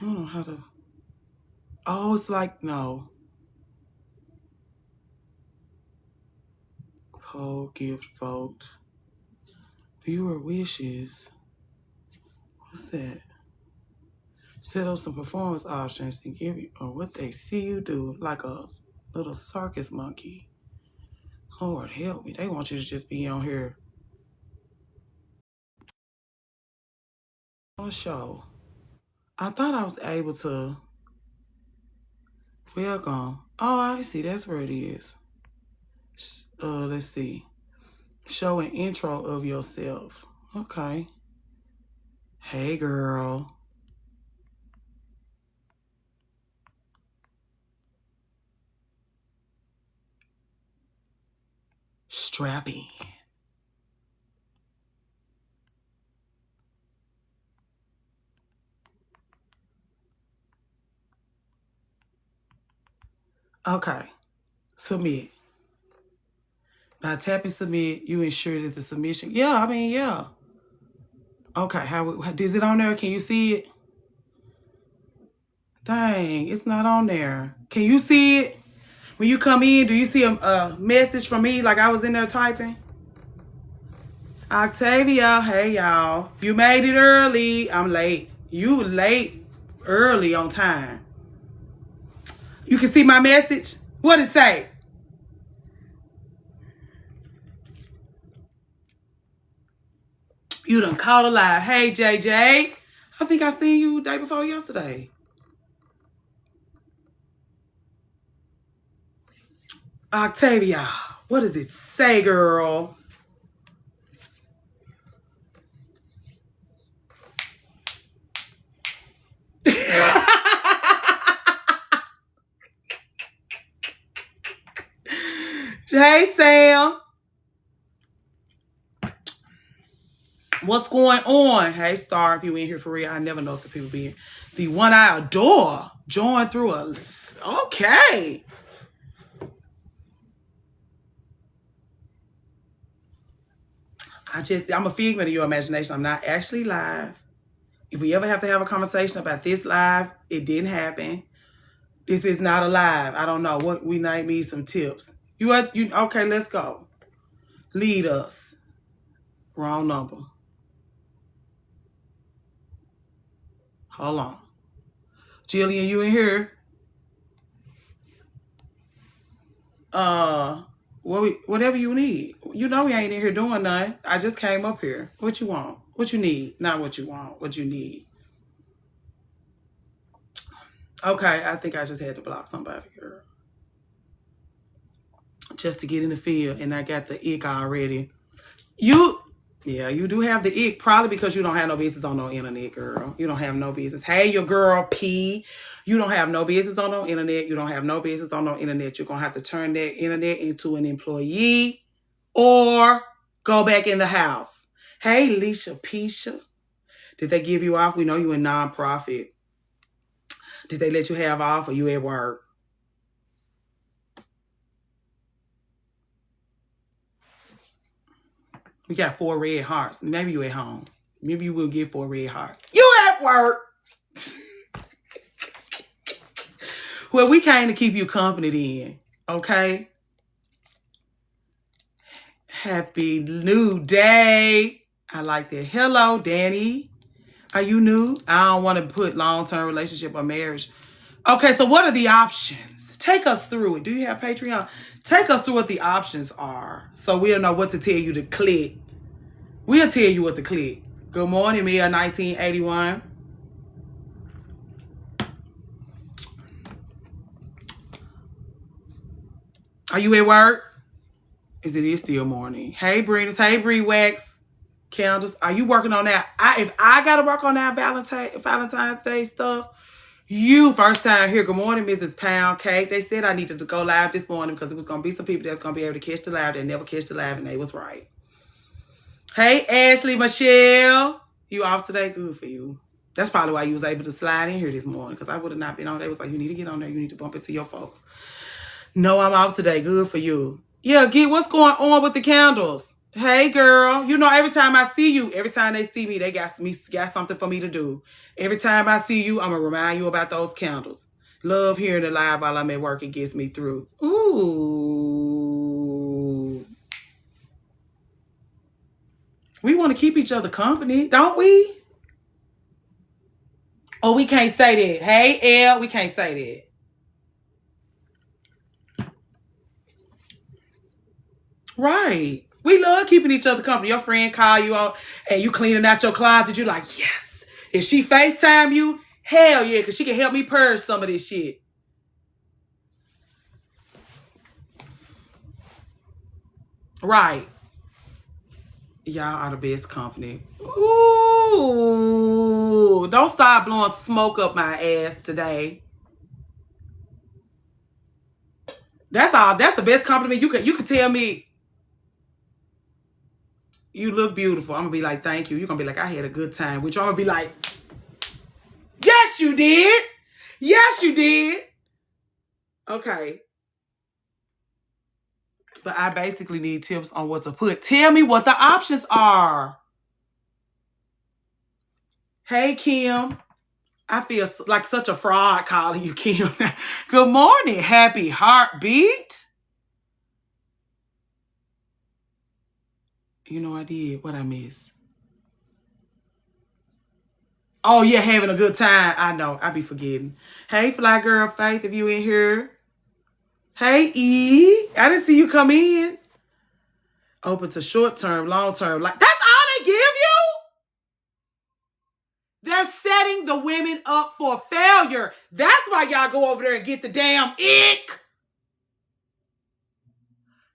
I don't know how to. Oh, it's like, no. Poll, gift, vote. Viewer wishes. What's that? Set up some performance options and give you what they see you do, like a little circus monkey. Lord help me. They want you to just be on here on a show. I thought I was able to welcome. Oh, I see. That's where it is. Let's see. Show an intro of yourself. Okay. Hey, girl. Strap in. Okay. Submit. By tapping submit, you ensure that the submission. Yeah, I mean, yeah. Okay. How is it on there? Can you see it? Dang, it's not on there. Can you see it? When you come in, do you see a message from me like I was in there typing? Octavia, hey y'all. You made it early. I'm late. You late early on time. You can see my message? What it say? You done caught a live. Hey, JJ. I think I seen you the day before yesterday. Octavia, what does it say, girl? Hey, Sam. What's going on? Hey, Star, if you in here for real, I never know if the people be in. The one I adore. Join through a... Okay. I'm a figment of your imagination. I'm not actually live. If we ever have to have a conversation about this live, it didn't happen. This is not a live. I don't know. What we might need some tips. You okay, let's go. Lead us. Wrong number. Hold on. Jillian, you in here? Whatever you need. You know we ain't in here doing nothing. I just came up here. What you want? What you need? Not what you want. What you need. Okay, I think I just had to block somebody, girl. Just to get in the field, and I got the ick already. Yeah, you do have the ick, probably because you don't have no business on no internet, girl. You don't have no business. Hey, your girl, P. You don't have no business on no internet. You don't have no business on no internet. You're going to have to turn that internet into an employee or go back in the house. Hey, Leisha Pisha. Did they give you off? We know you in nonprofit. Did they let you have off or you at work? We got 4 red hearts. Maybe you at home. Maybe you will get 4 red hearts. You at work. Well, we came to keep you company then. Okay? Happy new day. I like that. Hello, Danny. Are you new? I don't want to put long-term relationship or marriage. Okay, so what are the options? Take us through it. Do you have Patreon? Take us through what the options are so we'll know what to tell you to click. We'll tell you what to click. Good morning, Mia 1981. Are you at work? Is it still morning? Hey, Breenus. Hey, Bree Wax. Candles. Are you working on that? If I got to work on that Valentine's Day stuff, you first time here. Good morning, Mrs. Pound Cake. They said I needed to go live this morning because it was going to be some people that's going to be able to catch the live that never catch the live, and they was right. Hey, Ashley Michelle. You off today? Good for you. That's probably why you was able to slide in here this morning because I would have not been on there. It was like, you need to get on there. You need to bump into your folks. No, I'm off today. Good for you. Yeah, what's going on with the candles? Hey girl, you know every time I see you, every time they see me, they got something for me to do. Every time I see you, I'm gonna remind you about those candles. Love hearing it live while I'm at work. It gets me through. Ooh, we want to keep each other company, don't we? Oh, we can't say that. Hey, Elle, we can't say that. Right. We love keeping each other company. Your friend call you on and you cleaning out your closet. You like, yes. If she FaceTime you, hell yeah, because she can help me purge some of this shit. Right. Y'all are the best company. Ooh. Don't start blowing smoke up my ass today. That's all. That's the best compliment you could tell me. You look beautiful. I'm gonna be like, thank you. You're gonna be like, I had a good time. Which I'm gonna be like, yes, you did. Yes, you did. Okay. But I basically need tips on what to put. Tell me what the options are. Hey, Kim. I feel like such a fraud calling you, Kim. Good morning. Happy heartbeat. You know I did. What I miss? Oh, yeah, having a good time. I know. I be forgetting. Hey, Fly Girl Faith, if you in here. Hey, E. I didn't see you come in. Open to short term, long term. Like, that's all they give you? They're setting the women up for failure. That's why y'all go over there and get the damn ick.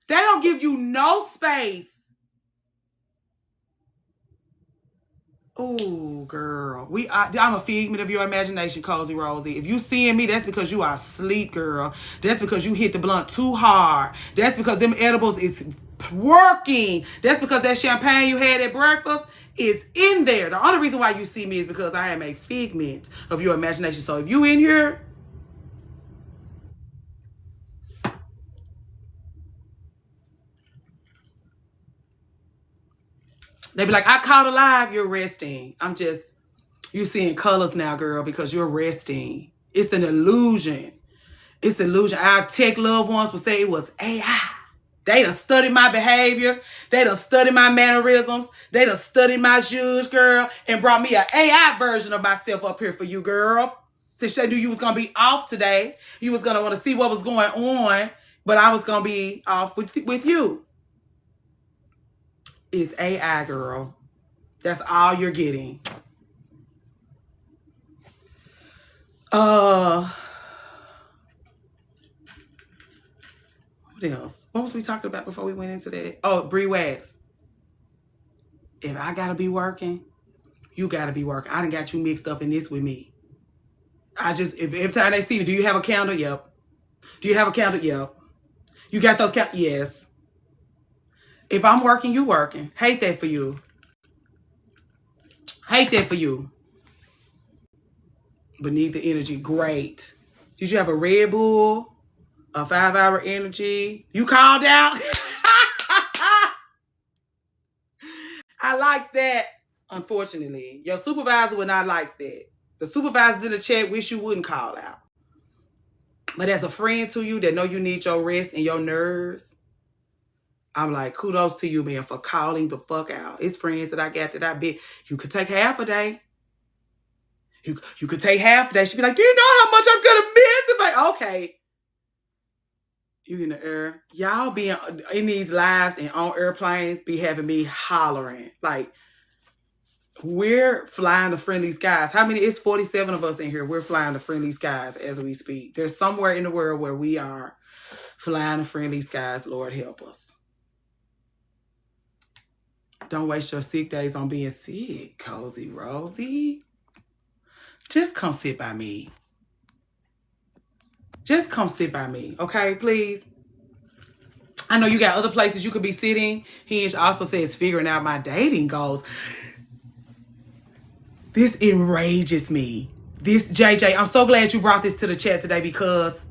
They don't give you no space. Oh, girl. I'm a figment of your imagination, Cozy Rosie. If you seeing me, that's because you are asleep, girl. That's because you hit the blunt too hard. That's because them edibles is working. That's because that champagne you had at breakfast is in there. The only reason why you see me is because I am a figment of your imagination. So if you in here, they be like, I caught alive, you're resting. You seeing colors now, girl, because you're resting. It's an illusion. It's an illusion. Our tech loved ones would say it was AI. They done studied my behavior. They done studied my mannerisms. They done studied my shoes, girl, and brought me an AI version of myself up here for you, girl. Since they knew you was going to be off today, you was going to want to see what was going on, but I was going to be off with you. It's AI, girl. That's all you're getting. What else? What was we talking about before we went into that? Oh, Bree Wax. If I gotta be working, you gotta be working. I done got you mixed up in this with me. If every time they see you, do you have a calendar? Yep. Do you have a calendar? Yep. You got those calendars? Yes. If I'm working, you working. Hate that for you. Hate that for you. But need the energy. Great. Did you have a Red Bull? A 5-hour energy? You called out? I like that. Unfortunately, your supervisor would not like that. The supervisors in the chat wish you wouldn't call out. But as a friend to you that know you need your rest and your nerves, I'm like, kudos to you, man, for calling the fuck out. It's friends that I got that I bet you could take half a day. You could take half a day. She'd be like, do you know how much I'm gonna miss? If I okay. You in the air. Y'all being in these lives and on airplanes be having me hollering. Like, we're flying the friendly skies. How many? It's 47 of us in here. We're flying the friendly skies as we speak. There's somewhere in the world where we are flying the friendly skies. Lord help us. Don't waste your sick days on being sick, Cozy Rosie. Just come sit by me. Just come sit by me, okay, please? I know you got other places you could be sitting. Hinge also says figuring out my dating goals. This enrages me. This, JJ, I'm so glad you brought this to the chat today because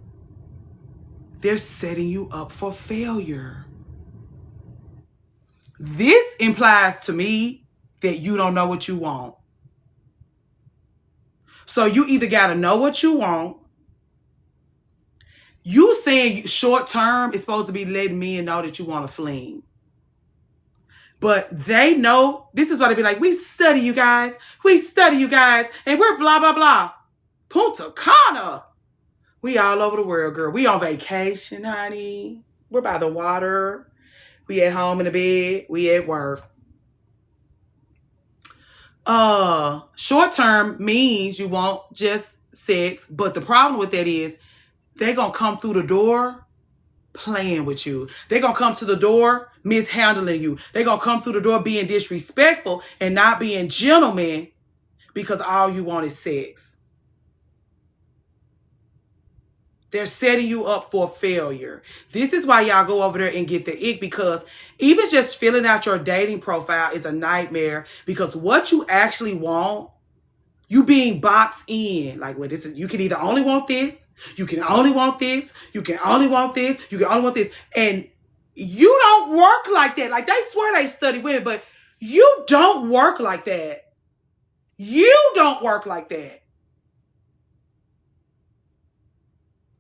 they're setting you up for failure. This implies to me that you don't know what you want. So you either got to know what you want. You saying short term is supposed to be letting men know that you want to fling. But they know, this is why they be like, we study you guys. We study you guys. And we're blah, blah, blah. Punta Cana. We all over the world, girl. We on vacation, honey. We're by the water. We at home in the bed. We at work. Short term means you want just sex. But the problem with that is they're going to come through the door playing with you. They're going to come to the door mishandling you. They're going to come through the door being disrespectful and not being gentlemen because all you want is sex. They're setting you up for failure. This is why y'all go over there and get the ick, because even just filling out your dating profile is a nightmare, because what you actually want, you being boxed in. Like, well, this is, you can either only want this, you can only want this, you can only want this, you can only want this. And you don't work like that. Like, they swear they study women, but you don't work like that. You don't work like that.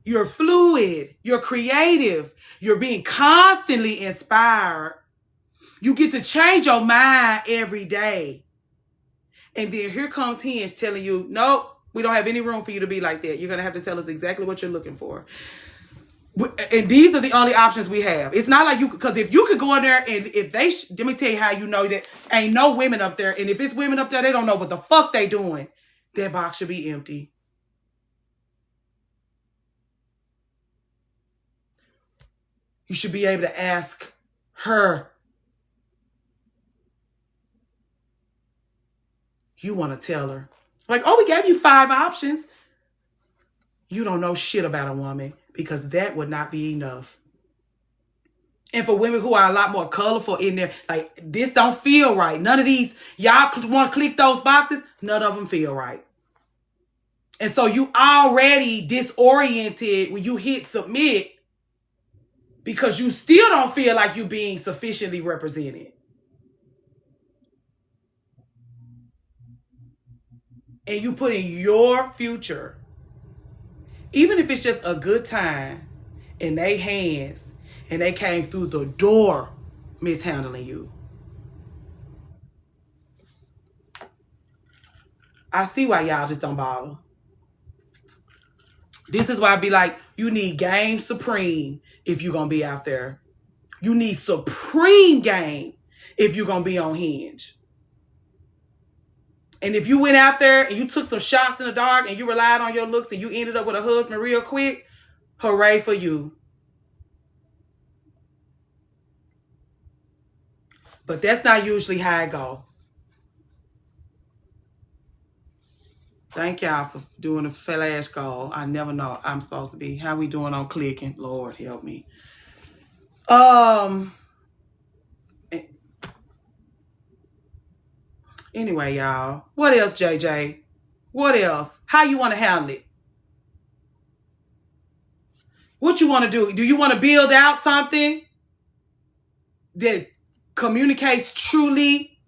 You're fluid. You're creative. You're being constantly inspired. You get to change your mind every day. And then here comes Hinge telling you, nope, we don't have any room for you to be like that. You're going to have to tell us exactly what you're looking for. And these are the only options we have. It's not like you, because if you could go in there and if they, let me tell you how you know that ain't no women up there. And if it's women up there, they don't know what the fuck they doing. That box should be empty. You should be able to ask her. You want to tell her. Like, oh, we gave you 5 options. You don't know shit about a woman, because that would not be enough. And for women who are a lot more colorful in there, like, this don't feel right. None of these, y'all want to click those boxes, none of them feel right. And so you already disoriented when you hit submit, because you still don't feel like you being sufficiently represented. And you put in your future, even if it's just a good time, in their hands, and they came through the door mishandling you. I see why y'all just don't bother. This is why I be like, you need game supreme if you're going to be out there. You need supreme game if you're going to be on Hinge. And if you went out there and you took some shots in the dark and you relied on your looks and you ended up with a husband real quick, hooray for you. But that's not usually how I go. Thank y'all for doing a flash call. I never know I'm supposed to be. How we doing on clicking? Lord help me. Anyway, y'all. What else, JJ? What else? How you want to handle it? What you want to do? Do you want to build out something that communicates truly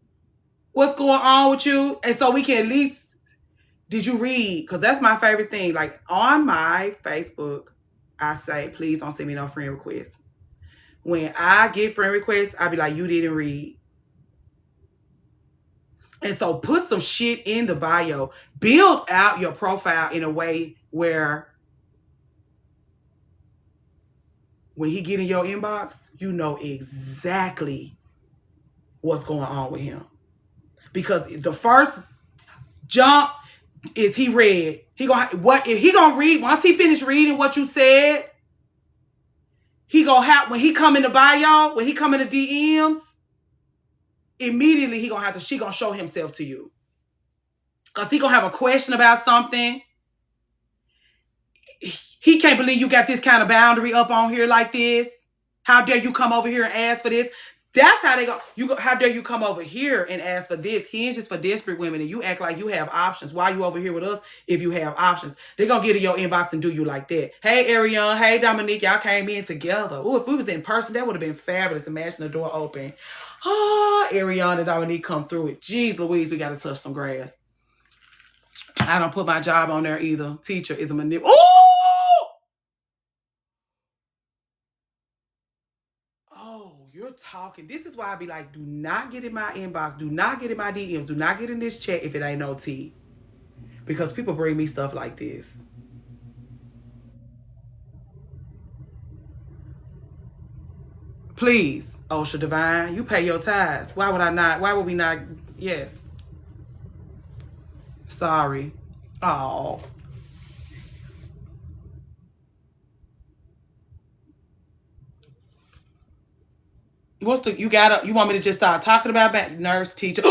what's going on with you? And so we can at least, did you read? Because that's my favorite thing. Like, on my Facebook, I say, please don't send me no friend requests. When I get friend requests, I be like, you didn't read. And so put some shit in the bio. Build out your profile in a way where when he get in your inbox, you know exactly what's going on with him. Because the first jump is he read. He gonna read, once he finish reading what you said, he gonna have, when he come in the bio, when he come in the DMs, immediately she gonna show himself to you. Because he gonna have a question about something. He can't believe you got this kind of boundary up on here like this. How dare you come over here and ask for this? That's how they go. How dare you come over here and ask for this? Hinge is for desperate women, and you act like you have options. Why are you over here with us if you have options? They're going to get in your inbox and do you like that. Hey, Ariane. Hey, Dominique. Y'all came in together. Oh, if we was in person, that would have been fabulous. Imagine the door open. Oh, Ariana and Dominique come through it. Jeez Louise, we got to touch some grass. I don't put my job on there either. Teacher is a manipulator. Oh! Oh, you're talking. This is why I be like, do not get in my inbox. Do not get in my DMs. Do not get in this chat if it ain't no tea. Because people bring me stuff like this. Please, Osha Divine, you pay your tithes. Why would I not? Why would we not? Yes. Sorry. Oh. What's the, you want me to just start talking about nurse, teacher?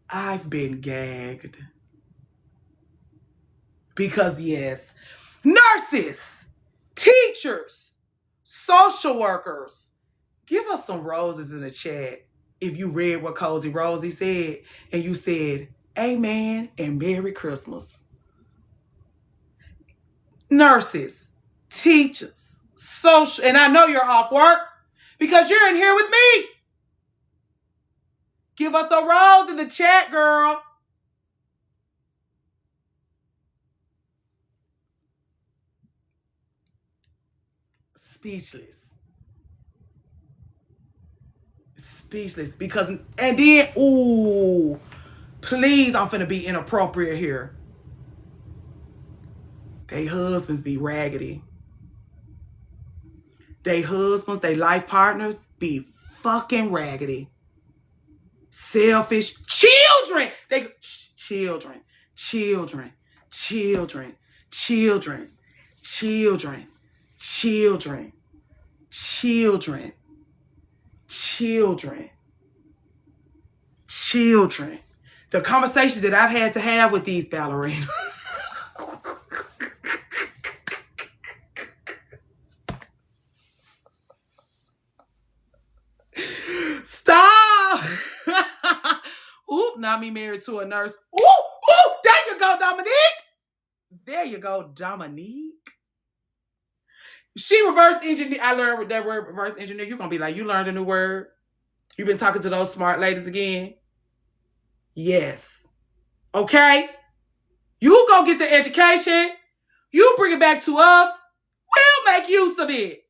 I've been gagged. Because yes, nurses, teachers, social workers, give us some roses in the chat if you read what Cozy Rosie said and you said, amen and Merry Christmas. Nurses, teachers, social, and I know you're off work because you're in here with me. Give us a rose in the chat, girl. Speechless. Speechless. Because, and then, ooh, please, I'm finna be inappropriate here. They husbands be raggedy. They husbands, they life partners be fucking raggedy. Selfish. Children. Children. Children. Children. Children. Children. Children. Children. Children. Children. The conversations that I've had to have with these ballerinas. Stop! Oop, not me married to a nurse. Ooh, there you go, Dominique. There you go, Dominique. She reverse engineer. I learned with that word reverse engineer. You're going to be like, you learned a new word? You've been talking to those smart ladies again? Yes. Okay? You go get the education. You bring it back to us. We'll make use of it.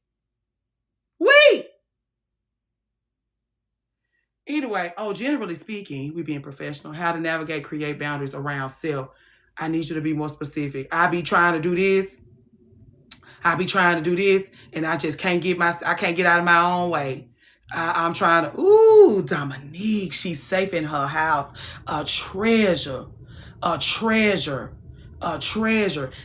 Anyway, generally speaking, we being professional, how to navigate, create boundaries around self. I need you to be more specific. I be trying to do this. And I just can't get out of my own way. I'm trying to, ooh, Dominique, she's safe in her house. A treasure.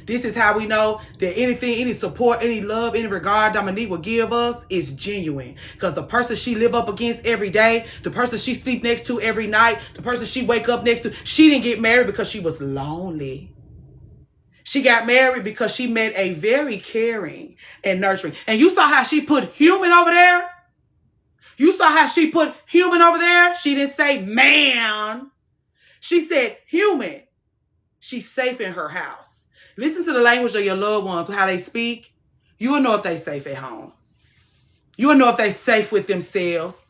This is how we know that anything, any support, any love, any regard Dominique will give us is genuine. Because the person she live up against every day, the person she sleep next to every night, the person she wake up next to, she didn't get married because she was lonely. She got married because she met a very caring and nurturing. And you saw how she put human over there? She didn't say man. She said human. She's safe in her house. Listen to the language of your loved ones, how they speak. You will know if they're safe at home. You will know if they're safe with themselves.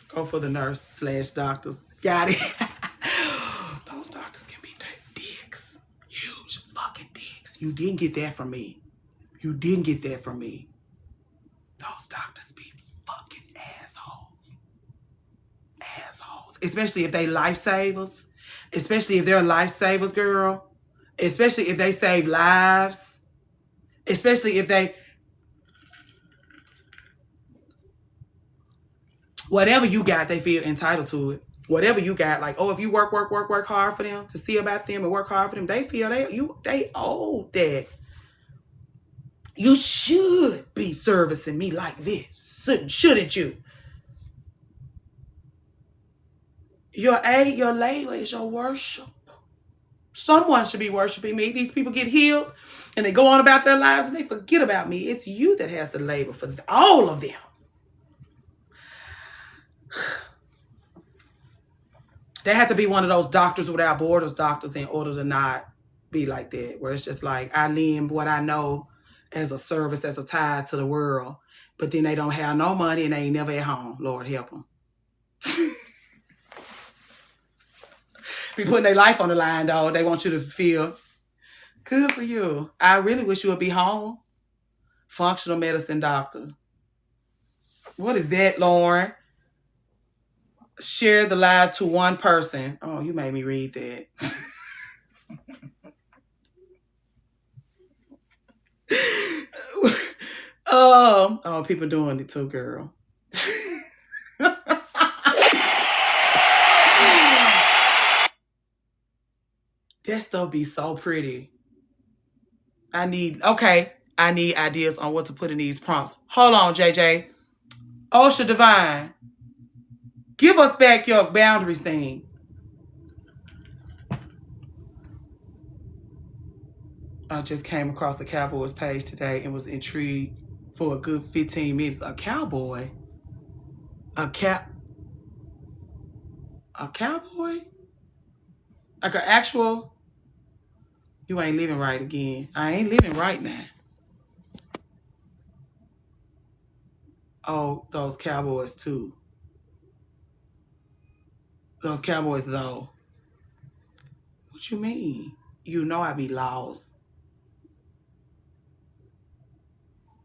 Go for the nurse/doctors. Got it. Those doctors can be dicks. Huge fucking dicks. You didn't get that from me. Those doctors be fucking assholes. Especially if they lifesavers. Especially if they're lifesavers, girl. Especially if they save lives. Especially if they... Whatever you got, they feel entitled to it. Whatever you got, like, if you work hard for them, to see about them and work hard for them, they feel they owe that. You should be servicing me like this, shouldn't you? Your labor is your worship. Someone should be worshiping me. These people get healed and they go on about their lives and they forget about me. It's you that has to labor for all of them. They have to be one of those doctors without borders doctors in order to not be like that, where it's just like, I lend what I know as a service, as a tie to the world, but then they don't have no money and they ain't never at home. Lord help them. Be putting their life on the line, though. They want you to feel good for you. I really wish you would be home. Functional medicine doctor. What is that, Lauren? Share the live to one person. Oh, you made me read that. Oh, people doing it too, girl. That stuff be so pretty. I need ideas on what to put in these prompts. Hold on, JJ. Osha Divine, give us back your boundaries thing. I just came across the Cowboys page today and was intrigued for a good 15 minutes. A cowboy? A cowboy? Like an actual... You ain't living right again. I ain't living right now. Oh, those Cowboys too. Those Cowboys though. What you mean? You know I be lost.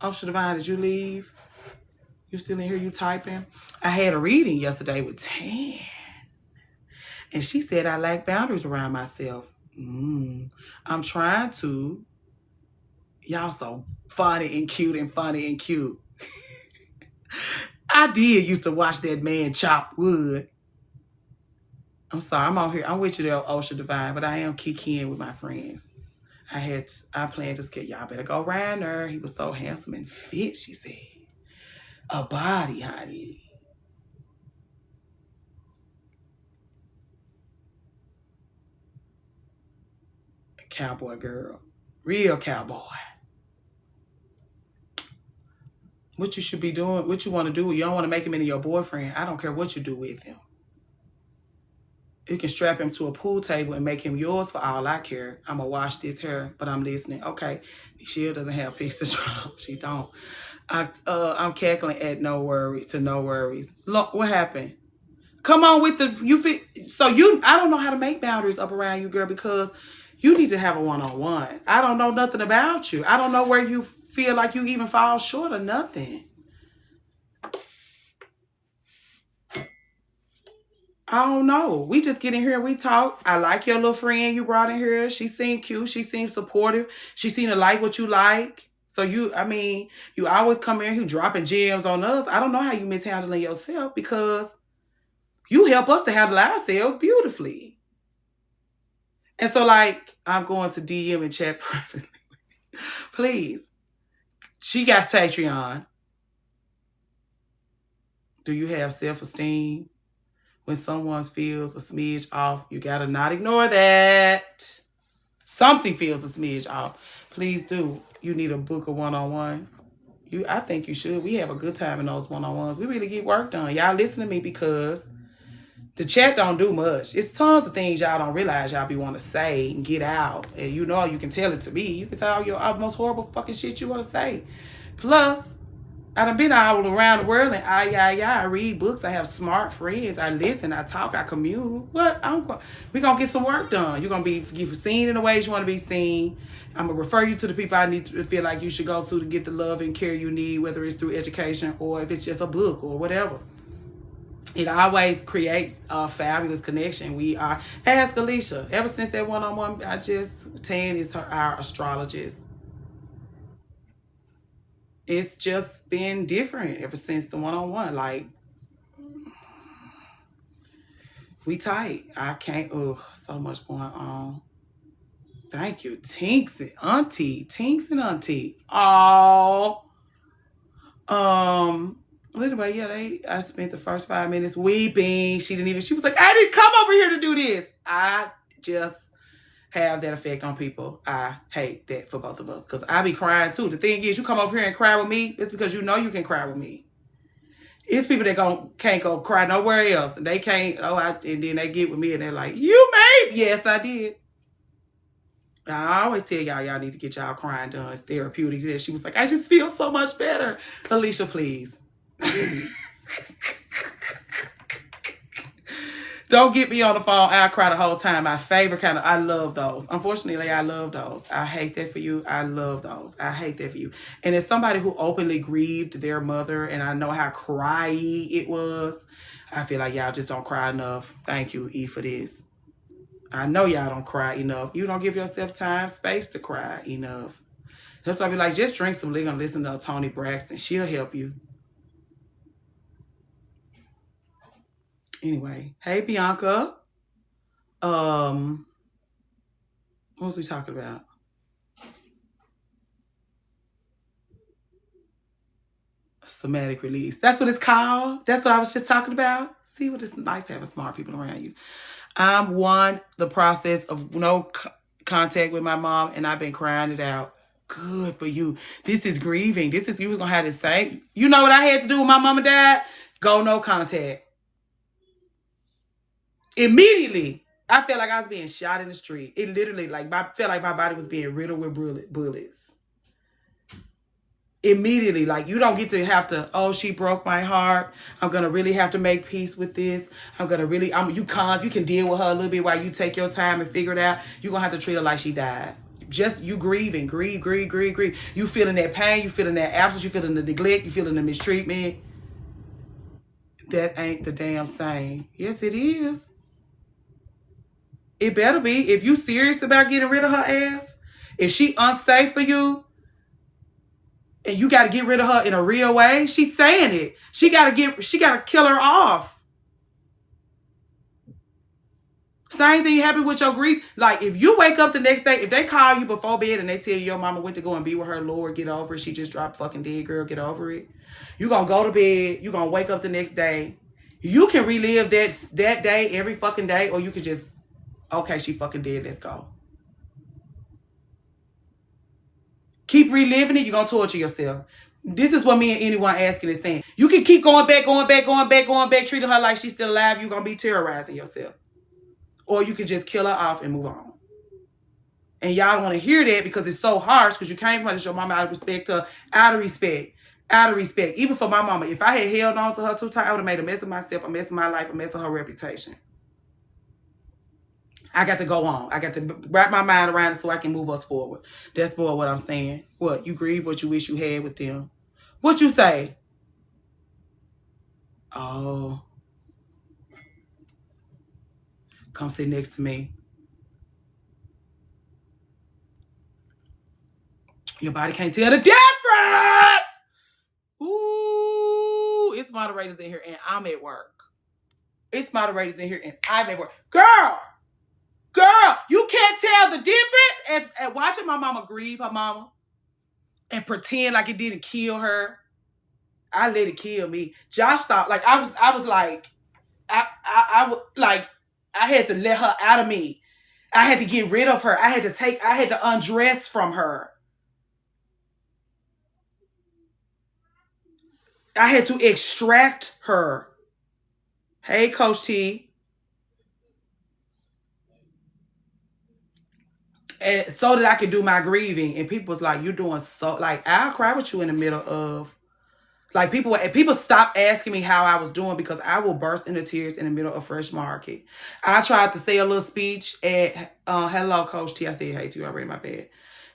Oh, Shadavine, did you leave? You still in here? You typing? I had a reading yesterday with Tan. And she said I lack boundaries around myself. I'm trying to. Y'all so funny and cute and funny and cute. I did used to watch that man chop wood. I'm sorry, I'm out here. I'm with you there, Osha Divine, but I am kicking with my friends. I planned to skate. Y'all better go around there. He was so handsome and fit, she said. A body, honey. A cowboy girl. Real cowboy. What you should be doing, what you want to do, you don't want to make him into your boyfriend. I don't care what you do with him. You can strap him to a pool table and make him yours for all I care. I'm going to wash this hair, but I'm listening. Okay, Michelle doesn't have peace to drop. She don't. I'm cackling at no worries to no worries. Look, what happened? Come on with the, I don't know how to make boundaries up around you, girl, because you need to have a one-on-one. I don't know nothing about you. I don't know where you feel like you even fall short of nothing. I don't know. We just get in here and we talk. I like your little friend you brought in here. She seemed cute. She seemed supportive. She seemed to like what you like. So you always come in here dropping gems on us. I don't know how you mishandling yourself because you help us to handle ourselves beautifully. And so I'm going to DM and chat privately. Please. She got Patreon. Do you have self-esteem? When someone feels a smidge off, you gotta not ignore that. Something feels a smidge off. Please do. You need a book of one-on-one. I think you should. We have a good time in those one-on-ones. We really get work done. Y'all listen to me because the chat don't do much. It's tons of things y'all don't realize y'all be want to say and get out. And you know you can tell it to me. You can tell all the most horrible fucking shit you want to say. Plus, I done been all around the world and I read books. I have smart friends. I listen. I talk. I commune. We're going to get some work done. You're going to be seen in the ways you want to be seen. I'm going to refer you to the people I need to feel like you should go to get the love and care you need, whether it's through education or if it's just a book or whatever. It always creates a fabulous connection. We are, ask Alicia, ever since that one-on-one, Tan is our astrologist. It's just been different ever since the one-on-one. We tight. I can't, so much going on. Thank you. Tinks and Auntie. Oh. Anyway, I spent the first 5 minutes weeping. She was like, I didn't come over here to do this. I just have that effect on people. I hate that for both of us because I be crying too. The thing is, you come over here and cry with me, it's because you know you can cry with me. It's people that can't go cry nowhere else. And they can't, and then they get with me and they're like, you made. Yes, I did. I always tell y'all need to get y'all crying done. It's therapeutic. And she was like, I just feel so much better. Alicia, please. Don't get me on the phone. I'll cry the whole time. My favorite kind of, I love those. Unfortunately, I love those. I hate that for you. I love those. I hate that for you. And as somebody who openly grieved their mother, and I know how cryy it was, I feel like y'all just don't cry enough. Thank you, E, for this. I know y'all don't cry enough. You don't give yourself time, space to cry enough. That's why I be like, just drink some liquor and listen to Toni Braxton. She'll help you. Anyway, hey Bianca. What was we talking about? Somatic release. That's what it's called. That's what I was just talking about. See what it's nice having smart people around you. I'm the process of no contact with my mom, and I've been crying it out. Good for you. This is grieving. This is, you was gonna have the same. You know what I had to do when my mama died? Go no contact. Immediately, I felt like I was being shot in the street. It literally, felt like my body was being riddled with bullets. Immediately, like, you don't get to have to, oh, she broke my heart. I'm going to really have to make peace with this. You can deal with her a little bit while you take your time and figure it out. You're going to have to treat her like she died. Just you grieving, grieve. You feeling that pain, you feeling that absence, you feeling the neglect, you feeling the mistreatment. That ain't the damn same. Yes, it is. It better be. If you serious about getting rid of her ass, if she unsafe for you, and you got to get rid of her in a real way, she's saying it. She got to kill her off. Same thing happened with your grief. Like, if you wake up the next day, if they call you before bed and they tell you your mama went to go and be with her Lord, get over it. She just dropped fucking dead, girl, get over it. You're going to go to bed. You're going to wake up the next day. You can relive that day every fucking day, or you can just, okay, she fucking dead, let's go. Keep reliving it, you're going to torture yourself. This is what me and anyone asking is saying. You can keep going back, treating her like she's still alive. You're going to be terrorizing yourself. Or you can just kill her off and move on. And y'all don't want to hear that because it's so harsh, because you can't punish your mama out of respect to her, out of respect. Even for my mama, if I had held on to her too tight, I would have made a mess of myself, a mess of my life, a mess of her reputation. I got to go on. I got to wrap my mind around it so I can move us forward. That's more what I'm saying. What? You grieve what you wish you had with them. What you say? Oh. Come sit next to me. Your body can't tell the difference. Ooh. It's moderators in here and I'm at work. Girl, you can't tell the difference at watching my mama grieve her mama and pretend like it didn't kill her. I let it kill me. Josh thought, like, I was like, I had to let her out of me. I had to get rid of her. I had to undress from her. I had to extract her. Hey, Coach T. And so that I could do my grieving. And people was like, you're doing so, like, I'll cry with you in the middle of, like, people stopped asking me how I was doing because I will burst into tears in the middle of Fresh Market. I tried to say a little speech at, hello, Coach T. I said hey to you already, my bad.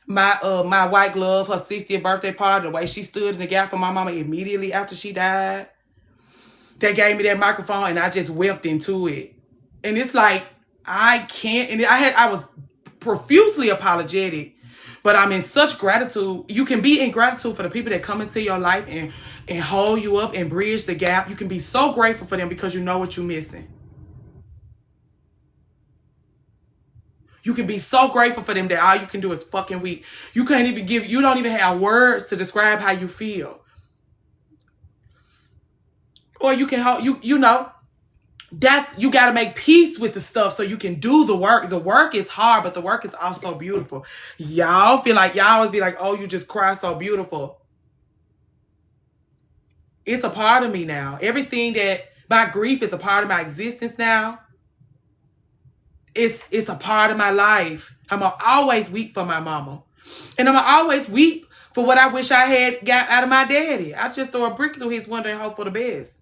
My white glove, her 60th birthday party, the way she stood in the gap for my mama immediately after she died. They gave me that microphone and I just wept into it. And it's like, I can't, and I was profusely apologetic, but I'm in such gratitude. You can be in gratitude for the people that come into your life and hold you up and bridge the gap. You can be so grateful for them because you know what you're missing. You can be so grateful for them that all you can do is fucking weep. You don't even have words to describe how you feel. Or you can, you know, you got to make peace with the stuff so you can do the work. The work is hard, but the work is also beautiful. Y'all feel like, y'all always be like, oh, you just cry so beautiful. It's a part of me now. Everything that my grief is a part of my existence now. It's a part of my life. I'm gonna always weep for my mama. And I'm gonna always weep for what I wish I had got out of my daddy. I just throw a brick through his window and hope for the best.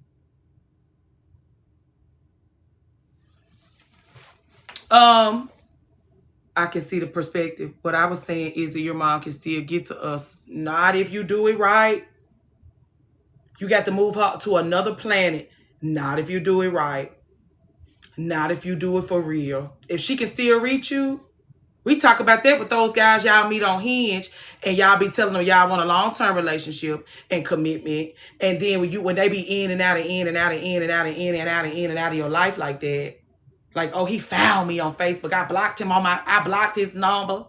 I can see the perspective. What I was saying is that your mom can still get to us. Not if you do it right. You got to move her to another planet. Not if you do it right. Not if you do it for real. If she can still reach you, we talk about that with those guys y'all meet on Hinge, and y'all be telling them y'all want a long-term relationship and commitment. And then when they be in and out of in and out of in and out of in and out of in and out of your life like that, like, oh, he found me on Facebook. I blocked his number.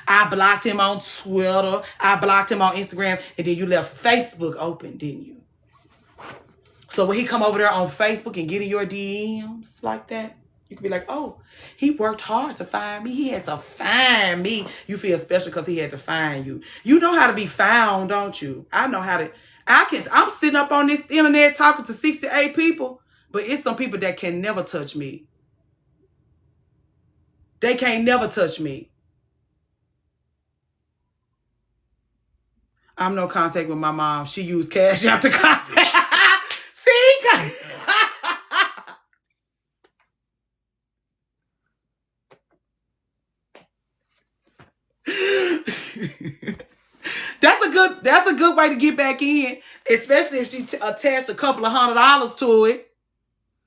I blocked him on Twitter. I blocked him on Instagram. And then you left Facebook open, didn't you? So when he come over there on Facebook and get in your DMs like that, you could be like, oh, he worked hard to find me. He had to find me. You feel special because he had to find you. You know how to be found, don't you? I know how to. I'm sitting up on this internet talking to 68 people, but it's some people that can never touch me. They can't never touch me. I'm no contact with my mom. She used Cash App to contact. See? That's a good way to get back in, especially if she attached a couple of $100 to it.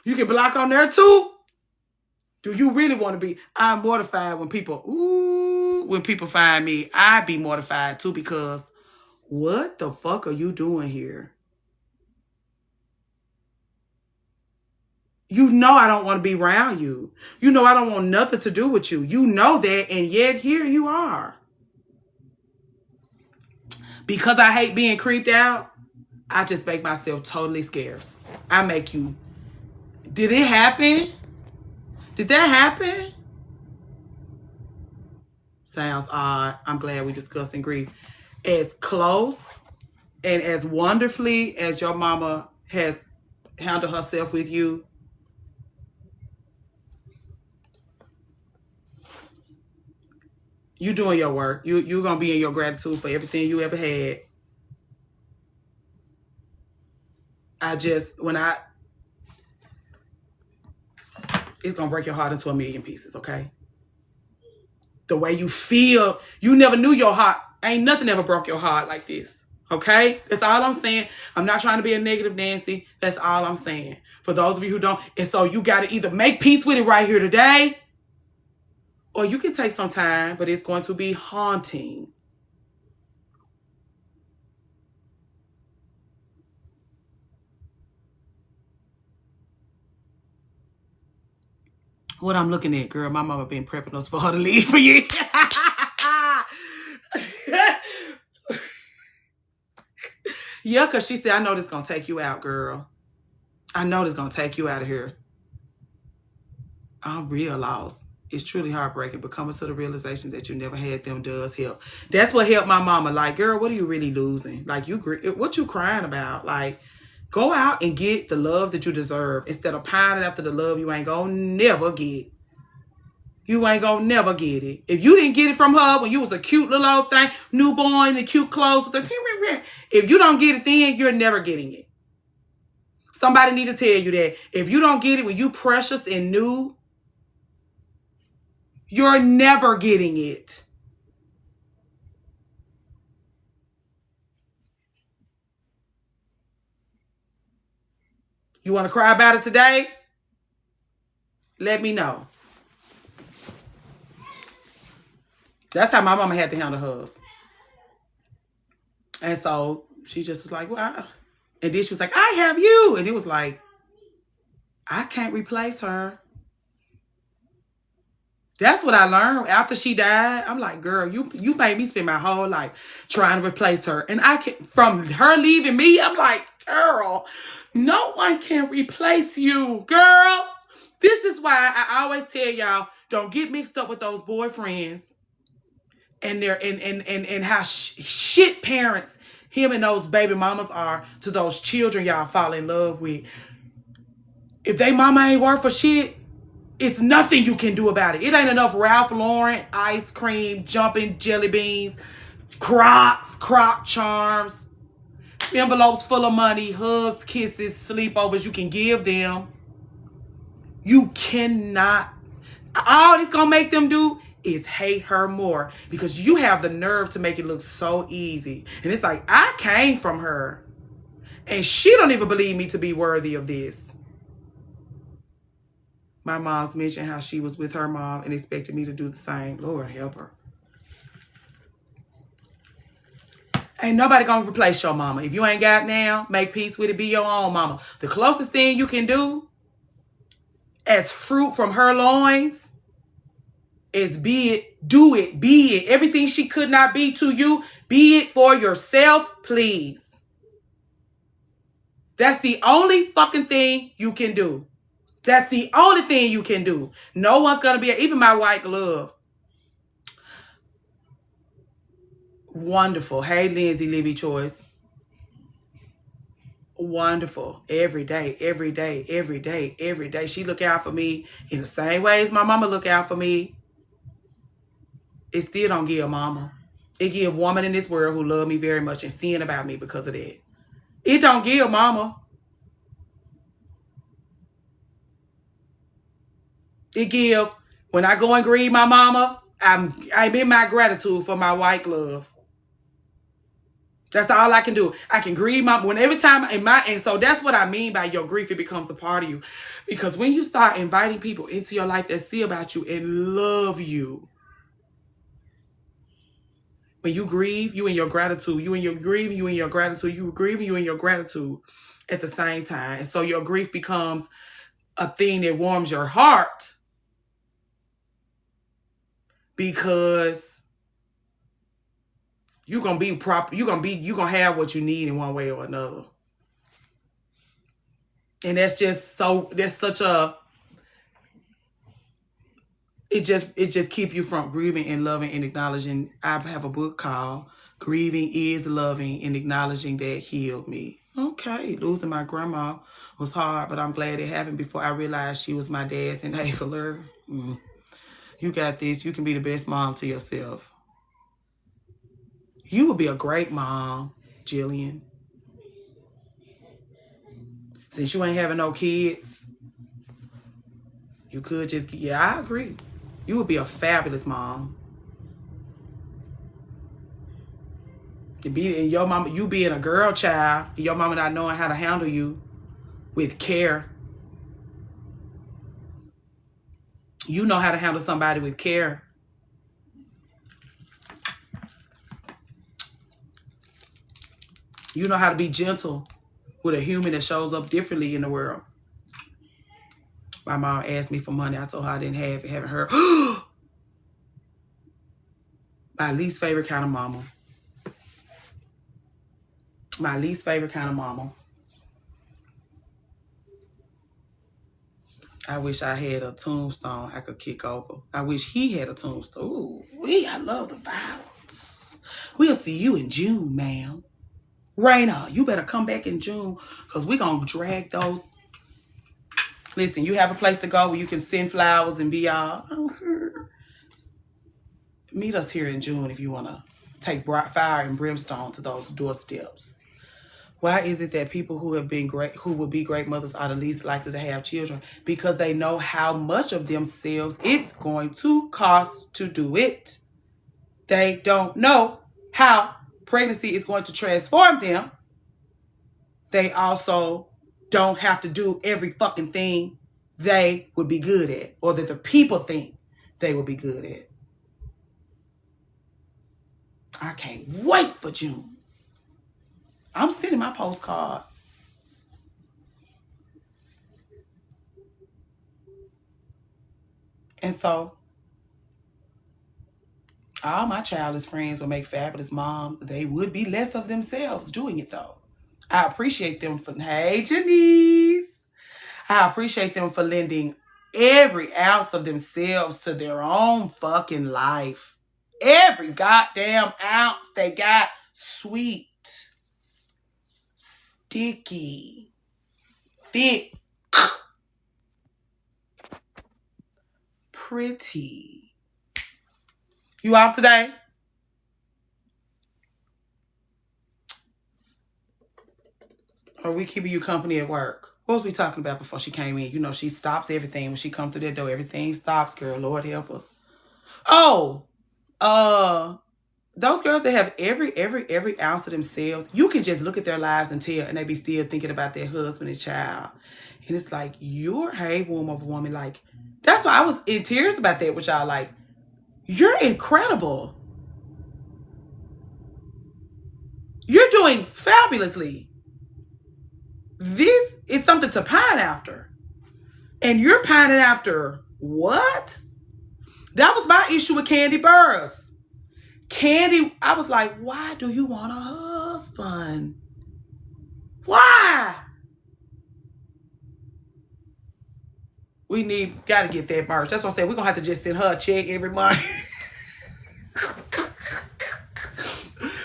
You can block on there too. Do you really want to be? I'm mortified when people find me. I be mortified too, because what the fuck are you doing here? You know I don't want to be around you. You know I don't want nothing to do with you. You know that, and yet here you are. Because I hate being creeped out, I just make myself totally scarce. I make you. Did it happen? Did that happen? Sounds odd. I'm glad we discussing grief. As close and as wonderfully as your mama has handled herself with you, you doing your work. You're going to be in your gratitude for everything you ever had. It's going to break your heart into 1,000,000 pieces, okay? The way you feel, you never knew your heart. Ain't nothing ever broke your heart like this, okay? That's all I'm saying. I'm not trying to be a negative Nancy. That's all I'm saying. For those of you who don't, and so you got to either make peace with it right here today, or you can take some time, but it's going to be haunting. What I'm looking at, girl, my mama been prepping us for her to leave for you. Yeah, because she said, I know this going to take you out, girl. I know this going to take you out of here. I'm real lost. It's truly heartbreaking, but coming to the realization that you never had them does help. That's what helped my mama. Like, girl, what are you really losing? Like, what you crying about? Like, go out and get the love that you deserve instead of pining after the love you ain't gonna never get. You ain't gonna never get it. If you didn't get it from her when you was a cute little old thing, newborn and cute clothes, if you don't get it then, you're never getting it. Somebody need to tell you that. If you don't get it when you precious and new, you're never getting it. You want to cry about it today? Let me know. That's how my mama had to handle hers. And so she just was like, well, and then she was like, I have you. And it was like, I can't replace her. That's what I learned after she died. I'm like, girl, you made me spend my whole life trying to replace her. And from her leaving me, I'm like, girl, no one can replace you, girl. This is why I always tell y'all, don't get mixed up with those boyfriends and their and how shit parents him and those baby mamas are to those children y'all fall in love with. If they mama ain't worth for shit, it's nothing you can do about it. It ain't enough Ralph Lauren, ice cream, jumping jelly beans, Crocs, Croc charms, envelopes full of money, hugs, kisses, sleepovers you can give them. You cannot. All it's gonna make them do is hate her more because you have the nerve to make it look so easy. And it's like, I came from her and she don't even believe me to be worthy of this. My mom's mentioned how she was with her mom and expected me to do the same. Lord help her. Ain't nobody gonna replace your mama. If you ain't got now, make peace with it. Be your own mama. The closest thing you can do as fruit from her loins is be it, do it, be it. Everything she could not be to you, be it for yourself, please. That's the only fucking thing you can do. That's the only thing you can do. No one's gonna be, even my white glove. Wonderful. Hey, Lindsay, Libby Choice. Wonderful. Every day, every day, every day, every day. She look out for me in the same way as my mama look out for me. It still don't give mama. It give woman in this world who love me very much and seeing about me because of that. It don't give mama. It give, when I go and grieve my mama, I'm in my gratitude for my white glove. That's all I can do. I can grieve when every time and so that's what I mean by your grief, it becomes a part of you. Because when you start inviting people into your life that see about you and love you, when you grieve, you in your gratitude, you in your grieving, you in your gratitude, you grieving, you in your gratitude at the same time. And so your grief becomes a thing that warms your heart because you're gonna be proper, you're gonna have what you need in one way or another. And that's such a, it just keep you from grieving and loving and acknowledging. I have a book called Grieving is Loving and Acknowledging That Healed Me. Okay, losing my grandma was hard, but I'm glad it happened before I realized she was my dad's enabler. You got this. You can be the best mom to yourself. You would be a great mom, Jillian. Since you ain't having no kids, you could just, yeah, I agree. You would be a fabulous mom. And your mama, you being a girl child, your mama not knowing how to handle you with care. You know how to handle somebody with care. You know how to be gentle with a human that shows up differently in the world. My mom asked me for money. I told her I didn't have it. Haven't heard. My least favorite kind of mama. My least favorite kind of mama. I wish I had a tombstone I could kick over. I wish he had a tombstone. Ooh, I love the violence. We'll see you in June, ma'am. Raina, you better come back in June because we're going to drag those. Listen, you have a place to go where you can send flowers and be all. Meet us here in June if you want to take fire and brimstone to those doorsteps. Why is it that people who have been great, who will be great mothers, are the least likely to have children? Because they know how much of themselves it's going to cost to do it. They don't know how pregnancy is going to transform them. They also don't have to do every fucking thing they would be good at, or that the people think they would be good at. I can't wait for June. I'm sending my postcard. And so, all my childless friends will make fabulous moms. They would be less of themselves doing it, though. I appreciate them for, hey, Janice. I appreciate them for lending every ounce of themselves to their own fucking life. Every goddamn ounce they got, sweet. sticky, thick, pretty. You off today? Or we keeping you company at work? What was we talking about before she came in? You know, she stops everything. When she comes through that door, everything stops, girl. Lord help us. Oh, those girls that have every ounce of themselves, you can just look at their lives and tell, and they be still thinking about their husband and child. And it's like, you're a woman. Like, that's why I was in tears about that with y'all. Like, you're incredible. You're doing fabulously. This is something to pine after. And you're pining after what? That was my issue with Kandi Burruss. Kandi, I was like, why do you want a husband? Why? Gotta get that merch. That's what I said. We're gonna have to just send her a check every month.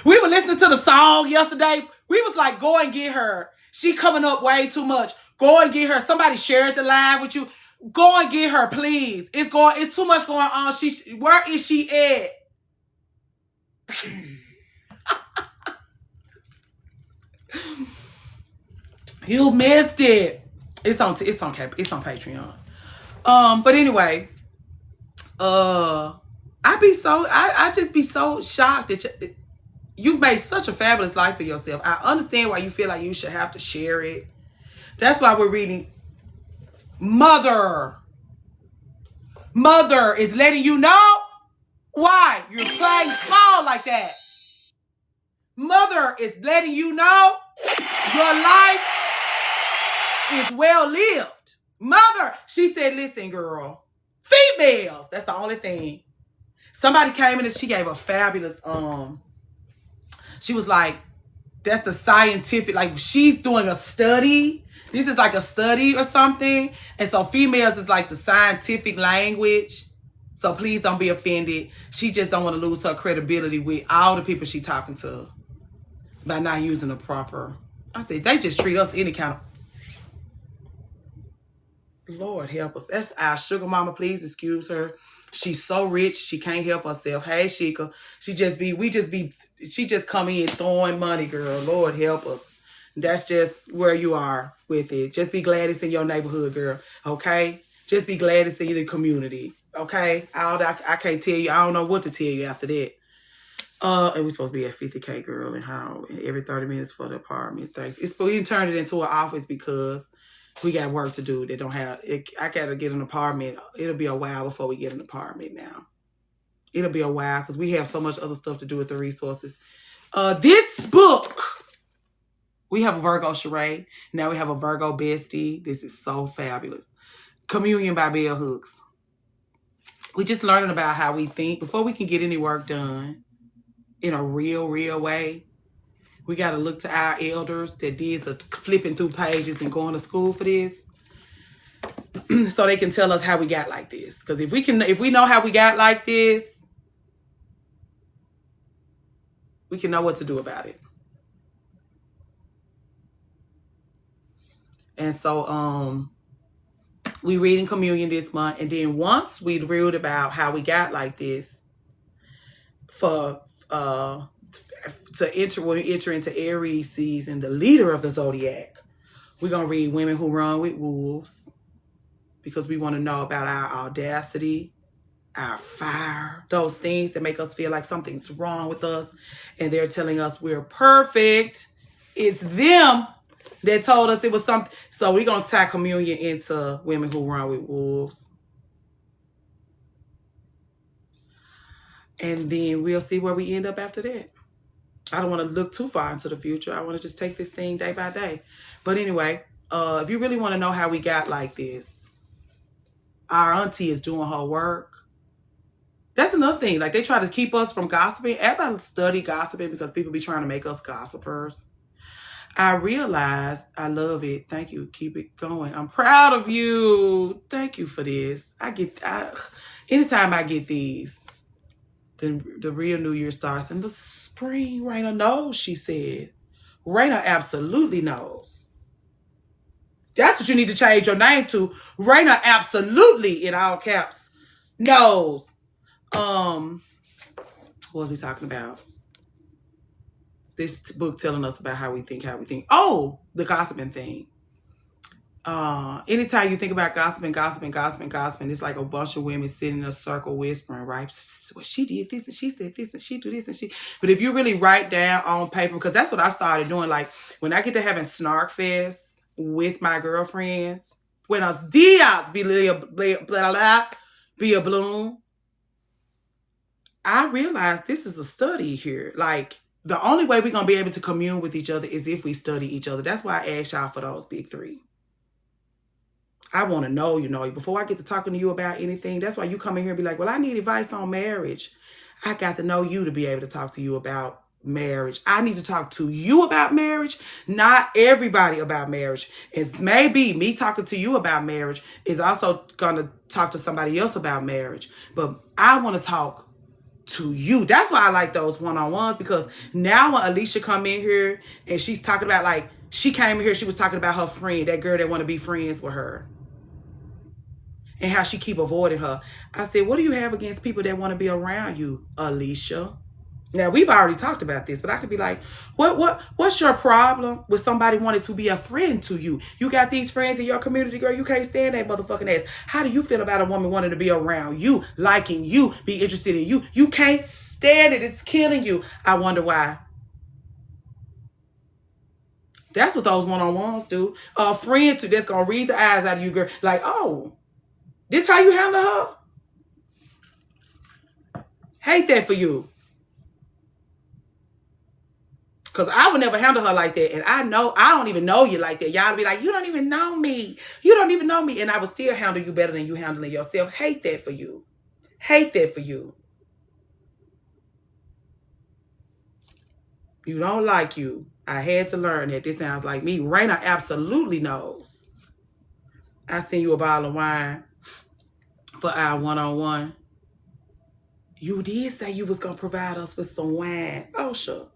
We were listening to the song yesterday. We was like, go and get her. She coming up way too much. Go and get her. Somebody shared the live with you. Go and get her, please. It's too much going on. Where is she at? You missed it. It's on Patreon. But anyway, I just be so shocked that you've made such a fabulous life for yourself. I understand why you feel like you should have to share it. That's why we're reading. Mother is letting you know why you're playing small like that. Mother is letting you know your life is well lived. Mother, she said, listen, girl, females, that's the only thing. Somebody came in and she gave a fabulous, she was like, that's the scientific, like she's doing a study. This is like a study or something. And so females is like the scientific language. So please don't be offended. She just don't want to lose her credibility with all the people she talking to by not using the proper. I said, they just treat us any kind of. Lord help us. That's our sugar mama. Please excuse her. She's so rich. She can't help herself. Hey, Sheikah. She just come in throwing money, girl. Lord help us. That's just where you are with it. Just be glad it's in your neighborhood, girl. Okay? Just be glad it's in the community. Okay? I can't tell you. I don't know what to tell you after that. And we're supposed to be at 50K, girl, and how every 30 minutes for the apartment. Thanks. We didn't turn it into an office because we got work to do. They don't have it. I gotta get an apartment. It'll be a while before we get an apartment now. It'll be a while because we have so much other stuff to do with the resources. This book. We have a Virgo charade. Now we have a Virgo bestie. This is so fabulous. Communion by Bell Hooks. We're just learning about how we think. Before we can get any work done in a real way, we got to look to our elders that did the flipping through pages and going to school for this. So they can tell us how we got like this. Because if we know how we got like this, we can know what to do about it. And so we reading communion this month. And then once we read about how we got like this, when we enter into Aries season, the leader of the zodiac, we're going to read Women Who Run with Wolves, because we want to know about our audacity, our fire, those things that make us feel like something's wrong with us. And they're telling us we're perfect. It's them that told us it was something. So we're going to tie communion into Women Who Run with Wolves. And then we'll see where we end up after that. I don't want to look too far into the future. I want to just take this thing day by day. But anyway, if you really want to know how we got like this, our auntie is doing her work. That's another thing. Like, they try to keep us from gossiping. As I study gossiping, because people be trying to make us gossipers, I realized I love it. Thank you. Keep it going. I'm proud of you. Thank you for this. Anytime I get these, then the real New Year starts. And the spring rain, no, she said. Raina absolutely knows. That's what you need to change your name to. Raina absolutely, in all caps, knows. What was we talking about? This book telling us about how we think, how we think. Oh, the gossiping thing. Anytime you think about gossiping, it's like a bunch of women sitting in a circle whispering, right? Well, she did this and she said this and she do this and she. But if you really write down on paper, because that's what I started doing. Like when I get to having snark fest with my girlfriends, buenos dias, be a bloom. I realized this is a study here. Like the only way we're gonna be able to commune with each other is if we study each other. That's why I asked y'all for those big three. I want to know, before I get to talking to you about anything. That's why you come in here and be like, well, I need advice on marriage. I got to know you to be able to talk to you about marriage. I need to talk to you about marriage, not everybody about marriage. It's maybe me talking to you about marriage is also going to talk to somebody else about marriage. But I want to talk to you. That's why I like those one-on-ones, because now when Alicia come in here and she's talking about, like, she came in here, she was talking about her friend, that girl that want to be friends with her, and how she keep avoiding her. I said, what do you have against people that want to be around you, Alicia? Now, we've already talked about this, but I could be like, what's your problem with somebody wanting to be a friend to you? You got these friends in your community, girl. You can't stand that motherfucking ass. How do you feel about a woman wanting to be around you, liking you, be interested in you? You can't stand it. It's killing you. I wonder why. That's what those one-on-ones do. A friend that's going to read the eyes out of you, girl. Like, oh, this how you handle her? Hate that for you. Because I would never handle her like that. And I know I don't even know you like that. Y'all be like, you don't even know me. You don't even know me. And I would still handle you better than you handling yourself. Hate that for you. Hate that for you. You don't like you. I had to learn that. This sounds like me. Raina absolutely knows. I send you a bottle of wine for our one-on-one. You did say you was going to provide us with some wine. Oh, sure.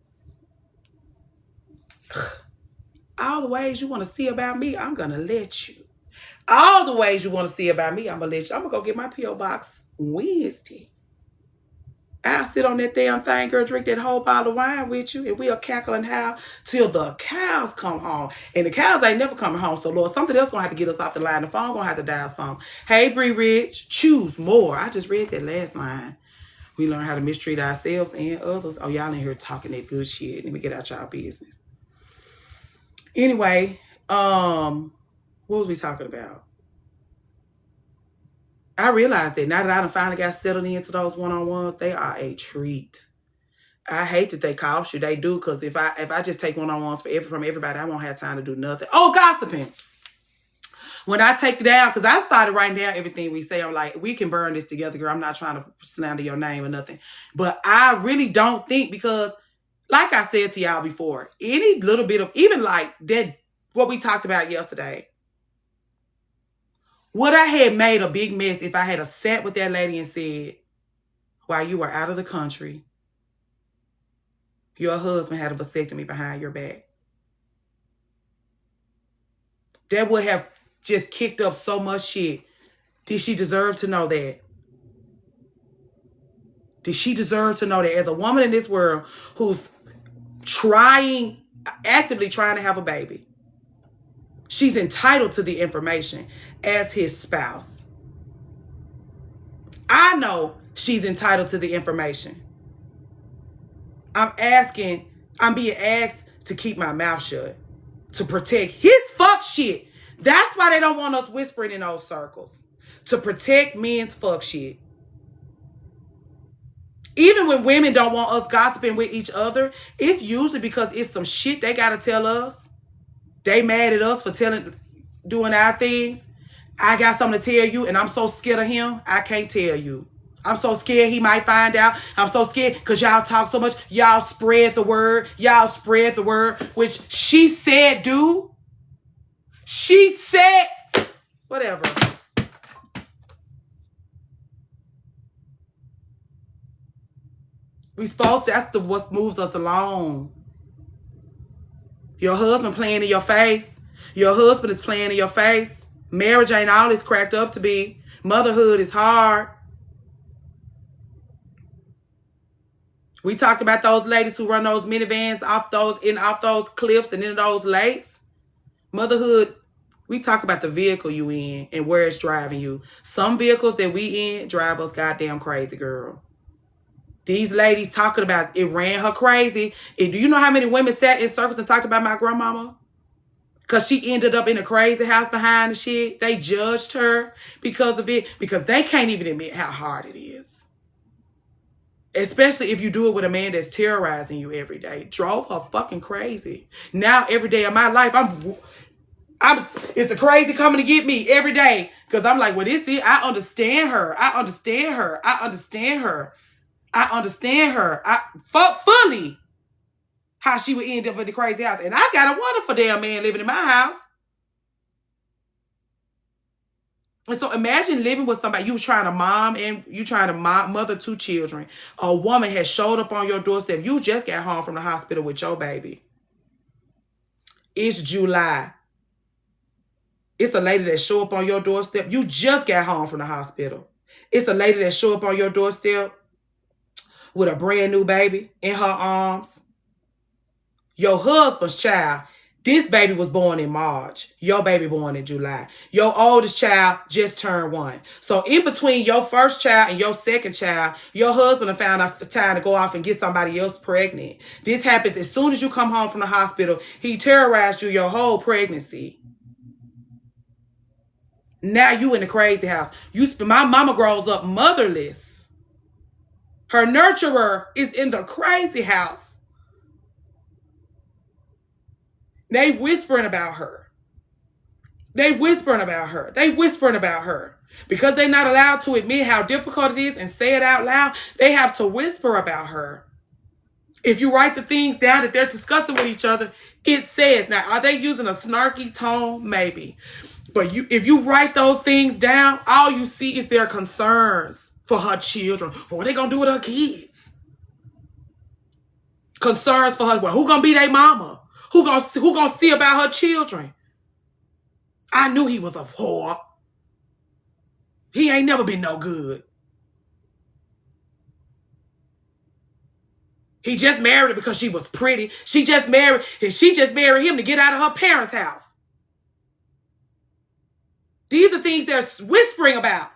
All the ways you want to see about me, I'm going to let you. All the ways you want to see about me, I'm going to let you. I'm going to go get my P.O. box Wednesday. I'll sit on that damn thing, girl, drink that whole bottle of wine with you, and we'll cackle and howl till the cows come home. And the cows ain't never coming home, so Lord, something else going to have to get us off the line. The phone going to have to dial some. Hey, Bree Rich, choose more. I just read that last line. We learn how to mistreat ourselves and others. Oh, y'all in here talking that good shit. Let me get out y'all business. Anyway, what was we talking about? I realized that now that I done finally got settled into those one-on-ones, they are a treat. I hate that they cost you. They do, because if I just take one-on-ones from everybody, I won't have time to do nothing. Oh, gossiping. When I take it down, because I started writing down everything we say, I'm like, we can burn this together, girl. I'm not trying to slander your name or nothing. But I really don't think, because like I said to y'all before, any little bit of, even like that, what we talked about yesterday, would I have made a big mess if I had sat with that lady and said, while you were out of the country, your husband had a vasectomy behind your back? That would have just kicked up so much shit. Did she deserve to know that? Did she deserve to know that as a woman in this world who's actively trying to have a baby, she's entitled to the information as his spouse? I know she's entitled to the information. I'm being asked to keep my mouth shut, to protect his fuck shit. That's why they don't want us whispering in those circles. To protect men's fuck shit. Even when women don't want us gossiping with each other, it's usually because it's some shit they gotta tell us. They mad at us for doing our things. I got something to tell you, and I'm so scared of him, I can't tell you. I'm so scared he might find out. I'm so scared because y'all talk so much. Y'all spread the word. Y'all spread the word, which she said do. She said, whatever. We supposed to, that's what moves us along. Your husband playing in your face. Your husband is playing in your face. Marriage ain't all it's cracked up to be. Motherhood is hard. We talked about those ladies who run those minivans off those cliffs and into those lakes. Motherhood, we talk about the vehicle you in and where it's driving you. Some vehicles that we in drive us goddamn crazy, girl. These ladies talking about it ran her crazy. And do you know how many women sat in circles and talked about my grandmama? Because she ended up in a crazy house behind the shit. They judged her because of it. Because they can't even admit how hard it is. Especially if you do it with a man that's terrorizing you every day. Drove her fucking crazy. Now, every day of my life, it's the crazy coming to get me every day. Because I'm like, well, this is, I understand her. I understand her. I understand her. I understand her. Fully how she would end up in the crazy house. And I got a wonderful damn man living in my house. And so imagine living with somebody, you trying to mother 2 children. A woman has showed up on your doorstep. You just got home from the hospital with your baby. It's July. It's a lady that show up on your doorstep. You just got home from the hospital. It's a lady that show up on your doorstep with a brand new baby in her arms. Your husband's child. This baby was born in March. Your baby born in July. Your oldest child just turned 1. So in between your first child and your second child, your husband found out time to go off and get somebody else pregnant. This happens as soon as you come home from the hospital. He terrorized you your whole pregnancy. Now you in the crazy house. My mama grows up motherless. Her nurturer is in the crazy house. They whispering about her. They whispering about her. They whispering about her. Because they're not allowed to admit how difficult it is and say it out loud, they have to whisper about her. If you write the things down that they're discussing with each other, it says. Now, are they using a snarky tone? Maybe. But if you write those things down, all you see is their concerns for her children. What are they going to do with her kids? Concerns for her. Well, who going to be their mama? Who gonna see about her children? I knew he was a whore. He ain't never been no good. He just married her because she was pretty. She just married him to get out of her parents' house. These are things they're whispering about.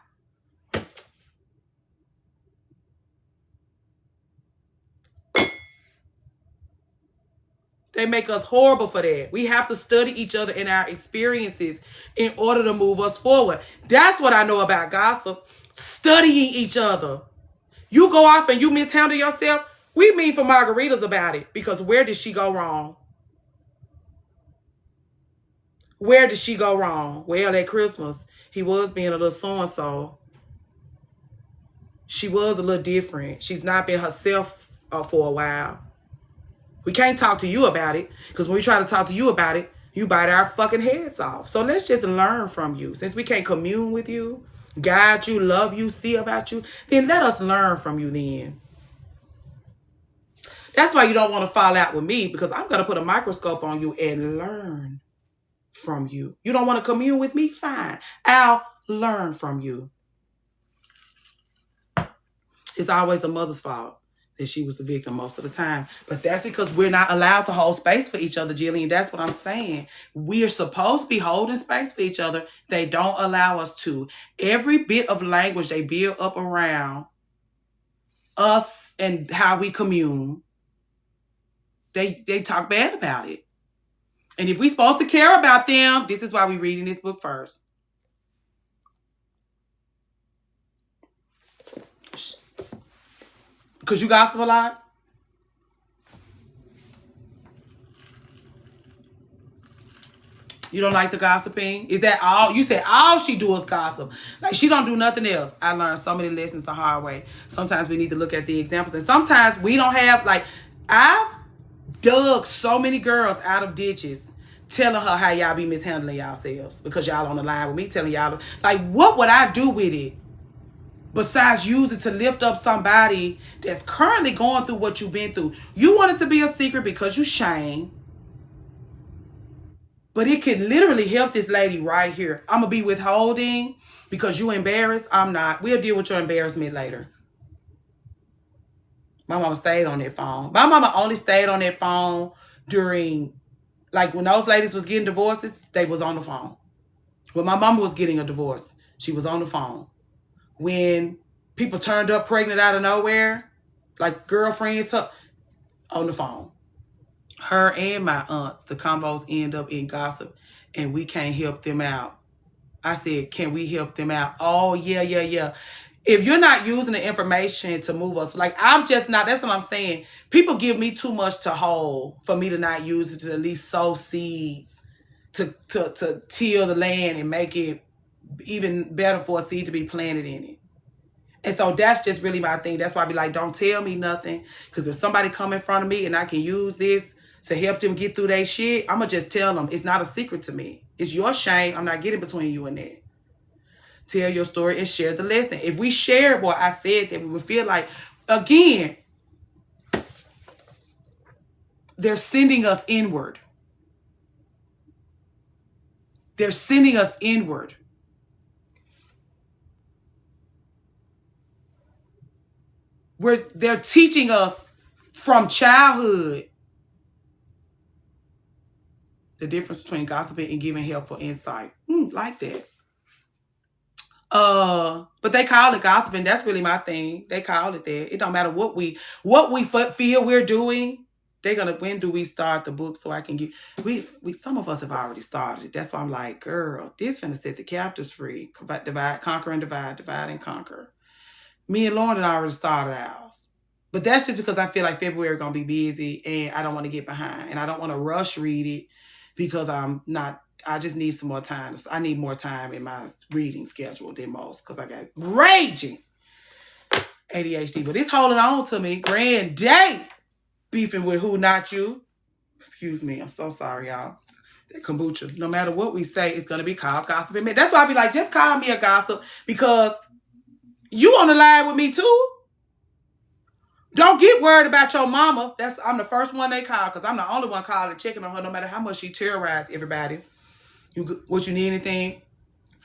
They make us horrible for that. We have to study each other and our experiences in order to move us forward. That's what I know about gossip. Studying each other. You go off and you mishandle yourself. We mean for margaritas about it. Because where did she go wrong? Where did she go wrong? Well, at Christmas, he was being a little so-and-so. She was a little different. She's not been herself for a while. We can't talk to you about it, because when we try to talk to you about it, you bite our fucking heads off. So let's just learn from you. Since we can't commune with you, guide you, love you, see about you, then let us learn from you then. That's why you don't want to fall out with me, because I'm going to put a microscope on you and learn from you. You don't want to commune with me? Fine. I'll learn from you. It's always the mother's fault that she was the victim most of the time. But that's because we're not allowed to hold space for each other, Jillian. That's what I'm saying. We're supposed to be holding space for each other. They don't allow us to. Every bit of language they build up around us and how we commune, they talk bad about it. And if we're supposed to care about them, this is why we're reading this book first. Because you gossip a lot? You don't like the gossiping? Is that all? You said all she do is gossip. Like she don't do nothing else. I learned so many lessons the hard way. Sometimes we need to look at the examples. And sometimes we don't have, like, I've dug so many girls out of ditches telling her how y'all be mishandling yourselves because y'all on the line with me telling y'all, like, what would I do with it? Besides use it to lift up somebody that's currently going through what you've been through. You want it to be a secret because you shame. But it can literally help this lady right here. I'm going to be withholding because you embarrassed. I'm not. We'll deal with your embarrassment later. My mama stayed on that phone. My mama only stayed on that phone during, like, when those ladies was getting divorces, they was on the phone. When my mama was getting a divorce, she was on the phone. When people turned up pregnant out of nowhere, like girlfriends, on the phone. Her and my aunts, the combos end up in gossip, and we can't help them out. I said, can we help them out? Oh, yeah. If you're not using the information to move us, like, I'm just not, that's what I'm saying. People give me too much to hold for me to not use it to at least sow seeds, to till the land and make it even better for a seed to be planted in it. And so that's just really my thing. That's why I be like, don't tell me nothing. Because if somebody come in front of me and I can use this to help them get through their shit, I'm going to just tell them. It's not a secret to me. It's your shame. I'm not getting between you and that. Tell your story and share the lesson. If we share what I said, that we would feel like, again, they're sending us inward. They're sending us inward. They're teaching us from childhood the difference between gossiping and giving helpful insight. Like that. But they call it gossiping. That's really my thing. They call it that. It don't matter what we feel we're doing. They're gonna, when do we start the book so I can get, we some of us have already started. That's why I'm like, girl, this finna set the captives free. Divide, conquer, and divide and conquer. Me and Lauren had already started ours. But that's just because I feel like February is gonna be busy and I don't want to get behind. And I don't want to rush read it because I just need some more time. I need more time in my reading schedule than most because I got raging ADHD. But it's holding on to me. Grand day. Beefing with who, not you. Excuse me. I'm so sorry, y'all. That kombucha, no matter what we say, it's going to be called gossiping. That's why I be like, just call me a gossip because you on the line with me too. Don't get worried about your mama. I'm the first one they call because I'm the only one calling and checking on her no matter how much she terrorized everybody. What you need anything?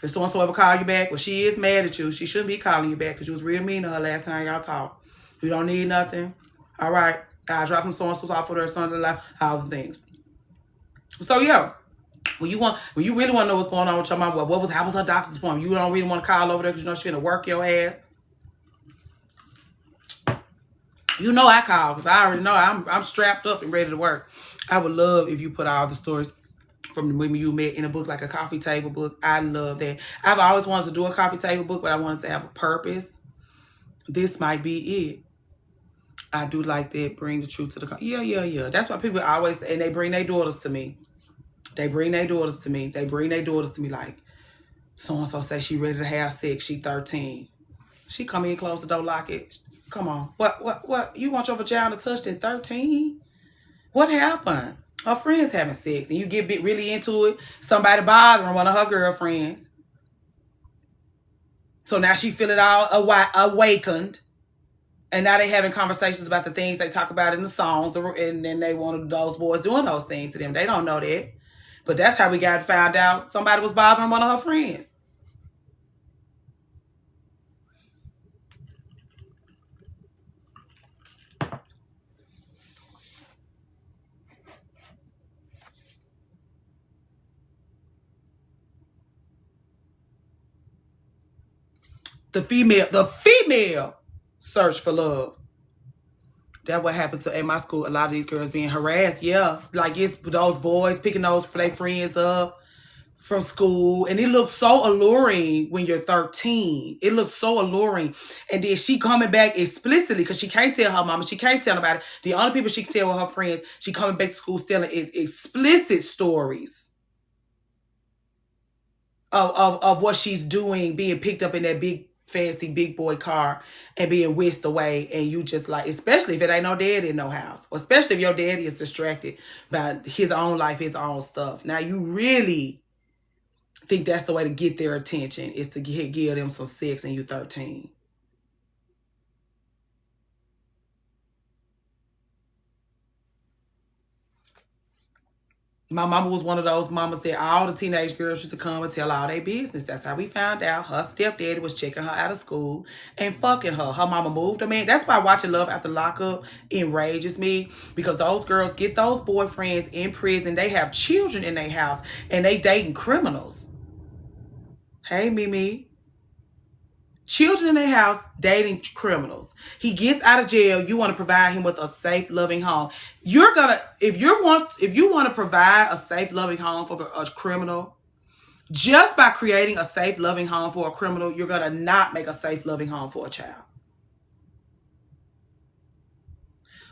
If so-and-so ever call you back, well, she is mad at you. She shouldn't be calling you back because you was real mean to her last time y'all talked. You don't need nothing. All right. I'll drop some so-and-so's off with her, son, all the things. So, yeah. When you really want to know what's going on with your mom, well, how was her doctor's appointment? You don't really want to call over there because you know she's going to work your ass. You know I call because I already know I'm strapped up and ready to work. I would love if you put all the stories from the women you met in a book, like a coffee table book. I love that. I've always wanted to do a coffee table book, but I wanted to have a purpose. This might be it. I do like that. Bring the truth to the... Yeah. That's why people always... And they bring their daughters to me. They bring their daughters to me like, so-and-so say she ready to have sex. She 13. She come in, close the door, lock it. Come on. What? You want your vagina touched at 13? What happened? Her friends having sex and you get really into it. Somebody bothering one of her girlfriends. So now she feel it all awakened. And now they having conversations about the things they talk about in the songs. And then they wanted those boys doing those things to them. They don't know that. But that's how we got found out somebody was bothering one of her friends. The female search for love. That's what happened to at my school. A lot of these girls being harassed. Yeah. Like it's those boys picking those for their friends up from school. And it looks so alluring when you're 13. It looks so alluring. And then she coming back explicitly because she can't tell her mama. She can't tell nobody. The only people she can tell with her friends, she coming back to school telling explicit stories of what she's doing, being picked up in that big fancy big boy car and being whisked away. And you just like, especially if it ain't no daddy in no house, or especially if your daddy is distracted by his own life, his own stuff. Now you really think that's the way to get their attention, is to give them some sex and you 13. My mama was one of those mamas that all the teenage girls used to come and tell all their business. That's how we found out her stepdaddy was checking her out of school and fucking her. Her mama moved her man. That's why watching Love After Lockup enrages me, because those girls get those boyfriends in prison. They have children in their house and they dating criminals. Hey, Mimi. Children in their house dating criminals. He gets out of jail. You want to provide him with a safe, loving home. You're gonna, if you want to provide a safe, loving home for a criminal, just by creating a safe, loving home for a criminal, you're gonna not make a safe, loving home for a child.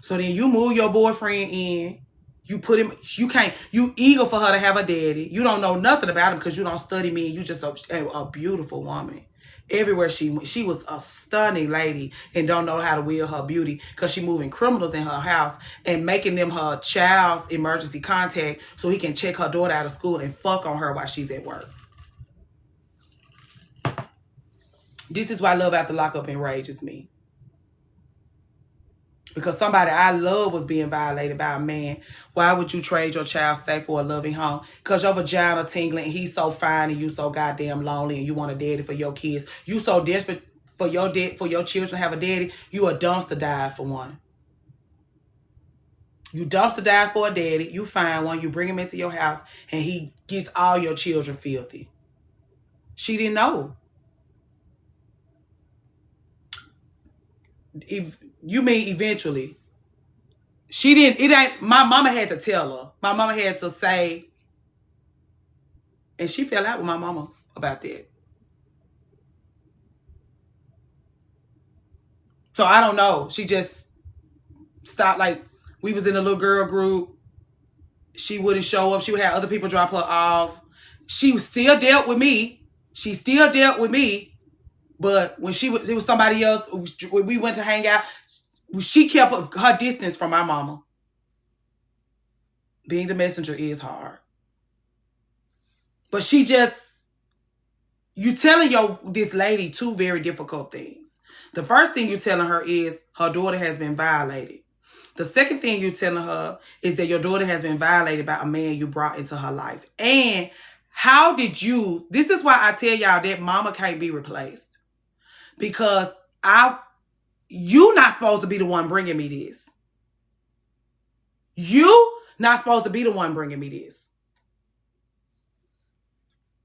So then you move your boyfriend in. You put him, you eager for her to have a daddy. You don't know nothing about him because you don't study me. You just a beautiful woman. Everywhere she went, she was a stunning lady and don't know how to wield her beauty because she moving criminals in her house and making them her child's emergency contact so he can check her daughter out of school and fuck on her while she's at work. This is why Love After Lockup enrages me. Because somebody I love was being violated by a man. Why would you trade your child safe for a loving home? Because your vagina tingling, and he's so fine and you so goddamn lonely and you want a daddy for your kids. You so desperate for your children to have a daddy, you a dumpster dive for one. You dumpster dive for a daddy, you find one, you bring him into your house, and he gets all your children filthy. She didn't know. If you mean eventually. She didn't, it ain't, my mama had to tell her. My mama had to say, and she fell out with my mama about that. So I don't know. She just stopped, like, we was in a little girl group. She wouldn't show up. She would have other people drop her off. She still dealt with me. She still dealt with me. But when it was somebody else, when we went to hang out, she kept her distance from my mama. Being the messenger is hard. But you telling this lady two very difficult things. The first thing you're telling her is her daughter has been violated. The second thing you're telling her is that your daughter has been violated by a man you brought into her life. And how did you, this is why I tell y'all that mama can't be replaced. Because you not supposed to be the one bringing me this. You not supposed to be the one bringing me this.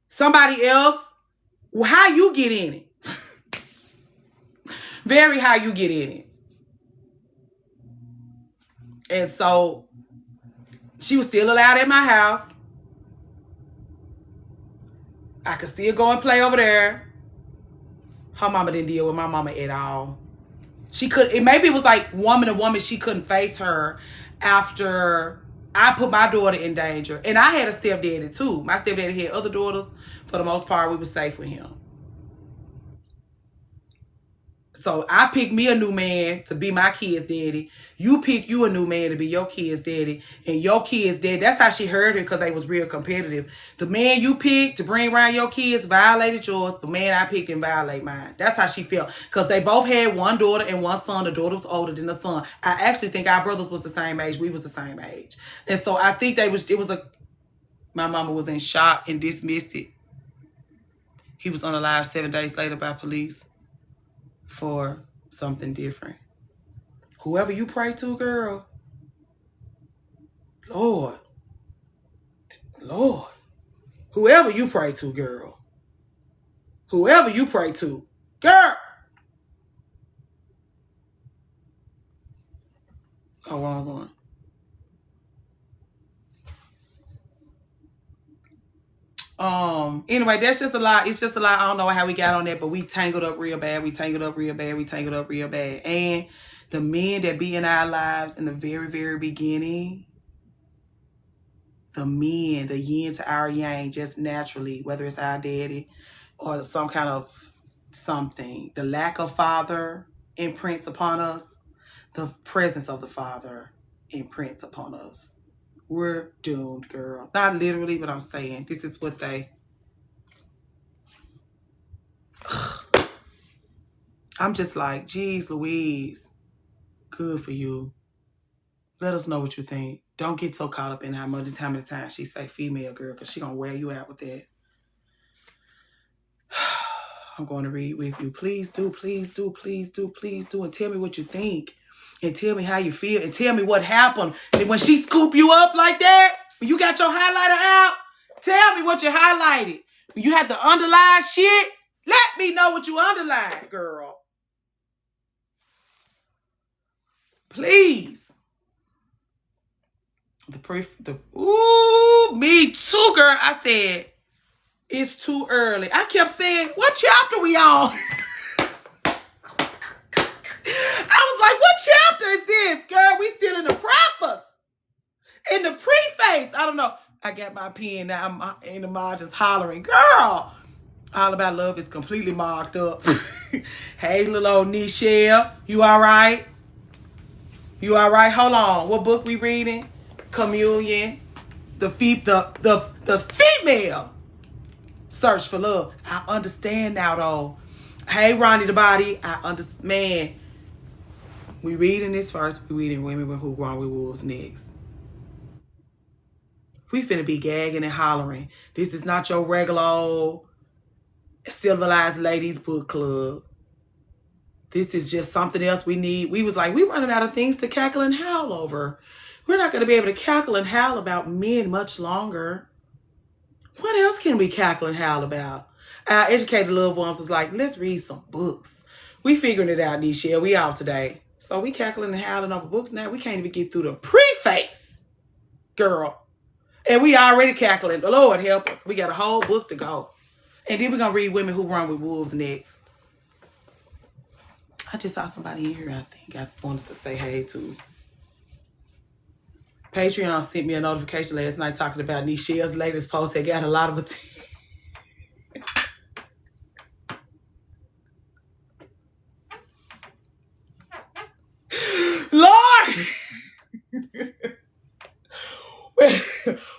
Somebody else, how you get in it. Very how you get in it. And so she was still allowed at my house. I could still go and play over there. Her mama didn't deal with my mama at all. Maybe it was like woman to woman, she couldn't face her after I put my daughter in danger. And I had a stepdaddy too. My stepdaddy had other daughters. For the most part, we were safe with him. So I picked me a new man to be my kid's daddy. You pick you a new man to be your kid's daddy. And your kid's daddy, that's how she heard it, because they was real competitive. The man you picked to bring around your kids violated yours. The man I picked didn't violate mine. That's how she felt. Because they both had one daughter and one son. The daughter was older than the son. I actually think our brothers was the same age. We was the same age. And so I think my mama was in shock and dismissed it. He was unalive 7 days later by police for something different. Whoever you pray to, girl, Lord, whoever you pray to, girl, whoever you pray to, girl. Oh, wrong one. Anyway, that's just a lot. It's just a lot. I don't know how we got on that, but we tangled up real bad. We tangled up real bad. And the men that be in our lives in the very, very beginning, the men, the yin to our yang, just naturally, whether it's our daddy or some kind of something, the lack of father imprints upon us, the presence of the father imprints upon us. We're doomed, girl. Not literally, but I'm saying this is what they... I'm just like, geez Louise, good for you. Let us know what you think. Don't get so caught up in how much time of the time she say female girl, because she gonna wear you out with that. I'm going to read with you. Please do, please do, please do, please do. And tell me what you think. And tell me how you feel. And tell me what happened. And when she scoop you up like that, when you got your highlighter out, tell me what you highlighted. When you had to underline shit, let me know what you underlined, girl. Please. Ooh, me too, girl. I said, it's too early. I kept saying, what chapter we on? I was like, what chapter is this? Girl, we still in the preface. In the preface. I don't know. I got my pen now. I'm in the margins hollering. Girl, All About Love is completely marked up. Hey, little old Nichelle. You all right? You all right? Hold on. What book we reading? Communion. The female search for love. I understand now, though. Hey, Ronnie the Body. I understand. Man, we reading this first. We reading Women Who Run with Wolves next. We finna be gagging and hollering. This is not your regular old civilized ladies book club. This is just something else we need. We was like, we running out of things to cackle and howl over. We're not going to be able to cackle and howl about men much longer. What else can we cackle and howl about? Our educated loved ones was like, let's read some books. We figuring it out, Nichelle. We out today. So we cackling and howling over books now. We can't even get through the preface, girl. And we already cackling. The Lord help us. We got a whole book to go. And then we're going to read Women Who Run with Wolves next. I just saw somebody in here I think I wanted to say hey to. Patreon sent me a notification last night talking about Nichelle's latest post that got a lot of attention. Lord!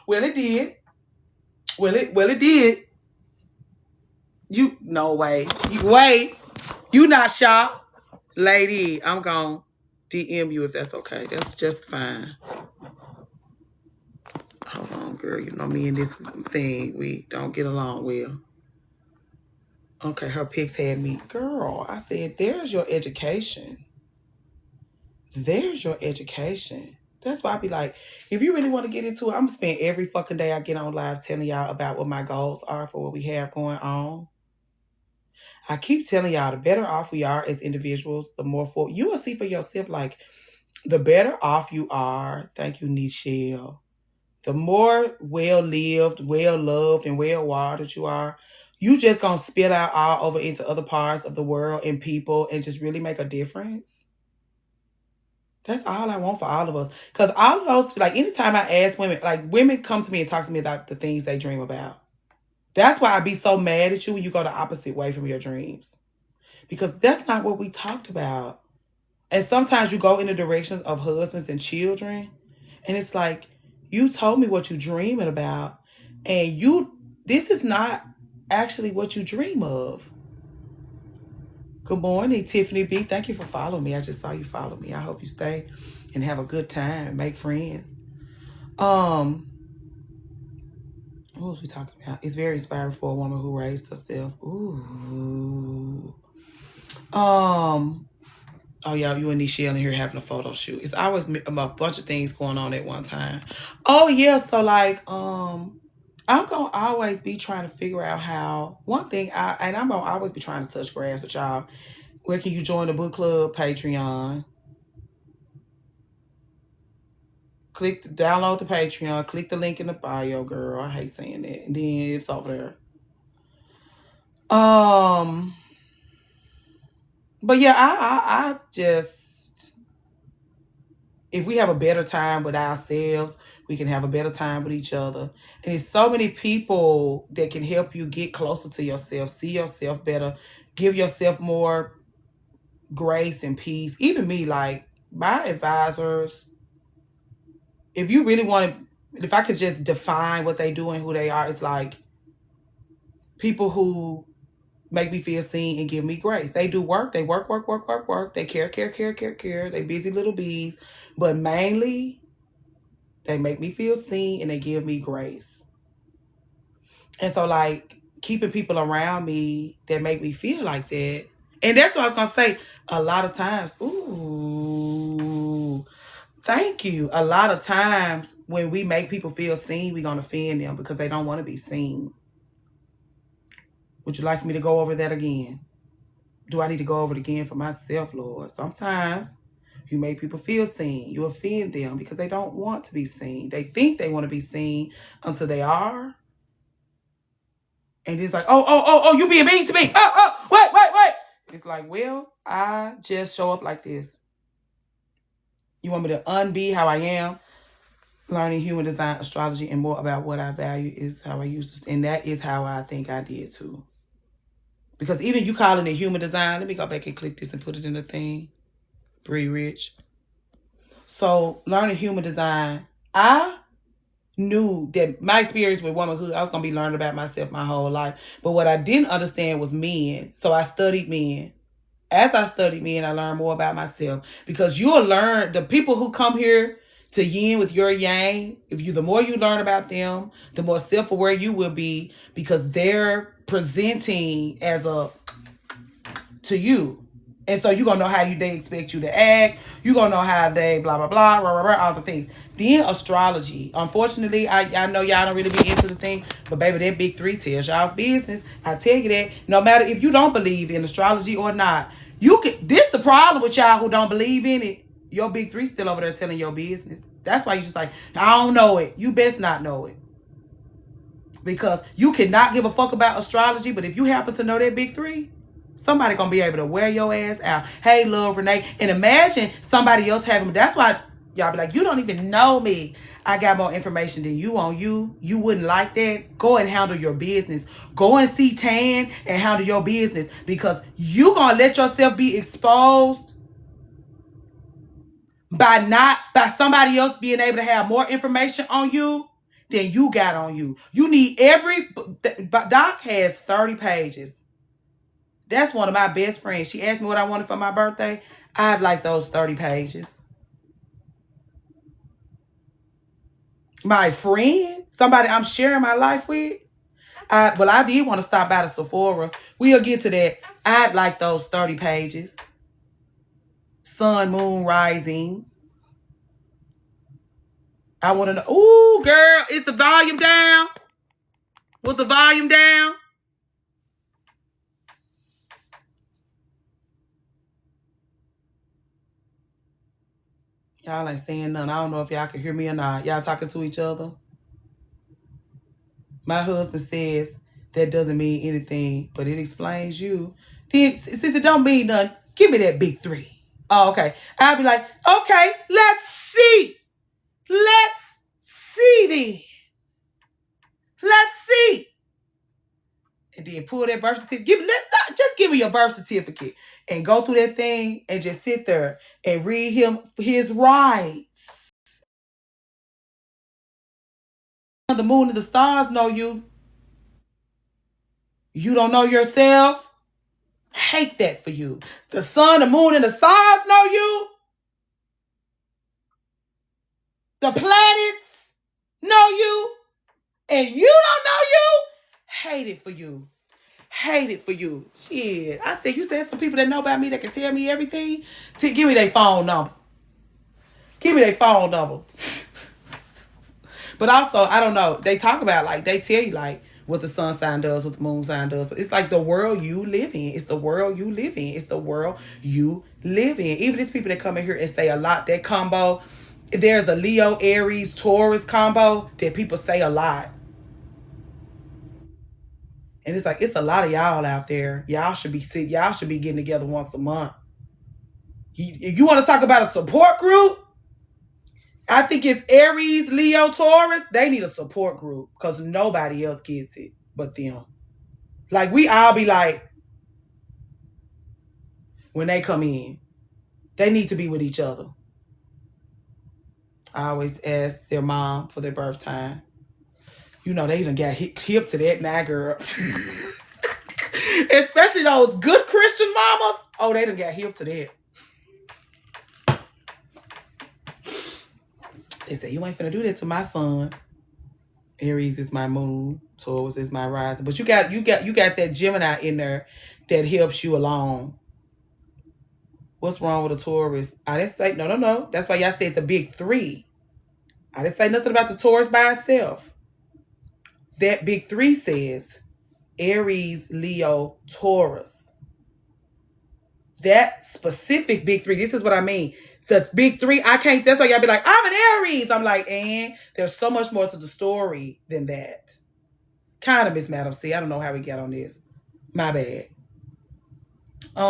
Well, it did. Well, it did. You, no way. Wait. You not shocked? Lady, I'm going to DM you if that's okay. That's just fine. Hold on, girl. You know me and this thing, we don't get along well. Okay, her pics had me. Girl, I said, there's your education. There's your education. That's why I be like, if you really want to get into it, I'm going to spend every fucking day I get on live telling y'all about what my goals are for what we have going on. I keep telling y'all, the better off we are as individuals, the more for you will see for yourself, like, the better off you are. Thank you, Nichelle. The more well-lived, well-loved, and well-watered you are, you just going to spill out all over into other parts of the world and people and just really make a difference. That's all I want for all of us. Because all of those, like, anytime I ask women, like, women come to me and talk to me about the things they dream about. That's why I be so mad at you when you go the opposite way from your dreams. Because that's not what we talked about. And sometimes you go in the direction of husbands and children. And it's like, you told me what you dreaming about. And this is not actually what you dream of. Good morning, Tiffany B. Thank you for following me. I just saw you follow me. I hope you stay and have a good time. Make friends. What was we talking about? It's very inspiring for a woman who raised herself. Ooh. Oh, y'all, you and Nichelle in here having a photo shoot. It's always a bunch of things going on at one time. Oh, yeah. So, like, I'm going to always be trying to figure out how, one thing, I'm going to always be trying to touch grass with y'all. Where can you join the book club? Patreon. Download the Patreon. Click the link in the bio, girl. I hate saying that. And then it's over there. But yeah, I just, if we have a better time with ourselves, we can have a better time with each other. And there's so many people that can help you get closer to yourself, see yourself better, give yourself more grace and peace. Even me, like, my advisors, if you really want to, if I could just define what they do and who they are, it's like people who make me feel seen and give me grace. They do work. They work, work, work, work, work. They care, care, care, care, care. They busy little bees. But mainly, they make me feel seen and they give me grace. And so, like, keeping people around me that make me feel like that. And that's what I was going to say. A lot of times, ooh, thank you. A lot of times when we make people feel seen, we're going to offend them because they don't want to be seen. Would you like me to go over that again? Do I need to go over it again for myself, Lord? Sometimes you make people feel seen. You offend them because they don't want to be seen. They think they want to be seen until they are. And it's like, oh, you being mean to me. Wait. It's like, well, I just show up like this. You want me to unbe how I am? Learning human design, astrology, and more about what I value is how I use this. And that is how I think I did too. Because even you calling it human design, let me go back and click this and put it in the thing. Bree Rich. So learning human design, I knew that my experience with womanhood, I was going to be learning about myself my whole life. But what I didn't understand was men. So I studied men. As I studied men, I learned more about myself. Because you'll learn, the people who come here to yin with your yang, the more you learn about them, the more self-aware you will be, because they're presenting as to you. And so you're going to know how they expect you to act. You're going to know how they blah, blah, blah, blah, blah, blah, all the things. Then astrology. Unfortunately, I know y'all don't really be into the thing, but baby, that big 3 tells y'all's business. I tell you that. No matter if you don't believe in astrology or not, this the problem with y'all who don't believe in it. Your big 3 still over there telling your business. That's why you just like, I don't know it. You best not know it. Because you cannot give a fuck about astrology, but if you happen to know that big 3, somebody gonna be able to wear your ass out. Hey, love, Renee. And imagine somebody else having, that's why y'all be like, you don't even know me. I got more information than you on you. You wouldn't like that. Go and handle your business. Go and see Tan and handle your business, because you gonna let yourself be exposed by somebody else being able to have more information on you than you got on you. You need Doc has 30 pages. That's one of my best friends. She asked me what I wanted for my birthday. I'd like those 30 pages. My friend, somebody I'm sharing my life with. I did want to stop by the Sephora. We'll get to that. I'd like those 30 pages. Sun, moon, rising. I want to know. Ooh, girl, is the volume down? Was the volume down? Y'all ain't saying nothing. I don't know if y'all can hear me or not. Y'all talking to each other? My husband says that doesn't mean anything, but it explains you. Then, since it don't mean nothing, give me that big 3. Oh, okay. I'll be like, okay, let's see. Let's see then. Let's see. And then pull that birth certificate. Just give me your birth certificate and go through that thing and just sit there and read him his rights. The moon and the stars know you. You don't know yourself. Hate that for you. The sun, the moon, and the stars know you. The planets know you. And you don't know you. Hate it for you. Hate it for you. Shit. I said, you said some people that know about me that can tell me everything. Give me their phone number. Give me their phone number. But also, I don't know. They talk about, like, they tell you, like, what the sun sign does, what the moon sign does. But it's like the world you live in. It's the world you live in. It's the world you live in. Even these people that come in here and say a lot, that combo, there's a Leo, Aries, Taurus combo that people say a lot. And it's like, it's a lot of y'all out there. Y'all should be getting together once a month. If you want to talk about a support group, I think it's Aries, Leo, Taurus. They need a support group because nobody else gets it but them. Like, we all be like, when they come in, they need to be with each other. I always ask their mom for their birth time. You know, they done got hip to that now, girl. Especially those good Christian mamas. Oh, they done got hip to that. They say, you ain't finna do that to my son. Aries is my moon. Taurus is my rising. But you got that Gemini in there that helps you along. What's wrong with a Taurus? I didn't say no. That's why y'all said the big three. I didn't say nothing about the Taurus by itself. That big three says Aries, Leo, Taurus. That specific big three. This is what I mean. The big three, I can't. That's why y'all be like, I'm an Aries. I'm like, and there's so much more to the story than that. Kind of, Miss Madam C. I don't know how we got on this. My bad. We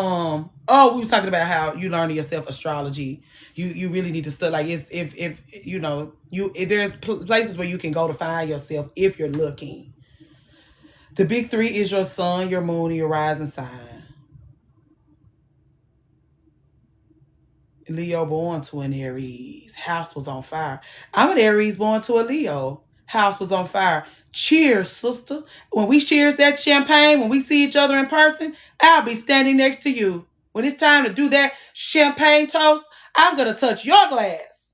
was talking about how you learning yourself astrology. You really need to study. Like, it's if you know if there's places where you can go to find yourself if you're looking. The big three is your sun, your moon, and your rising sign. Leo born to an Aries. House was on fire. I'm an Aries born to a Leo. House was on fire. Cheers, sister. When we cheers that champagne, when we see each other in person, I'll be standing next to you. When it's time to do that champagne toast, I'm going to touch your glass.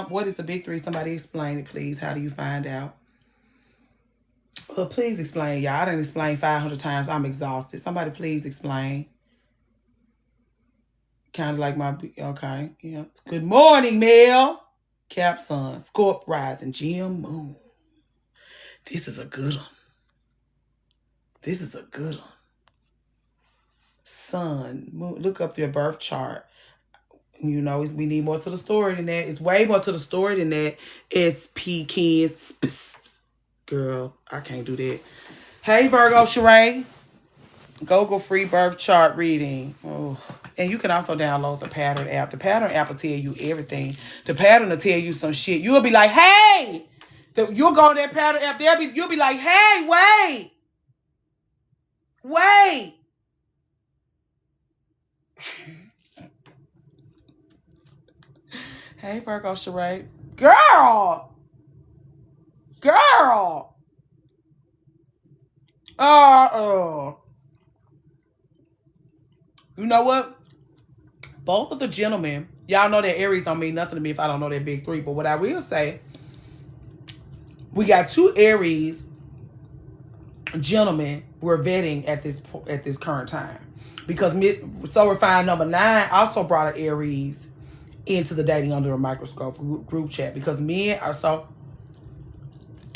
What is the big three? Somebody explain it, please. How do you find out? Well, please explain, y'all. I didn't explain 500 times. I'm exhausted. Somebody please explain. Kind of like my, okay. Yeah. Good morning, Mel. Cap Sun, Scorp Rising, Gem Moon. This is a good one. This is a good one. Sun, Moon. Look up your birth chart. You know, we need more to the story than that. It's way more to the story than that. SP kids. Girl, I can't do that. Hey, Virgo Sheree. Google free birth chart reading. Oh. And you can also download the Pattern app. The Pattern app will tell you everything. The Pattern will tell you some shit. You'll be like, hey! You'll go to that Pattern app. You'll be like, hey, wait! Wait! Hey, Virgo Sheree. Girl! Girl! You know what? Both of the gentlemen, y'all know that Aries don't mean nothing to me if I don't know that big three. But what I will say, we got two Aries gentlemen we're vetting at this current time. Because So Refined number 9 also brought an Aries into the Dating Under a Microscope group chat. Because men are so...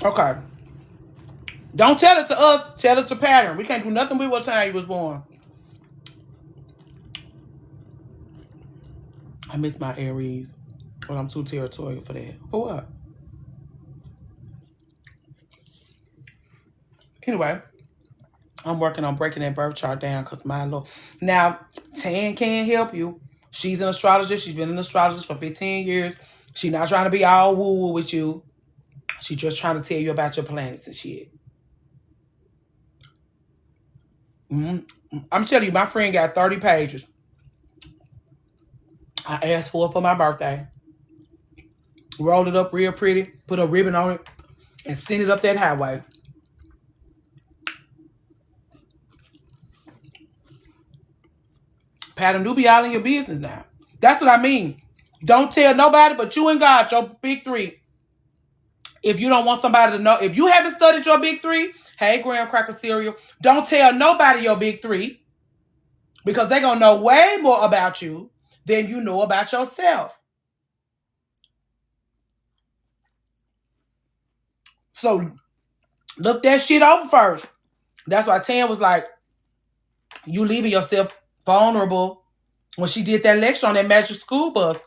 Okay. Don't tell it to us. Tell it to Pattern. We can't do nothing with what time you was born. I miss my Aries, but I'm too territorial for that. For what? Anyway, I'm working on breaking that birth chart down because my Lord. Now, Tan can help you. She's an astrologist. She's been an astrologist for 15 years. She's not trying to be all woo-woo with you. She's just trying to tell you about your planets and shit. I'm telling you, my friend got 30 pages. I asked for it for my birthday. Rolled it up real pretty, put a ribbon on it, and sent it up that highway. Pattern do be all in your business now. That's what I mean. Don't tell nobody but you and God, your big three. If you don't want somebody to know, if you haven't studied your big three, hey, graham cracker cereal, don't tell nobody your big three because they're going to know way more about you than you know about yourself. So look that shit over first. That's why Tan was like, you leaving yourself vulnerable. When she did that lecture on that magic school bus,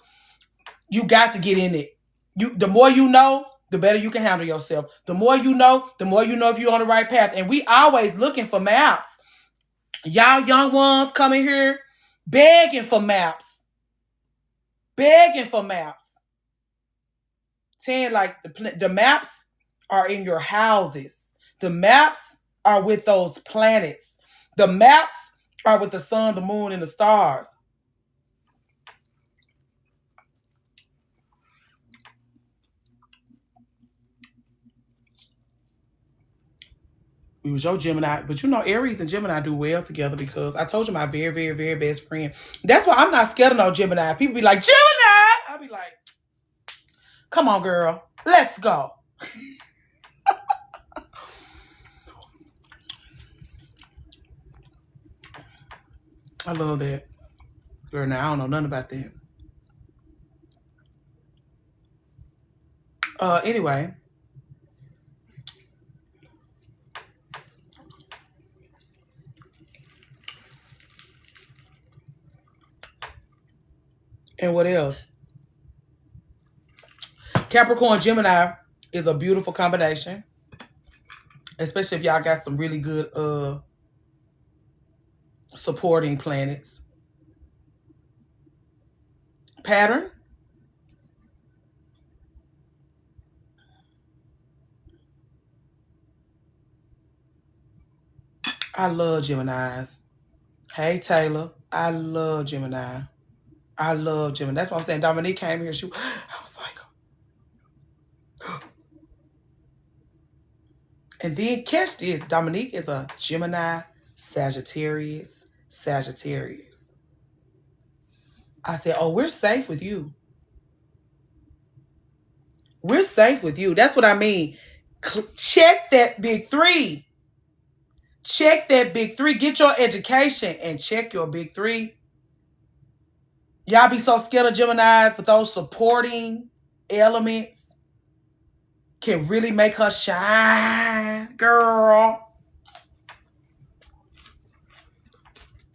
you got to get in it. The more you know, the better you can handle yourself. The more you know if you're on the right path. And we always looking for maps. Y'all young ones coming here begging for maps. Begging for maps. Saying like the maps are in your houses. The maps are with those planets. The maps are with the sun, the moon, and the stars. We was your Gemini, but you know Aries and Gemini do well together because I told you my very, very, very best friend. That's why I'm not scared of no Gemini. People be like, Gemini! I be like, come on, girl. Let's go. I love that. Girl, now I don't know nothing about that. Anyway. And what else? Capricorn Gemini is a beautiful combination. Especially if y'all got some really good supporting planets. Pattern. I love Geminis. Hey Taylor. I love Gemini. I love Gemini. That's what I'm saying. Dominique came here. I was like, and then catch this. Dominique is a Gemini, Sagittarius. I said, oh, we're safe with you. We're safe with you. That's what I mean. Check that big three. Check that big three. Get your education and check your big three. Y'all be so scared of Geminis, but those supporting elements can really make her shine, girl.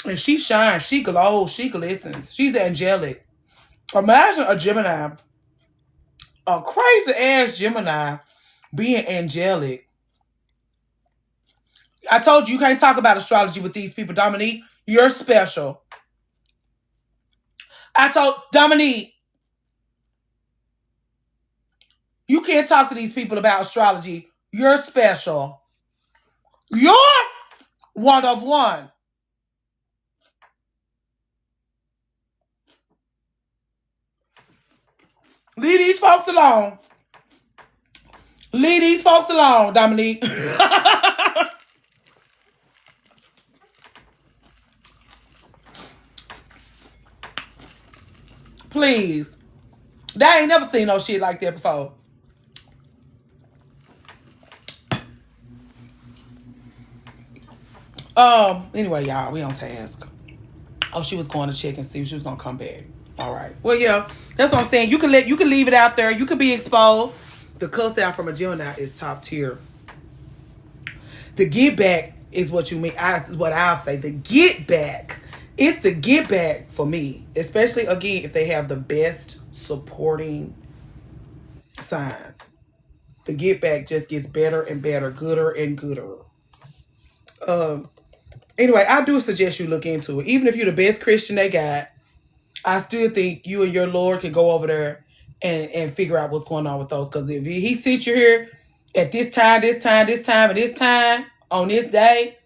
And she shines, she glows, she glistens. She's angelic. Imagine a Gemini, a crazy ass Gemini being angelic. I told you can't talk about astrology with these people, Dominique. You're special. I told Dominique, you can't talk to these people about astrology. You're special. You're one of one. Leave these folks alone. Leave these folks alone, Dominique. Please. They ain't never seen no shit like that before. Anyway, y'all, we on task. Oh, she was going to check and see if she was gonna come back. All right. Well, yeah, that's what I'm saying. You can leave it out there. You can be exposed. The cuss out from a Gemini is top tier. The get back is what you mean. Is what I'll say. The get back. It's the get back for me, especially again if they have the best supporting signs. The get back just gets better and better, gooder and gooder. Anyway, I do suggest you look into it. Even if you're the best Christian they got, I still think you and your Lord can go over there and figure out what's going on with those. Because if he sits you here at this time, on this day,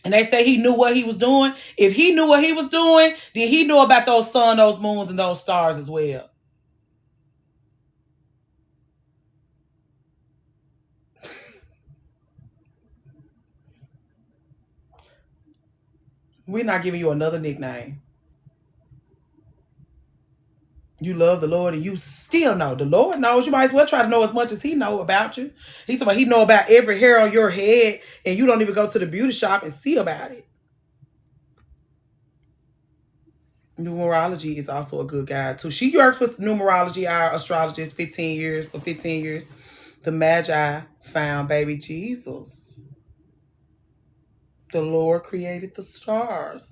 and they say he knew what he was doing, if he knew what he was doing, then he knew about those sun, those moons, and those stars as well. We're not giving you another nickname. You love the Lord and you still know. The Lord knows. You might as well try to know as much as he know about you. He's about he know about every hair on your head and you don't even go to the beauty shop and see about it. Numerology is also a good guide too. She works with numerology, our astrologist, 15 years. For 15 years, the Magi found baby Jesus. The Lord created the stars.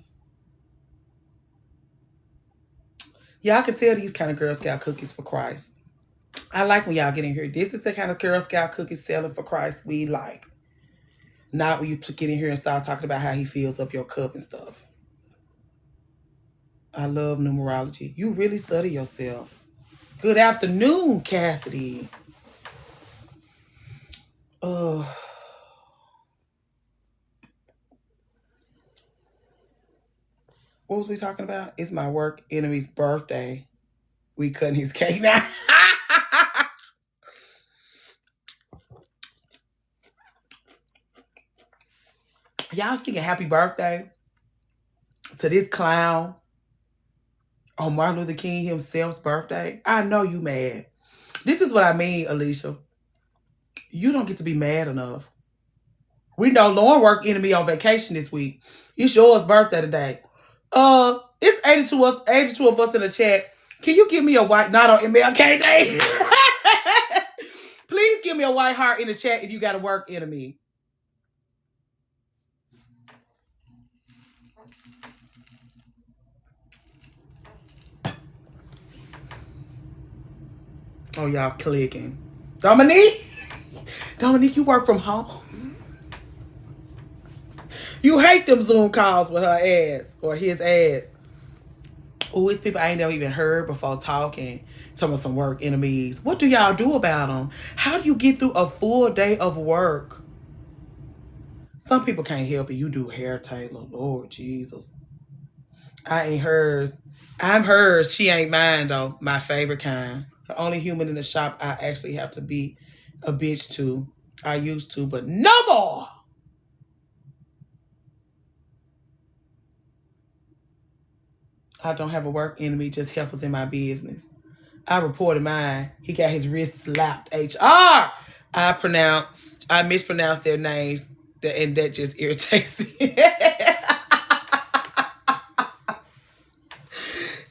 Y'all can tell these kind of Girl Scout cookies for Christ. I like when y'all get in here. This is the kind of Girl Scout cookies selling for Christ we like. Not when you get in here and start talking about how he fills up your cup and stuff. I love numerology. You really study yourself. Good afternoon, Cassidy. What was we talking about? It's my work enemy's birthday. We cutting his cake now. Y'all singing happy birthday to this clown on Martin Luther King himself's birthday. I know you mad. This is what I mean, Alicia. You don't get to be mad enough. We know Lauren work enemy on vacation this week. It's yours birthday today. It's 82 of us in the chat. Can you give me a white, not on MLK Day? Please give me a white heart in the chat if you got a work enemy. Oh, y'all clicking. Dominique, you work from home. You hate them Zoom calls with her ass or his ass. Oh, it's people I ain't never even heard before talking about some work enemies. What do y'all do about them? How do you get through a full day of work? Some people can't help it. You do hair, Taylor. Lord Jesus. I ain't hers. I'm hers. She ain't mine, though. My favorite kind. The only human in the shop I actually have to be a bitch to. I used to, but no more. I don't have a work enemy, just heifers in my business. I reported mine. He got his wrist slapped. HR. I mispronounced their names, and that just irritates me.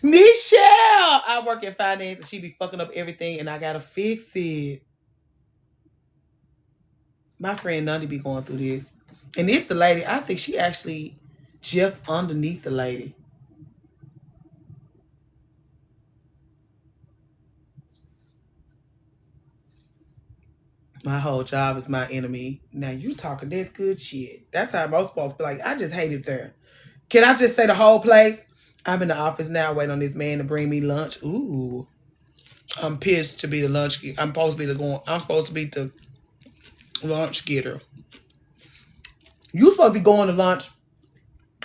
Nichelle, I work in finance and she be fucking up everything and I gotta fix it. My friend Nundy be going through this. And it's the lady, I think she actually just underneath the lady. My whole job is my enemy. Now you talking that good shit. That's how most folks be like, I just hate it there. Can I just say the whole place? I'm in the office now waiting on this man to bring me lunch. Ooh. I'm pissed to be the lunch getter. I'm supposed to be the lunch getter. You supposed to be going to lunch.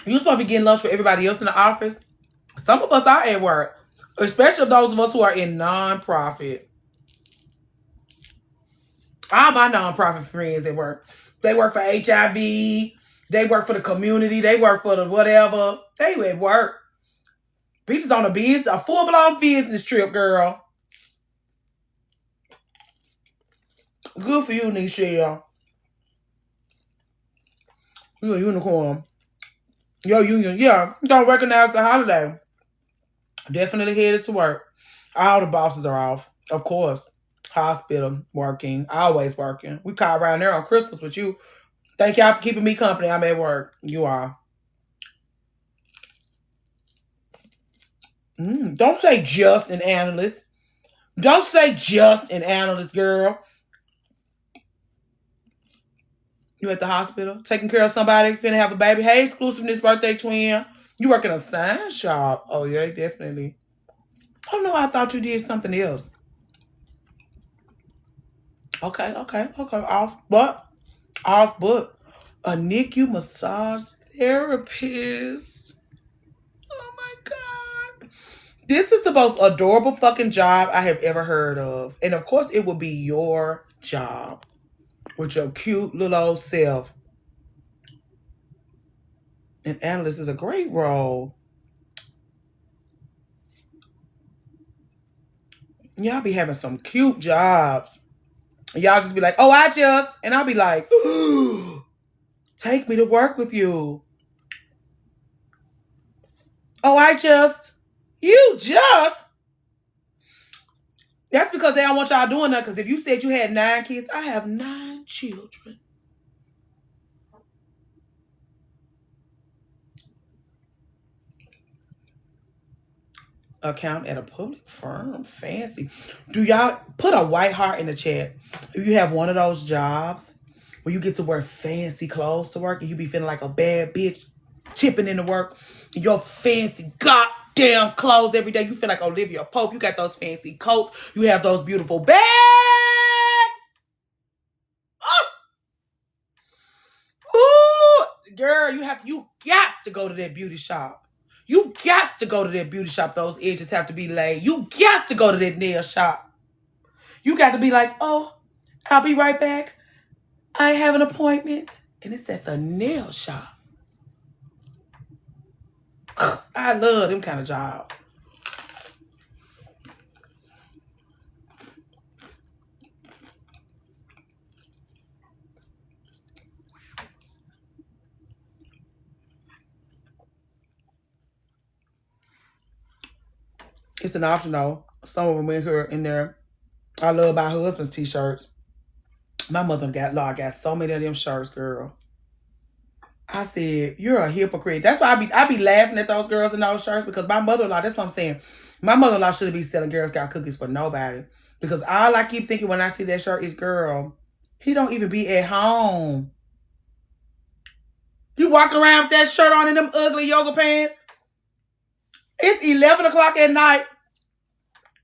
You supposed to be getting lunch for everybody else in the office. Some of us are at work. Especially those of us who are in non-profit. All my non-profit friends at work. They work for HIV. They work for the community. They work for the whatever. They at work. Bitches on a full-blown business trip, girl. Good for you, Nichelle. You're a unicorn. Your union, yeah. Don't recognize the holiday. Definitely headed to work. All the bosses are off. Of course. Hospital, working. Always working. We call around there on Christmas with you. Thank y'all for keeping me company. I'm at work. You are. Don't say just an analyst. Don't say just an analyst, girl. You at the hospital, taking care of somebody, finna have a baby. Hey, exclusiveness birthday twin. You work in a sign shop. Oh, yeah, definitely. Oh, no, I thought you did something else. Okay. Off book. A NICU massage therapist. Oh, my God. This is the most adorable fucking job I have ever heard of. And, of course, it will be your job with your cute little old self. An analyst is a great role. Y'all be having some cute jobs. Y'all just be like, oh, and I'll be like, take me to work with you. Oh, you just. That's because they don't want y'all doing that. Because if you said you had 9 kids, I have 9 children. Account at a public firm. Fancy. Do y'all put a white heart in the chat if you have one of those jobs where you get to wear fancy clothes to work and you be feeling like a bad bitch tipping into work? Your fancy goddamn clothes every day. You feel like Olivia Pope. You got those fancy coats. You have those beautiful bags. Oh! Ooh, girl, you got to go to that beauty shop. You got to go to that beauty shop. Those edges have to be laid. You got to go to that nail shop. You got to be like, oh, I'll be right back. I have an appointment. And it's at the nail shop. I love them kind of jobs. It's an option though. Some of them in here in there. I love my husband's t-shirts. My mother got so many of them shirts, girl. I said, you're a hypocrite. That's why I be laughing at those girls in those shirts, because my mother-in-law, that's what I'm saying. My mother-in-law shouldn't be selling Girl Scout cookies for nobody. Because all I keep thinking when I see that shirt is, girl, he don't even be at home. You walking around with that shirt on in them ugly yoga pants. It's 11 o'clock at night.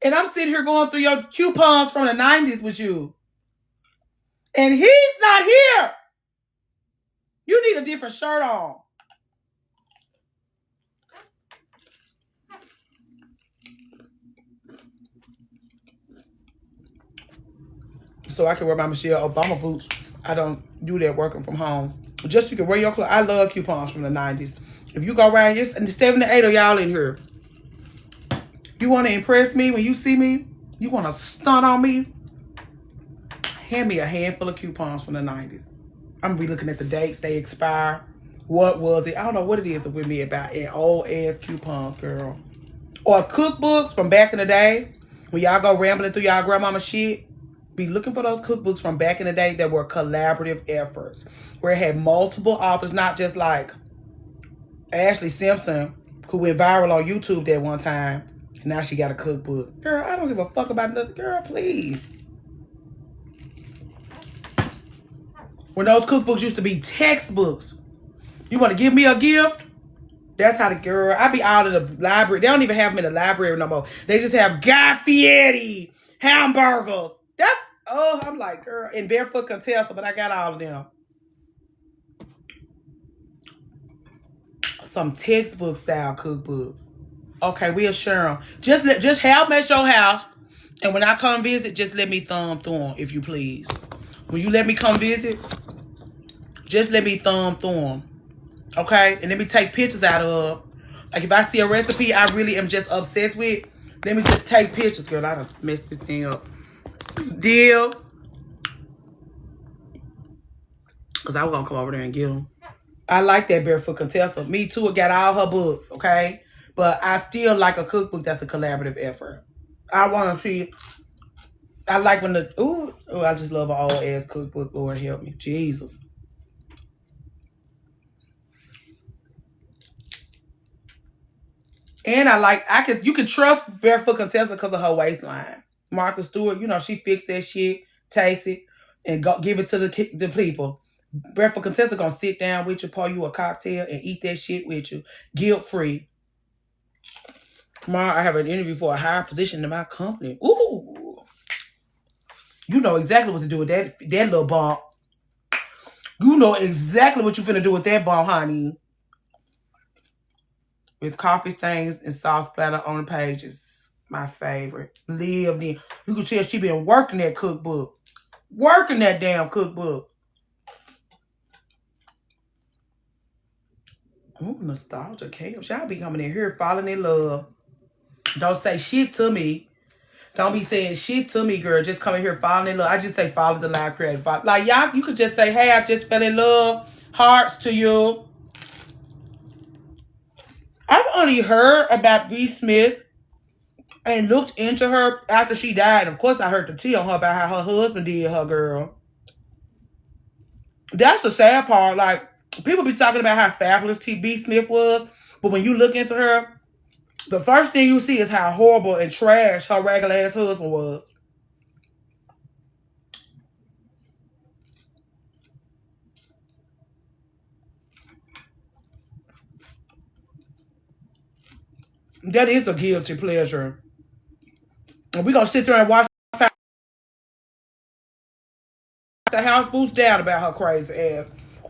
And I'm sitting here going through your coupons from the 90s with you. And he's not here. You need a different shirt on. So I can wear my Michelle Obama boots. I don't do that working from home. Just you can wear your clothes. I love coupons from the 90s. If you go around, it's 7 to 8 of y'all in here. You want to impress me when you see me? You want to stunt on me? Hand me a handful of coupons from the 90s. I'm going to be looking at the dates they expire. What was it? I don't know what it is with me about it. Old ass coupons, girl. Or cookbooks from back in the day. When y'all go rambling through y'all grandmama shit. Be looking for those cookbooks from back in the day that were collaborative efforts. Where it had multiple authors, not just like Ashley Simpson, who went viral on YouTube that one time. And now she got a cookbook. Girl, I don't give a fuck about another. Girl, please. When those cookbooks used to be textbooks. You want to give me a gift? That's how the girl. I be out of the library. They don't even have them in the library no more. They just have Guy Fieri hamburgers. That's, oh, I'm like, girl. And Barefoot Contessa, but I got all of them. Some textbook style cookbooks. Okay, we'll share them. Just have them at your house. And when I come visit, just let me thumb through them, if you please. When you let me come visit, just let me thumb through them. Okay? And let me take pictures out of. Like, if I see a recipe I really am just obsessed with, let me just take pictures. Girl, I done messed this thing up. Deal? Because I was going to come over there and get them. I like that Barefoot Contessa. Me too. It got all her books, okay? But I still like a cookbook that's a collaborative effort. I want to see. I like when the. Ooh, I just love an old ass cookbook. Lord help me. Jesus. And you can trust Barefoot Contessa because of her waistline. Martha Stewart, you know, she fixed that shit, taste it, and give it to the people. Barefoot Contessa gonna sit down with you, pour you a cocktail, and eat that shit with you, guilt-free. Tomorrow I have an interview for a higher position in my company. Ooh. You know exactly what to do with that little bump. You know exactly what you finna do with that bump, honey. With coffee stains and sauce splatter on the pages. My favorite. Live then. You can tell she been working that cookbook. Working that damn cookbook. Ooh, nostalgia chaos. Y'all be coming in here falling in love. Don't say shit to me. Don't be saying shit to me, girl. Just come in here falling in love. I just say follow the live creative. Like, y'all, you could just say, hey, I just fell in love. Hearts to you. I've only heard about B. Smith and looked into her after she died. Of course, I heard the tea on her about how her husband did her, girl. That's the sad part. Like, people be talking about how fabulous B. Smith was, but when you look into her, the first thing you see is how horrible and trash her regular ass husband was. That is a guilty pleasure. And we're going to sit there and watch the house boots down about her crazy ass.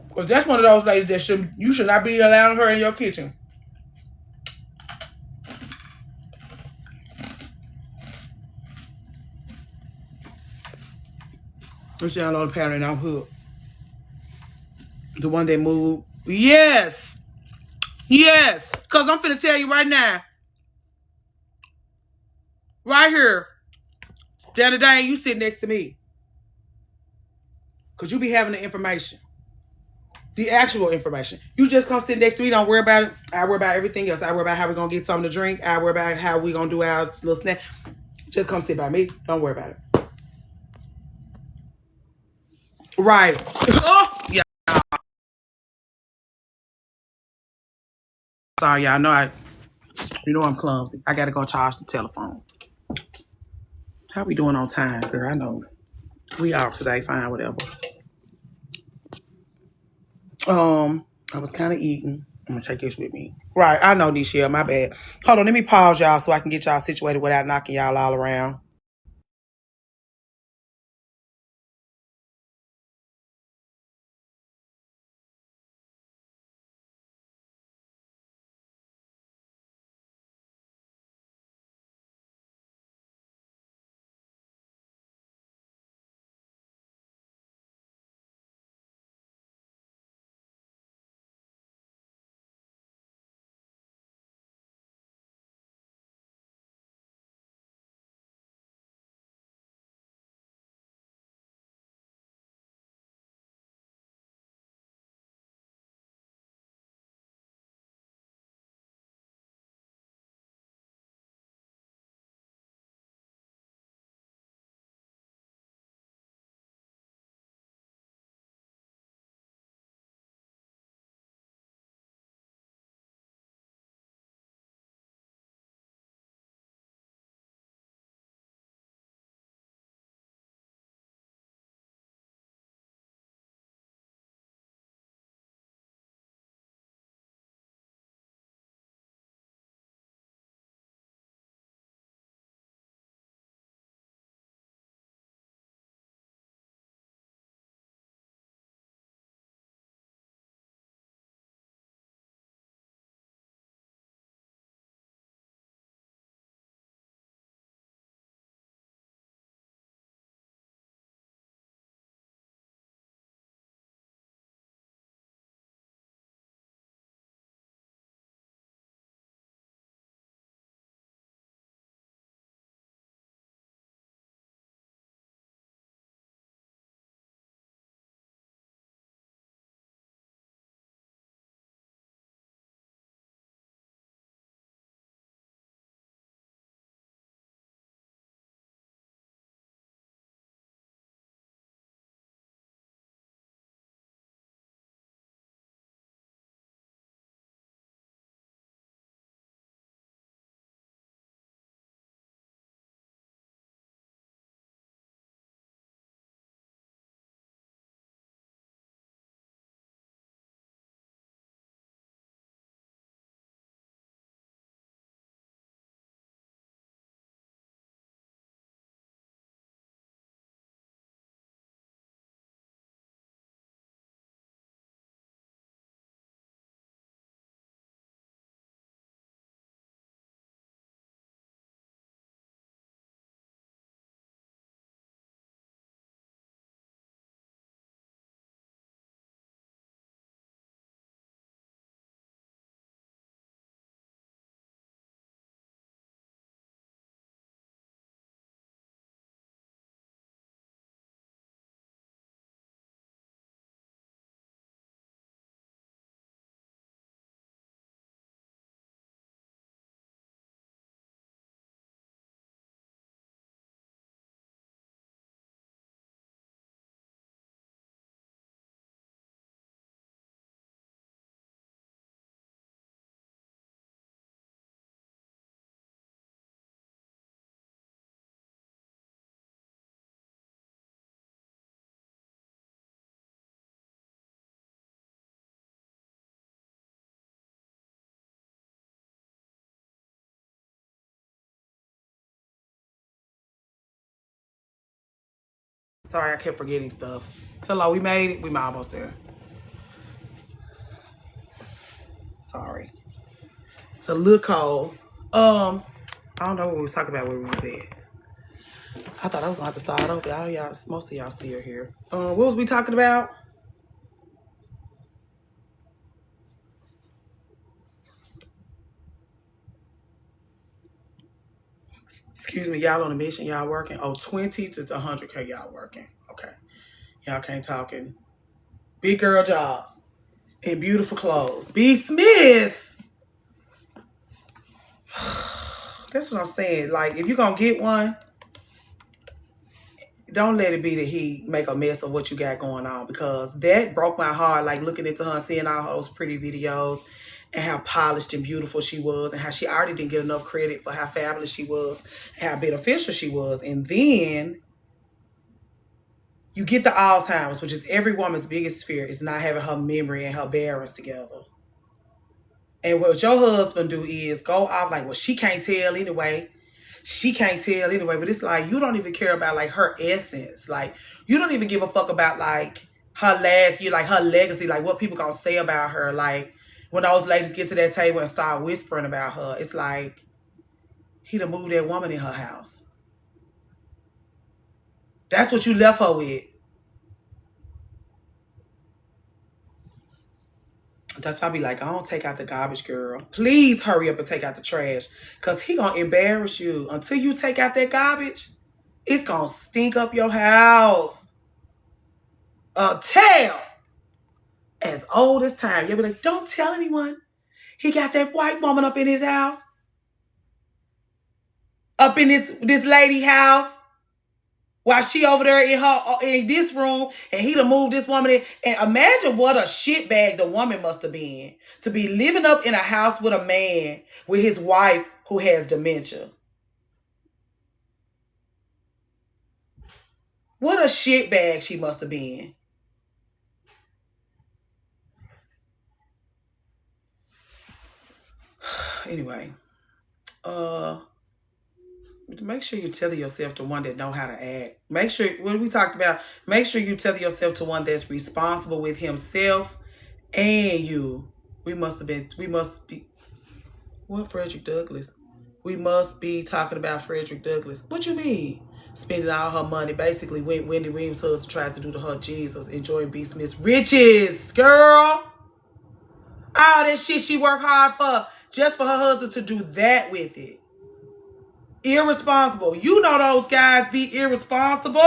Because that's one of those ladies that you should not be allowing her in your kitchen. Let's download the pattern and I'm hooked. The one that moved. Yes. Yes. Because I'm finna tell you right now. Right here. Danny Dane, you sit next to me. Because you be having the information. The actual information. You just come sit next to me. Don't worry about it. I worry about everything else. I worry about how we're going to get something to drink. I worry about how we're going to do our little snack. Just come sit by me. Don't worry about it. Right. Oh, yeah. Sorry, y'all. You know I'm clumsy. I got to go charge the telephone. How we doing on time, girl? I know. We off today. Fine, whatever. I was kind of eating. I'm gonna take this with me. Right, I know this year. My bad. Hold on, let me pause y'all so I can get y'all situated without knocking y'all all around. Sorry, I kept forgetting stuff. Hello, we made it. We almost there. Sorry. It's a little cold. I don't know what we was talking about where we was at. I thought I was gonna have to start over. Y'all, most of y'all still here. What was we talking about? Excuse me, y'all on a mission, y'all working. Oh, 20 to 100K, y'all working. Okay. Y'all can't talking. Big girl jobs and beautiful clothes. B. Smith. That's what I'm saying. Like, if you're going to get one, don't let it be that he make a mess of what you got going on, because that broke my heart. Like, looking into her and seeing all those pretty videos and how polished and beautiful she was, and how she already didn't get enough credit for how fabulous she was and how beneficial she was. And then you get the Alzheimer's, which is every woman's biggest fear, is not having her memory and her bearings together. And what your husband do is go off like, well, she can't tell anyway. She can't tell anyway. But it's like, you don't even care about like her essence. Like, you don't even give a fuck about like her last year, like her legacy, like what people gonna say about her. Like, when those ladies get to that table and start whispering about her, it's like he done moved that woman in her house. That's what you left her with. That's why I be like, I don't take out the garbage, girl. Please hurry up and take out the trash. Because he going to embarrass you. Until you take out that garbage, it's going to stink up your house. A tale as old as time. You'll be like, don't tell anyone. He got that white woman up in his house. Up in this lady house. While she over there in this room, and he done moved this woman in. And imagine what a shitbag the woman must have been to be living up in a house with a man with his wife who has dementia. What a shitbag she must have been. Anyway, make sure you tell yourself to one that know how to act. Make sure, what we talked about, make sure you tell yourself to one that's responsible with himself and you. We must be, what, Frederick Douglass? We must be talking about Frederick Douglass. What you mean? Spending all her money. Basically, when Wendy Williams' husband tried to do to her Jesus, enjoying B. Smith's riches, girl. All that shit she worked hard for, just for her husband to do that with it. Irresponsible. You know those guys be irresponsible.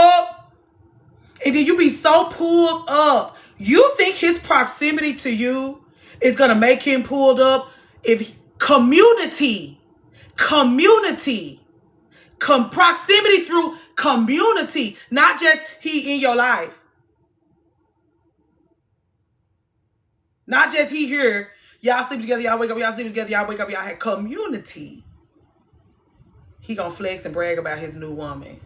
And then you be so pulled up. You think his proximity to you is going to make him pulled up? If community, proximity through community, not just he in your life. Not just he here. Y'all sleep together, y'all wake up, y'all sleep together, y'all wake up, y'all had community. He gonna flex and brag about his new woman.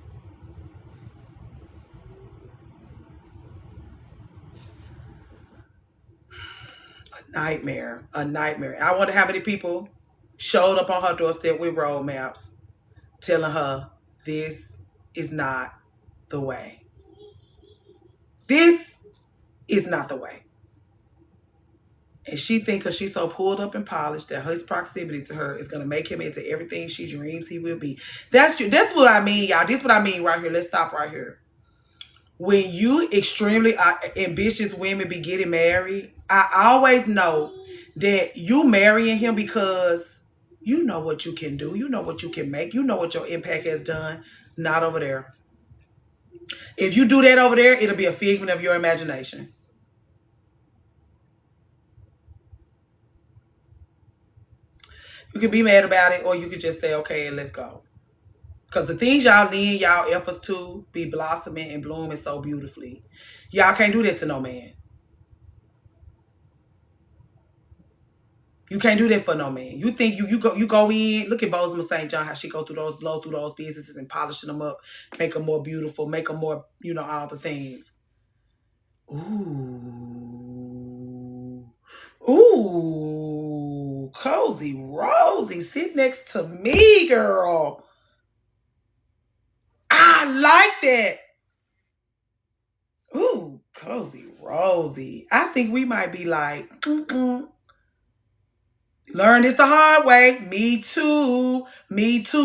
A nightmare. A nightmare. I wonder how many people showed up on her doorstep with road maps telling her this is not the way. This is not the way. And she think because she's so pulled up and polished that his proximity to her is going to make him into everything she dreams he will be. That's what I mean, y'all. This is what I mean right here. Let's stop right here. When you extremely ambitious women be getting married, I always know that you marrying him because you know what you can do. You know what you can make. You know what your impact has done. Not over there. If you do that over there, it'll be a figment of your imagination. You can be mad about it, or you can just say, okay, let's go. Because the things y'all lean y'all efforts to be blossoming and blooming so beautifully. Y'all can't do that to no man. You can't do that for no man. You think you go in, look at Bozeman St. John, how she blow through those businesses and polishing them up, make them more beautiful, make them more, all the things. Ooh, Cozy Rosie, sit next to me, girl. I like that. Ooh, Cozy Rosie. I think we might be like, learn this the hard way. Me too.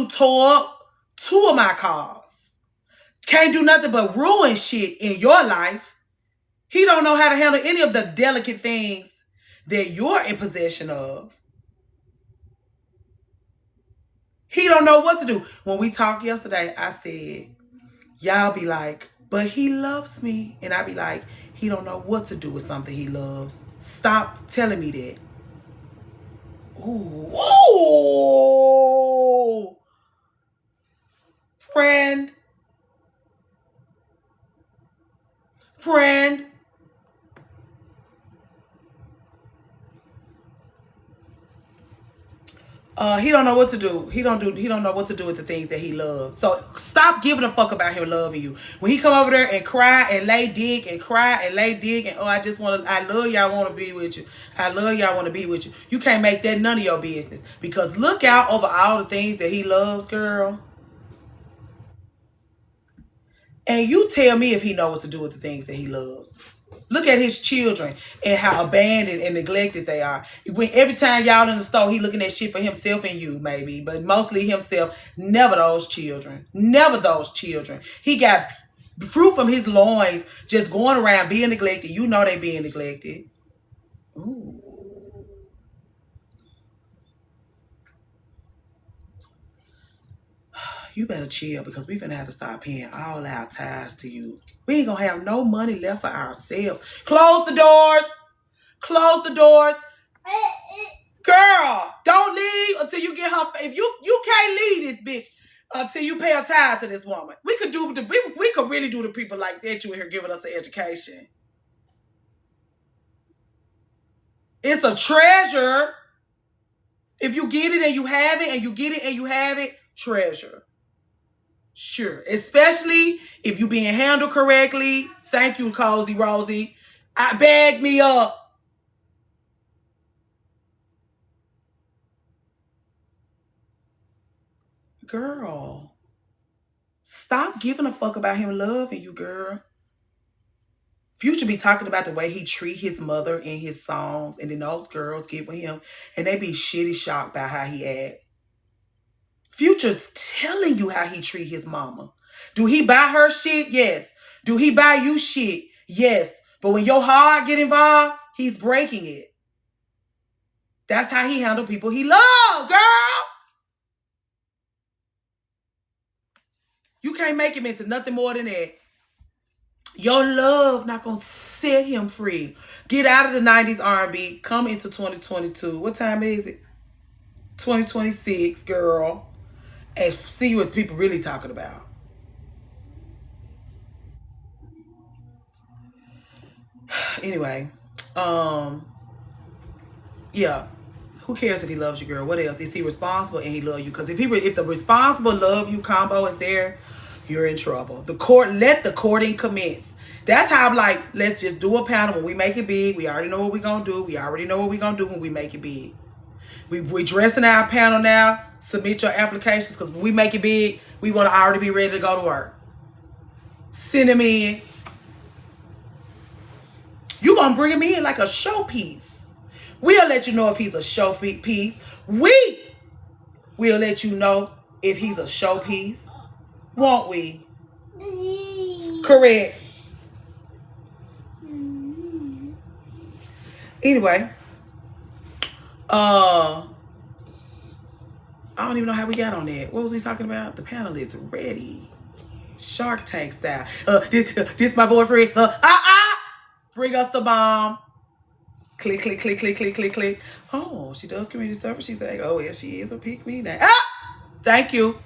Tore up 2 of my cars. Can't do nothing but ruin shit in your life. He don't know how to handle any of the delicate things that you're in possession of. He don't know what to do. When we talked yesterday, I said, y'all be like, but he loves me. And I be like, he don't know what to do with something he loves. Stop telling me that. Ooh. Ooh. Friend. Friend. He don't know what to do. He don't know what to do with the things that he loves. So stop giving a fuck about him loving you. When he come over there and cry and lay dig and cry and lay dig and I love you, I want to be with you. I love you, I want to be with you. You can't make that none of your business. Because look out over all the things that he loves, girl. And you tell me if he know what to do with the things that he loves. Look at his children and how abandoned and neglected they are. When every time y'all in the store, he looking at shit for himself and you, maybe, but mostly himself. Never those children. Never those children. He got fruit from his loins just going around being neglected. You know they being neglected. Ooh. You better chill because we finna have to start paying all our ties to you. We ain't gonna have no money left for ourselves. Close the doors. Close the doors. Girl, don't leave until you get her. If you can't leave this bitch until you pay a tithe to this woman. We could really do the people like that you in here giving us an education. It's a treasure. If you get it and you have it, and you get it and you have it, treasure. Sure. Especially if you being handled correctly. Thank you, Cozy Rosie. I bag me up. Girl, stop giving a fuck about him loving you, girl. Future be talking about the way he treat his mother in his songs, and then those girls get with him, and they be shitty shocked by how he act. Future's telling you how he treat his mama. Do he buy her shit? Yes. Do he buy you shit? Yes. But when your heart get involved, he's breaking it. That's how he handle people he love, girl. You can't make him into nothing more than that. Your love not gonna set him free. Get out of the 90s R&B. Come into 2022. What time is it? 2026, girl. And see what people really talking about. Anyway, yeah. Who cares if he loves you, girl? What else? Is he responsible and he love you? Because if the responsible love you combo is there, you're in trouble. Let the courting commence. That's how I'm like, let's just do a panel when we make it big. We already know what we're gonna do. We already know what we're gonna do when we make it big. We're dressing our panel now. Submit your applications because when we make it big, we want to already be ready to go to work. Send him in. You're gonna bring him in like a showpiece. We'll let you know if he's a showpiece. We'll let you know if he's a showpiece. Won't we? Correct. Anyway, I don't even know how we got on that. What was we talking about? The panel is ready. Shark Tank style. This my boyfriend. Bring us the bomb. Click, click, click, click, click, click, click. Oh, she does community service. She's like, oh, yeah, she is a pick me now. Thank you.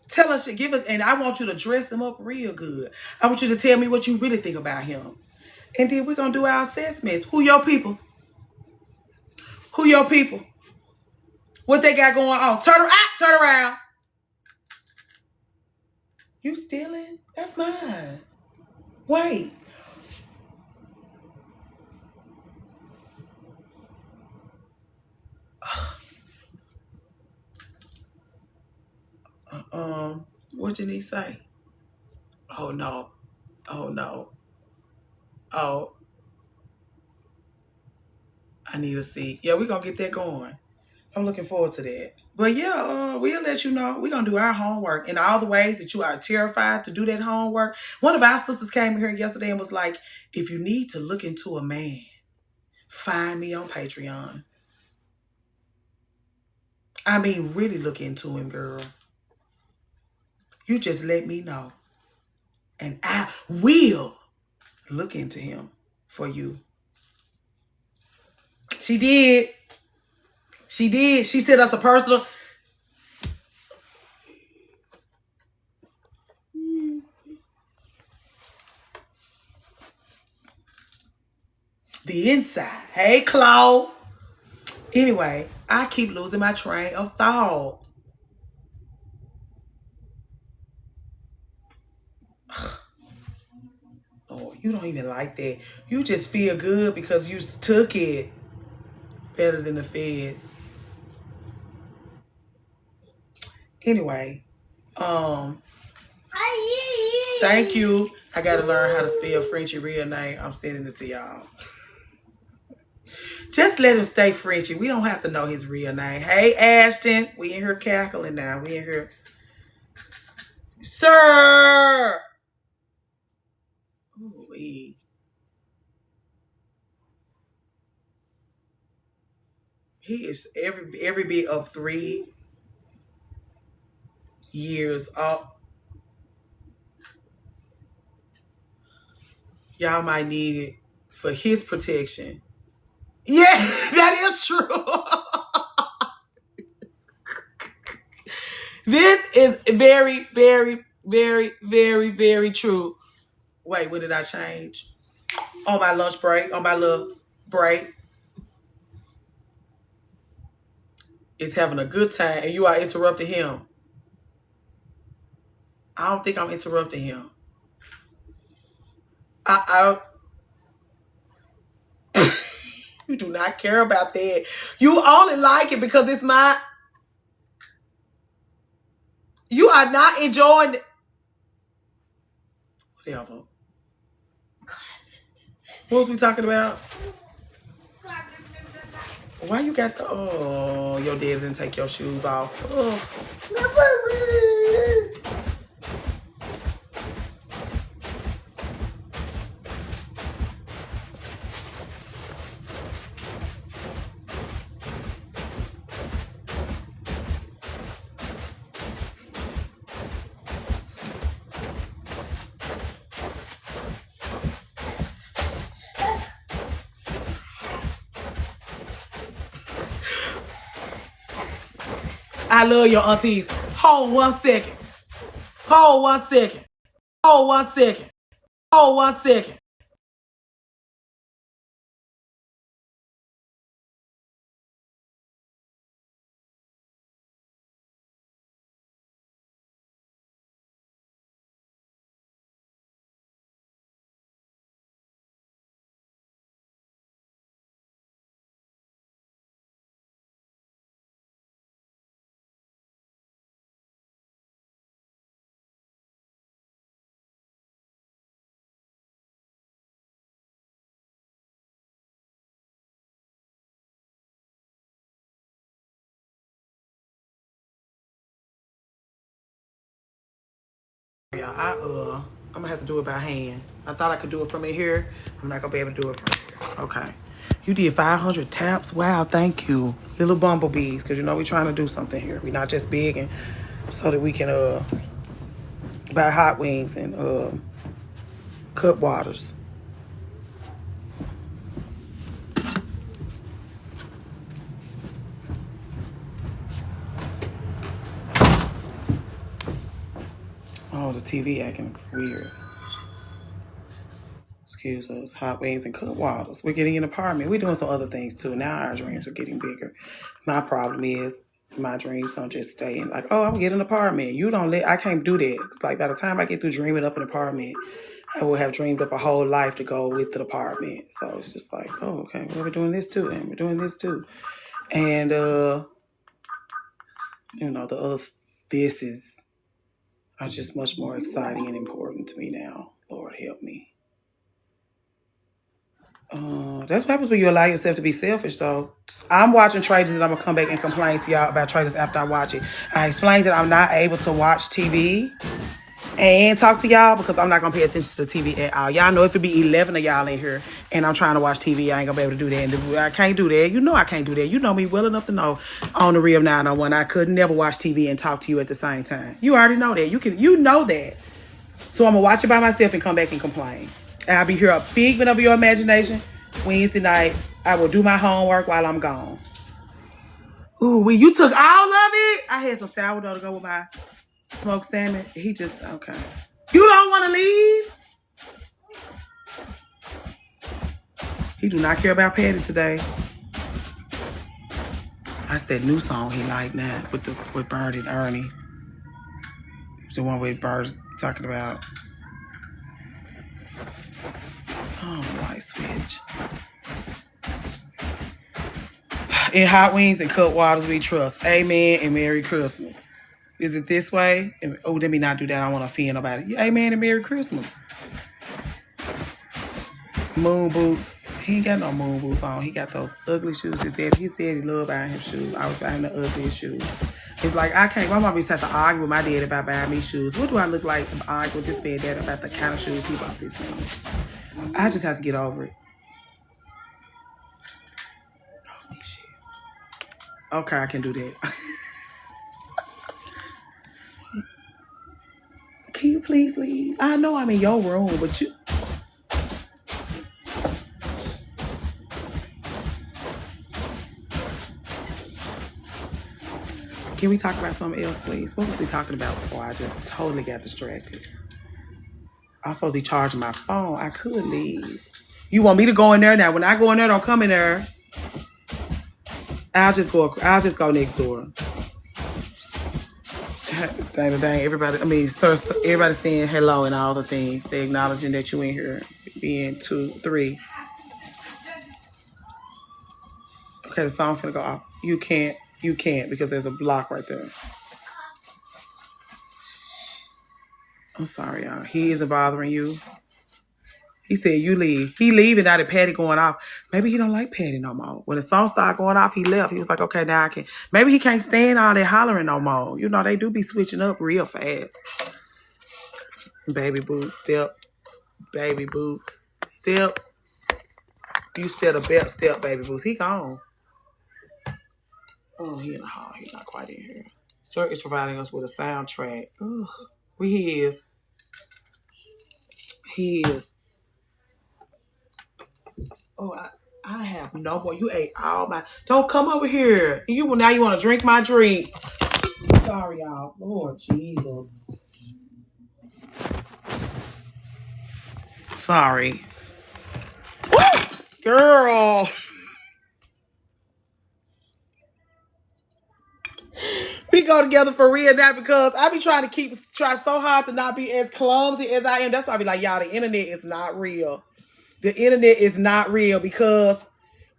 Tell us, give us, and I want you to dress him up real good. I want you to tell me what you really think about him. And then we're going to do our assessments. Who your people? Who your people? What they got going on? Turn around. You stealing? That's mine. Wait. What did he say? Oh no. Oh no. Oh, I need to see. Yeah, we're gonna get that going. I'm looking forward to that. But yeah, we'll let you know. We're going to do our homework in all the ways that you are terrified to do that homework. One of our sisters came here yesterday and was like, if you need to look into a man, find me on Patreon. I mean, really look into him, girl. You just let me know. And I will look into him for you. She did. She did. She sent us a personal. The inside. Hey, Claude. Anyway, I keep losing my train of thought. Oh, you don't even like that. You just feel good because you took it better than the feds. Anyway, thank you. I gotta learn how to spell Frenchie real name. I'm sending it to y'all. Just let him stay Frenchy. We don't have to know his real name. Hey, Ashton. We in here cackling now. We in here. Sir! Ooh, he is every bit of 3 years old. Y'all might need it for his protection. Yeah, that is true. This is very, very, very, very, very true. Wait, what did I change? On my lunch break, on my little break, is having a good time and you are interrupting him. I don't think I'm interrupting him. You do not care about that. You only like it because it's my. You are not enjoying it. Whatever. What was we talking about? Why you got the... Oh, your dad didn't take your shoes off. Oh. I love your aunties. Hold 1 second. Hold 1 second. Hold 1 second. Hold 1 second. Yeah, I'm gonna have to do it by hand. I thought I could do it from in here. I'm not gonna be able to do it from here. Okay. You did 500 taps. Wow, thank you. Little bumblebees, because you know we're trying to do something here. We're not just begging so that we can buy hot wings and cut waters. Oh, the TV acting weird. Excuse us. Hot wings and cut waters. We're getting an apartment. We're doing some other things too. Now our dreams are getting bigger. My problem is my dreams don't just stay in like, oh, I'm gonna get an apartment. You don't let I can't do that. It's like by the time I get through dreaming up an apartment, I will have dreamed up a whole life to go with the apartment. So it's just like, oh, okay, well, we're doing this too, and we're doing this too. And the other this is are just much more exciting and important to me now. Lord help me. That's what happens when you allow yourself to be selfish, though. I'm watching Traitors and I'm going to come back and complain to y'all about Traitors after I watch it. I explained that I'm not able to watch TV and talk to y'all because I'm not going to pay attention to TV at all. Y'all know if it be 11 of y'all in here and I'm trying to watch TV, I ain't going to be able to do that. And I can't do that. You know I can't do that. You know me well enough to know on the real 901 I could never watch TV and talk to you at the same time. You already know that. You know that. So I'm going to watch it by myself and come back and complain. And I'll be here a figment of your imagination. Wednesday night, I will do my homework while I'm gone. Ooh, you took all of it? I had some sourdough to go with my smoked salmon. He just, okay. You don't want to leave? He do not care about Patty today. That's that new song he like now with Bird and Ernie. The one with Bird's talking about. Oh, light switch. In hot wings and cut waters we trust. Amen and Merry Christmas. Is it this way? Oh, let me not do that. I don't want to offend nobody. Amen and Merry Christmas. Moon boots. He ain't got no moon boots on. He got those ugly shoes. He said he loved buying him shoes. I was buying the ugliest shoes. It's like, I can't. My mom used to have to argue with my dad about buying me shoes. What do I look like if I argue with this man dad about the kind of shoes he bought this man? I just have to get over it. Holy shit. Okay, I can do that. Can you please leave? I know I'm in your room, but you... Can we talk about something else, please? What was we talking about before I just totally got distracted? I was supposed to be charging my phone. I could leave. You want me to go in there now? When I go in there, don't come in there. I'll just go next door. Dang, everybody, everybody saying hello and all the things. They acknowledging that you in here. Being 2, 3. Okay, the song's gonna go off. You can't because there's a block right there. I'm sorry, y'all. He isn't bothering you. He said you leave. He leaving out of Patty going off. Maybe he don't like Patty no more. When the song started going off, he left. He was like, okay, now I can. Maybe he can't stand all that hollering no more. You know, they do be switching up real fast. Baby boots, step. Baby boots, step. You still the best step, baby boots. He gone. Oh, he in the hall. He's not quite in here. Sir is providing us with a soundtrack. Ooh, he is. He is. Oh, I have no more. You ate all my. Don't come over here. Now you want to drink my drink. Sorry, y'all. Lord Jesus. Sorry. Woo! Girl. We go together for real now because I be trying to try so hard to not be as clumsy as I am. That's why I be like, y'all, the internet is not real. The internet is not real because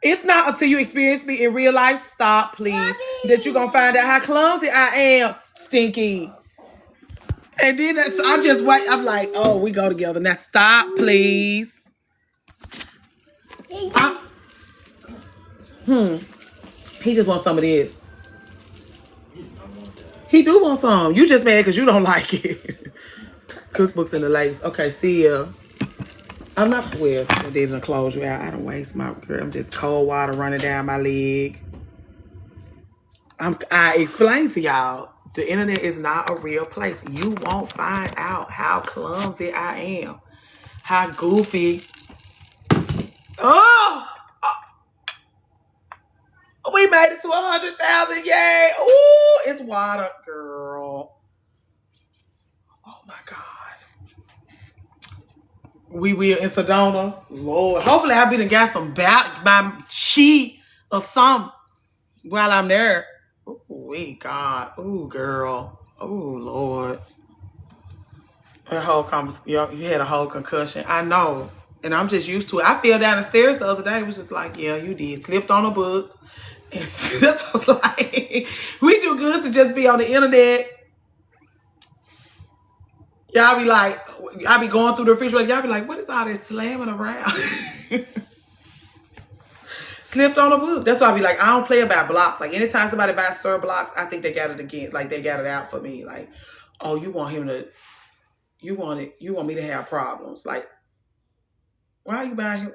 it's not until you experience me in real life, stop, please, Mommy, that you're going to find out how clumsy I am, Stinky. And then I just wait. I'm like, oh, we go together. Now stop, please. He just wants some of this. He do want some. You just mad because you don't like it. Cookbooks and the latest. Okay, see ya. I'm not, well, they didn't close you out. I don't waste my, girl. I'm just cold water running down my leg. I explained to y'all, the internet is not a real place. You won't find out how clumsy I am. How goofy. Oh! We made it to 100,000. Yay. Ooh, it's water, girl. Oh, my God. We will in Sedona. Lord. Hopefully I'll be done got some my chi or something while I'm there. Ooh, God. Ooh, girl. Ooh, Lord. You had a whole concussion. I know. And I'm just used to it. I fell down the stairs the other day. It was just like, yeah, you did. Slipped on a book. And that's what I was like. We do good to just be on the internet. Y'all be like, I be going through the refrigerator. Y'all be like, what is all this slamming around? Slipped on a book. That's why I be like, I don't play about blocks. Like anytime somebody buys Sir blocks, I think they got it again. Like they got it out for me. Like, oh, you want him to, you want me to have problems. Like, why are you buying him?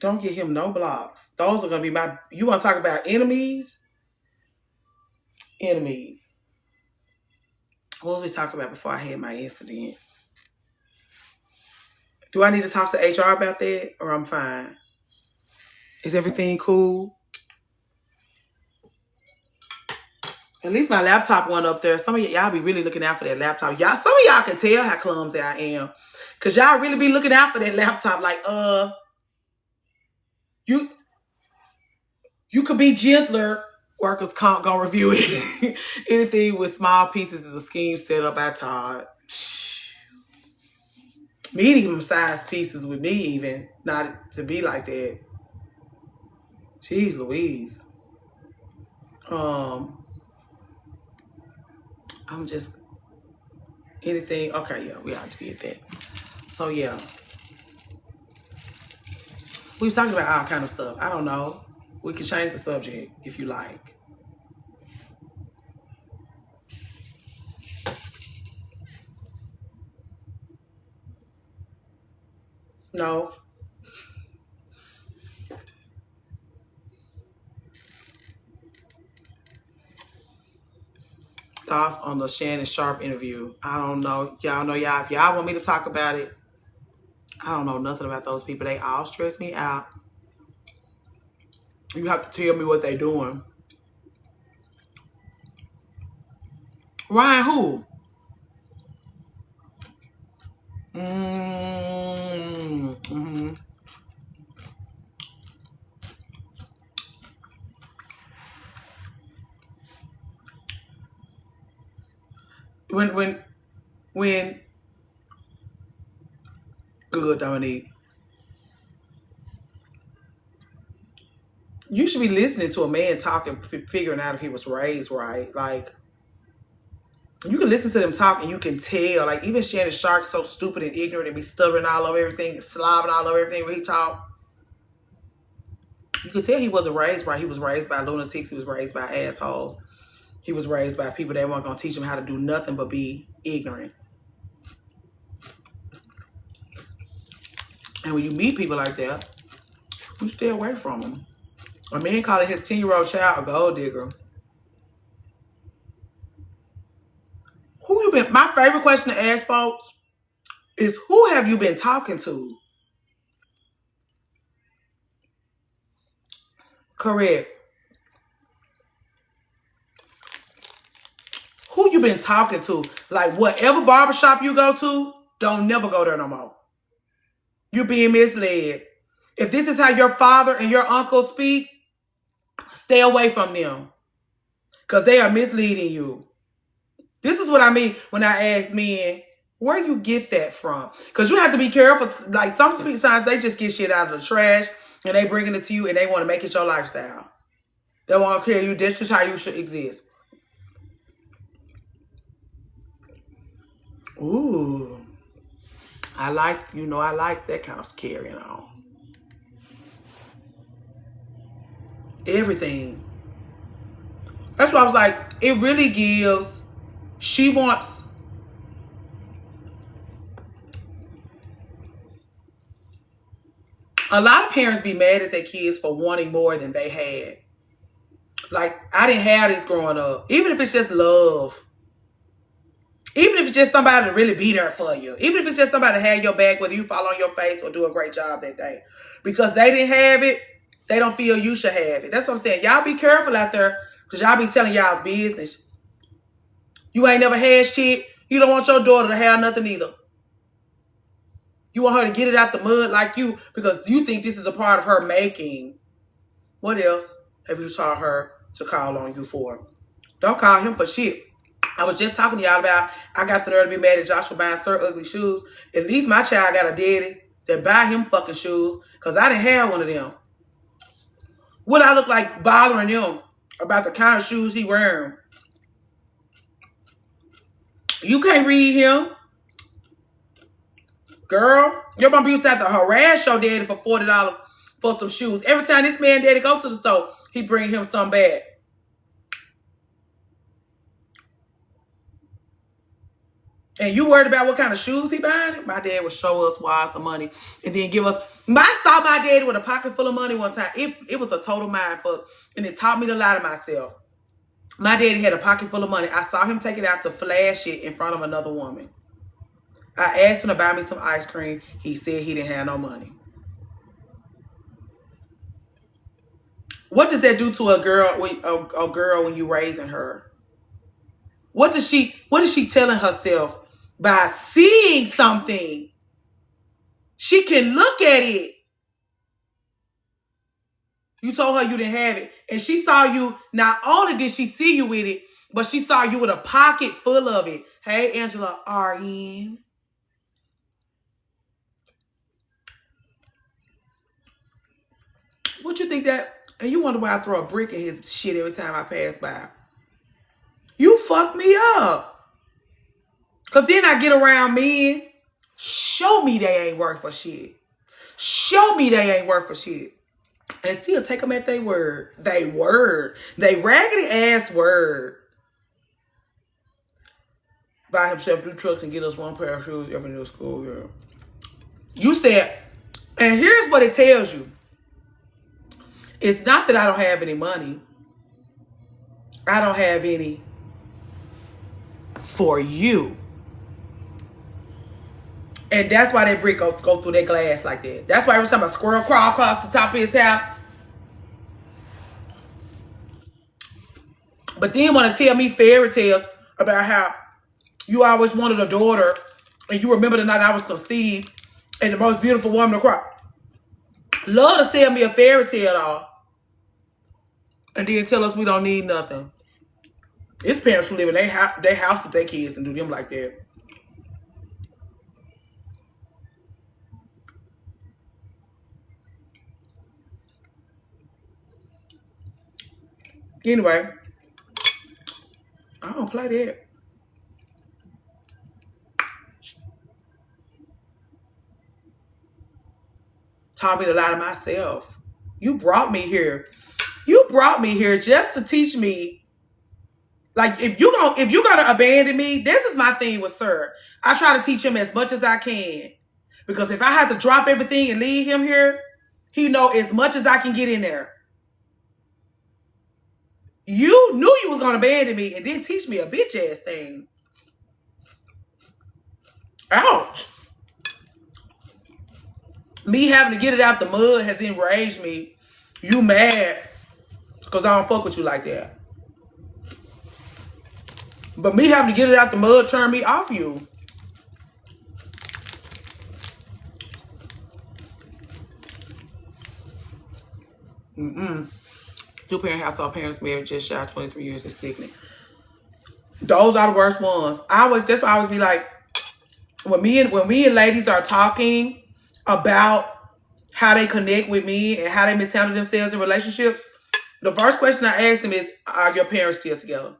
Don't get him no blocks. Those are gonna be my, you wanna talk about enemies? Enemies. What was we talking about before I had my incident? Do I need to talk to HR about that or I'm fine? Is everything cool? At least my laptop went up there. Some of y'all be really looking out for that laptop. Y'all, some of y'all can tell how clumsy I am. Cause y'all really be looking out for that laptop. Like, you could be gentler. Workers comp gonna review it. Anything with small pieces is a scheme set up by Todd. Medium size pieces with me even not to be like that. Jeez Louise. I'm just anything. Okay, yeah, we already did that. So yeah. We was talking about all kind of stuff. I don't know. We can change the subject if you like. No. Thoughts on the Shannon Sharp interview? I don't know. Y'all know y'all. If y'all want me to talk about it, I don't know nothing about those people. They all stress me out. You have to tell me what they doing. Ryan who? Mm-hmm. When good, Dominique. You should be listening to a man talking, figuring out if he was raised right. Like, you can listen to them talk and you can tell. Like, even Shannon Sharp's so stupid and ignorant and be stuttering all over everything and slobbing all over everything when he talk. You could tell he wasn't raised right. He was raised by lunatics. He was raised by assholes. He was raised by people that weren't going to teach him how to do nothing but be ignorant. And when you meet people like that, you stay away from them. A man calling his 10-year-old child a gold digger. Who you been? My favorite question to ask folks is, who have you been talking to? Correct. Who you been talking to? Like, whatever barbershop you go to, don't never go there no more. You're being misled. If this is how your father and your uncle speak, stay away from them. Because they are misleading you. This is what I mean when I ask men, where you get that from? Because you have to be careful. Like, sometimes they just get shit out of the trash and they bringing it to you and they want to make it your lifestyle. They want to tell you this is how you should exist. Ooh. I like that kind of carrying on. Everything. That's why I was like, it really gives. She wants. A lot of parents be mad at their kids for wanting more than they had. Like, I didn't have this growing up. Even if it's just love. Even if it's just somebody to really be there for you. Even if it's just somebody to have your back, whether you fall on your face or do a great job that day. Because they didn't have it, they don't feel you should have it. That's what I'm saying. Y'all be careful out there, because y'all be telling y'all's business. You ain't never had shit. You don't want your daughter to have nothing either. You want her to get it out the mud like you, because you think this is a part of her making. What else have you taught her to call on you for? Don't call him for shit. I was just talking to y'all about, I got the nerve to be mad at Josh for buying Sir ugly shoes. At least my child got a daddy that buy him fucking shoes, because I didn't have one of them. What I look like bothering him about the kind of shoes he wearing? You can't read him. Girl, your mom used to have to harass your daddy for $40 for some shoes. Every time this man daddy go to the store, he bring him some back. And you worried about what kind of shoes he buying? My dad would show us why some money and then give us. I saw my daddy with a pocket full of money one time. It was a total mind fuck, and it taught me to lie to myself. My daddy had a pocket full of money. I saw him take it out to flash it in front of another woman. I asked him to buy me some ice cream. He said he didn't have no money. What does that do to a girl when you raising her? What is she telling herself by seeing something? She can look at it. You told her you didn't have it. And she saw you. Not only did she see you with it, but she saw you with a pocket full of it. Hey, Angela, RN. What you think that? And you wonder why I throw a brick in his shit every time I pass by. You fucked me up. Because then I get around men. Show me they ain't worth for shit. Show me they ain't worth for shit. And still take them at their word. They word. They raggedy ass word. Buy himself 2 trucks and get us 1 pair of shoes every new school year. You said, and here's what it tells you. It's not that I don't have any money. I don't have any for you. And that's why that brick go through that glass like that. That's why every time a squirrel crawl across the top of his house. But then want to tell me fairy tales about how you always wanted a daughter and you remember the night I was conceived and the most beautiful woman to cry. Love to sell me a fairy tale, though. And then tell us we don't need nothing. It's parents who live in their house with their kids and do them like that. Anyway, I don't play that. Taught me to lie to myself. You brought me here. You brought me here just to teach me. Like, if you're gonna abandon me, this is my thing with Sir. I try to teach him as much as I can. Because if I have to drop everything and leave him here, he know as much as I can get in there. You knew you was gonna abandon me and then teach me a bitch ass thing. Ouch. Me having to get it out the mud has enraged me. You mad because I don't fuck with you like that. But me having to get it out the mud turned me off you. Two-parent household, parents married, just shy of 23 years is sickening. Those are the worst ones. That's why I always be like, when me and ladies are talking about how they connect with me and how they mishandle themselves in relationships, the first question I ask them is, are your parents still together?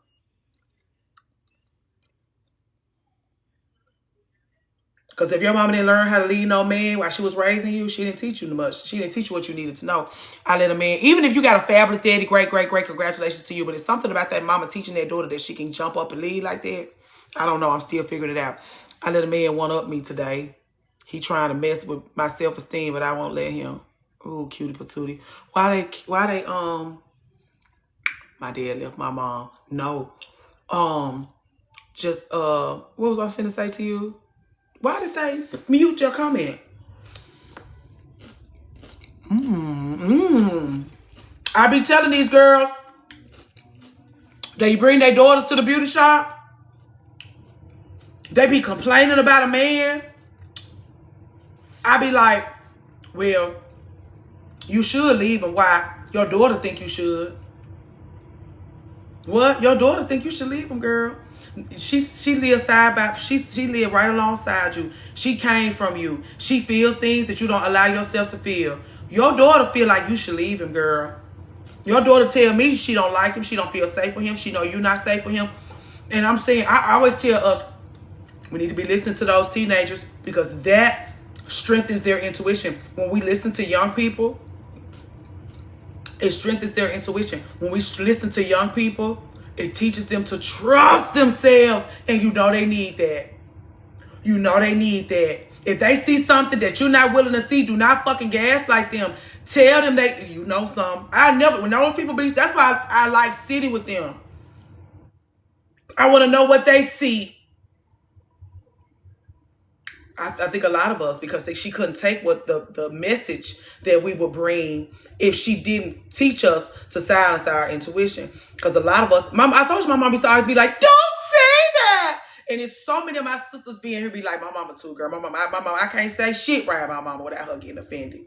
Because if your mama didn't learn how to lead no man while she was raising you, she didn't teach you much. She didn't teach you what you needed to know. I let a man, even if you got a fabulous daddy, great, congratulations to you. But it's something about that mama teaching that daughter that she can jump up and lead like that. I don't know. I'm still figuring it out. I let a man one-up me today. He trying to mess with my self-esteem, but I won't let him. Ooh, cutie patootie. Why they, my dad left my mom. No. What was I finna say to you? Why did they mute your comment? I be telling these girls, they bring their daughters to the beauty shop. They be complaining about a man. I be like, well, you should leave him. Why? Your daughter think you should. What? Your daughter think you should leave him, girl. She lives she live right alongside you. She came from you. She feels things that you don't allow yourself to feel. Your daughter feel like you should leave him, girl. Your daughter tell me she don't like him. She don't feel safe with him. She know you not safe with him. And I'm saying, I always tell us, we need to be listening to those teenagers because that strengthens their intuition. When we listen to young people, It strengthens their intuition. When we listen to young people, it teaches them to trust themselves. And you know they need that. You know they need that. If they see something that you're not willing to see, do not fucking gaslight them. Tell them you know something. When those people be, that's why I like sitting with them. I want to know what they see. I think a lot of us, because she couldn't take what the message that we would bring if she didn't teach us to silence our intuition. Because a lot of us, I told you my mom used to always be like, don't say that. And it's so many of my sisters being here be like, my mama too, girl. My mama, I can't say shit right about my mama without her getting offended.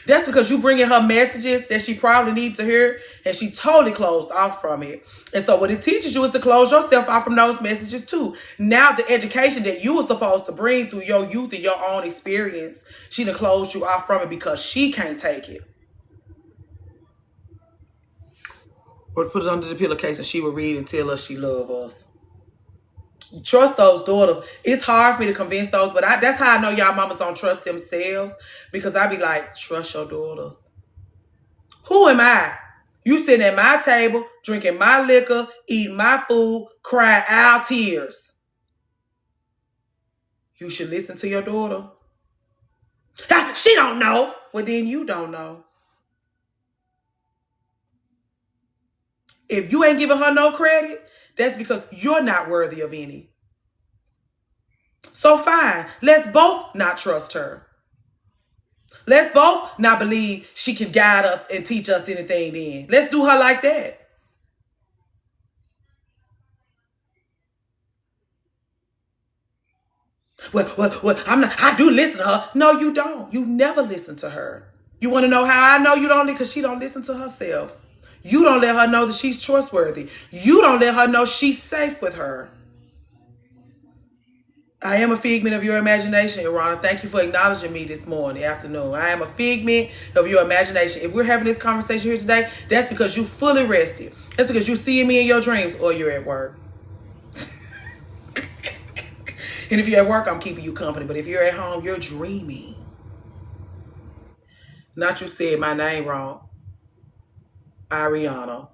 That's because you bringing her messages that she probably needs to hear, and she totally closed off from it. And so what it teaches you is to close yourself off from those messages too. Now the education that you were supposed to bring through your youth and your own experience, she done closed you off from it because she can't take it. Or put it under the pillowcase and she will read and tell us she loves us. Trust those daughters. It's hard for me to convince those, but that's how I know y'all mamas don't trust themselves, because I be like, trust your daughters. Who am I? You sitting at my table, drinking my liquor, eating my food, crying out tears. You should listen to your daughter. She don't know. Well, then you don't know. If you ain't giving her no credit, that's because you're not worthy of any. So fine, let's both not trust her. Let's both not believe she can guide us and teach us anything then. Let's do her like that. Well, I do listen to her. No, you don't. You never listen to her. You want to know how I know you don't? Because she don't listen to herself. You don't let her know that she's trustworthy. You don't let her know she's safe with her. I am a figment of your imagination, Irana. Thank you for acknowledging me this afternoon. I am a figment of your imagination. If we're having this conversation here today, that's because you fully rested. That's because you're seeing me in your dreams, or you're at work. And if you're at work, I'm keeping you company. But if you're at home, you're dreaming. Not you said my name wrong. Ariana.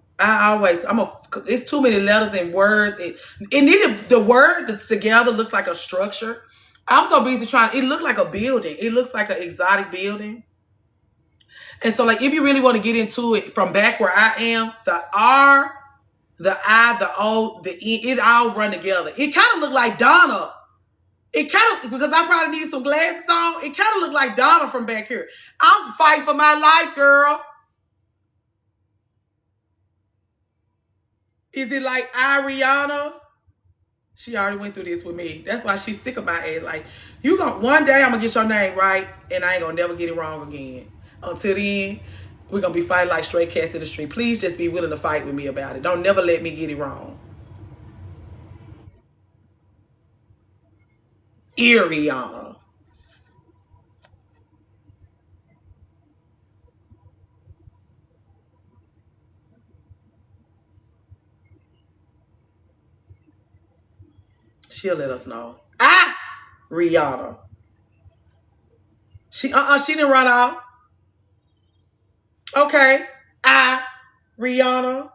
It's too many letters and words. The word together looks like a structure. I'm so busy it looked like a building. It looks like an exotic building. And so, like, if you really want to get into it from back where I am, the R, the I, the O, the E, it all run together. It kind of looked like Donna. Because I probably need some glasses on, it kind of looked like Donna from back here. I'm fighting for my life, girl. Is it like Ariana? She already went through this with me. That's why she's sick of my ass. Like, one day I'm gonna get your name right, and I ain't gonna never get it wrong again. Until then, we're gonna be fighting like stray cats in the street. Please just be willing to fight with me about it. Don't never let me get it wrong. Ariana. She'll let us know. Rihanna. She didn't run out. Okay. Rihanna.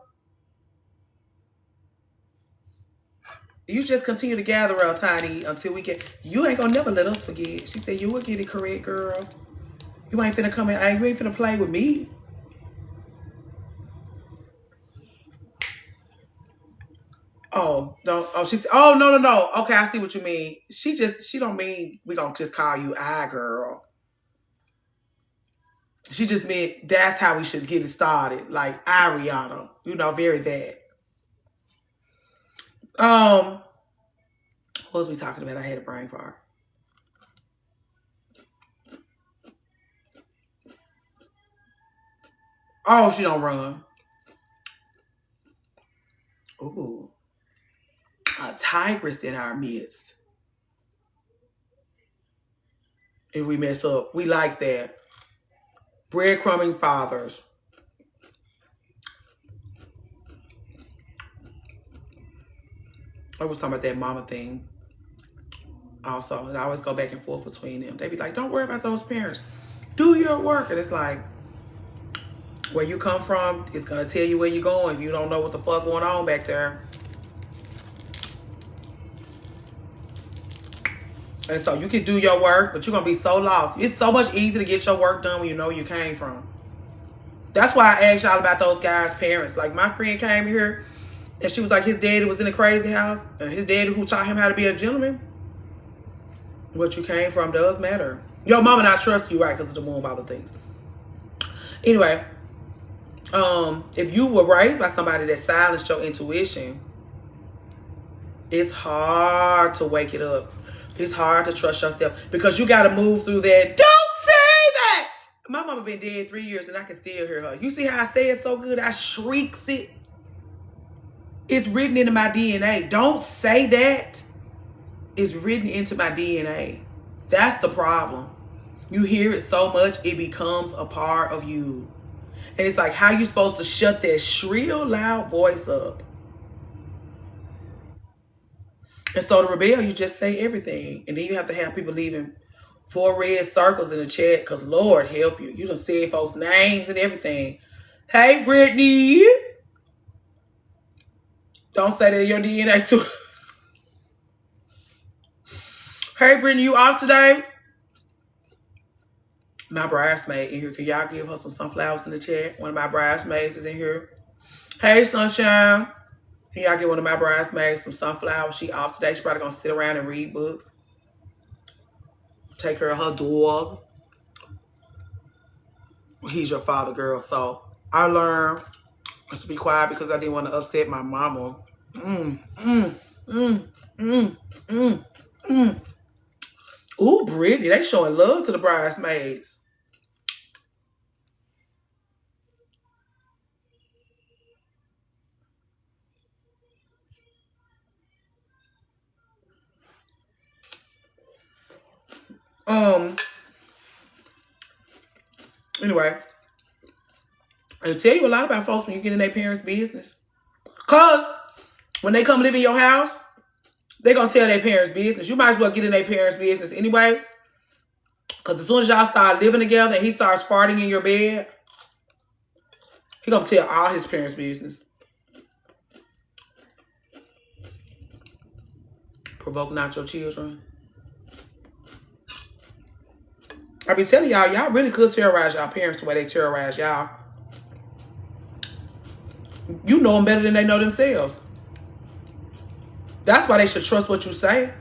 You just continue to gather us, honey, until we get. You ain't gonna never let us forget. She said you will get it correct, girl. You ain't finna come in. You ain't finna play with me. Oh, don't. Oh, she's. Oh, no. Okay, I see what you mean. She don't mean we gonna just call you girl. She just meant that's how we should get it started. Like Ariana. You know, very that. What was we talking about? I had a brain fart. Oh, she don't run. Ooh. A tigress in our midst. If we mess up, we like that. Breadcrumbing fathers. I was talking about that mama thing. Also, and I always go back and forth between them. They be like, don't worry about those parents. Do your work. And it's like, Where you come from, it's going to tell you where you're going. You don't know what the fuck going on back there. And so you can do your work, but you're going to be so lost. It's so much easier to get your work done when you know where you came from. That's why I asked y'all about those guys' parents. Like, my friend came here, and she was like, his daddy was in a crazy house. And his daddy who taught him how to be a gentleman. What you came from does matter. Your mama not trust you, right, because of the moon other things. Anyway, if you were raised by somebody that silenced your intuition, it's hard to wake it up. It's hard to trust yourself because you got to move through that. Don't say that. My mama been dead 3 years and I can still hear her. You see how I say it so good? I shrieks it. It's written into my DNA. Don't say that. It's written into my DNA. That's the problem. You hear it so much, it becomes a part of you. And it's like, how you supposed to shut that shrill, loud voice up? And so to rebel, you just say everything. And then you have to have people leaving 4 red circles in the chat because Lord help you. You done said folks' names and everything. Hey, Brittany. Don't say that in your DNA too. Hey, Brittany, you off today? My bridesmaid in here. Can y'all give her some sunflowers in the chat? One of my bridesmaids is in here. Hey, Sunshine. Can y'all get one of my bridesmaids some sunflowers? She off today. She probably gonna sit around and read books. Take care of her dog. He's your father, girl. So I learned to be quiet because I didn't want to upset my mama. Ooh, Brittany, they showing love to the bridesmaids. Anyway, I'll tell you a lot about folks when you get in their parents' business. Cause when they come live in your house, they're gonna tell their parents' business. You might as well get in their parents' business anyway. Cause as soon as y'all start living together and he starts farting in your bed, he gonna tell all his parents' business. Provoke not your children. I be telling y'all, y'all really could terrorize y'all parents the way they terrorize y'all. You know them better than they know themselves. That's why they should trust what you say.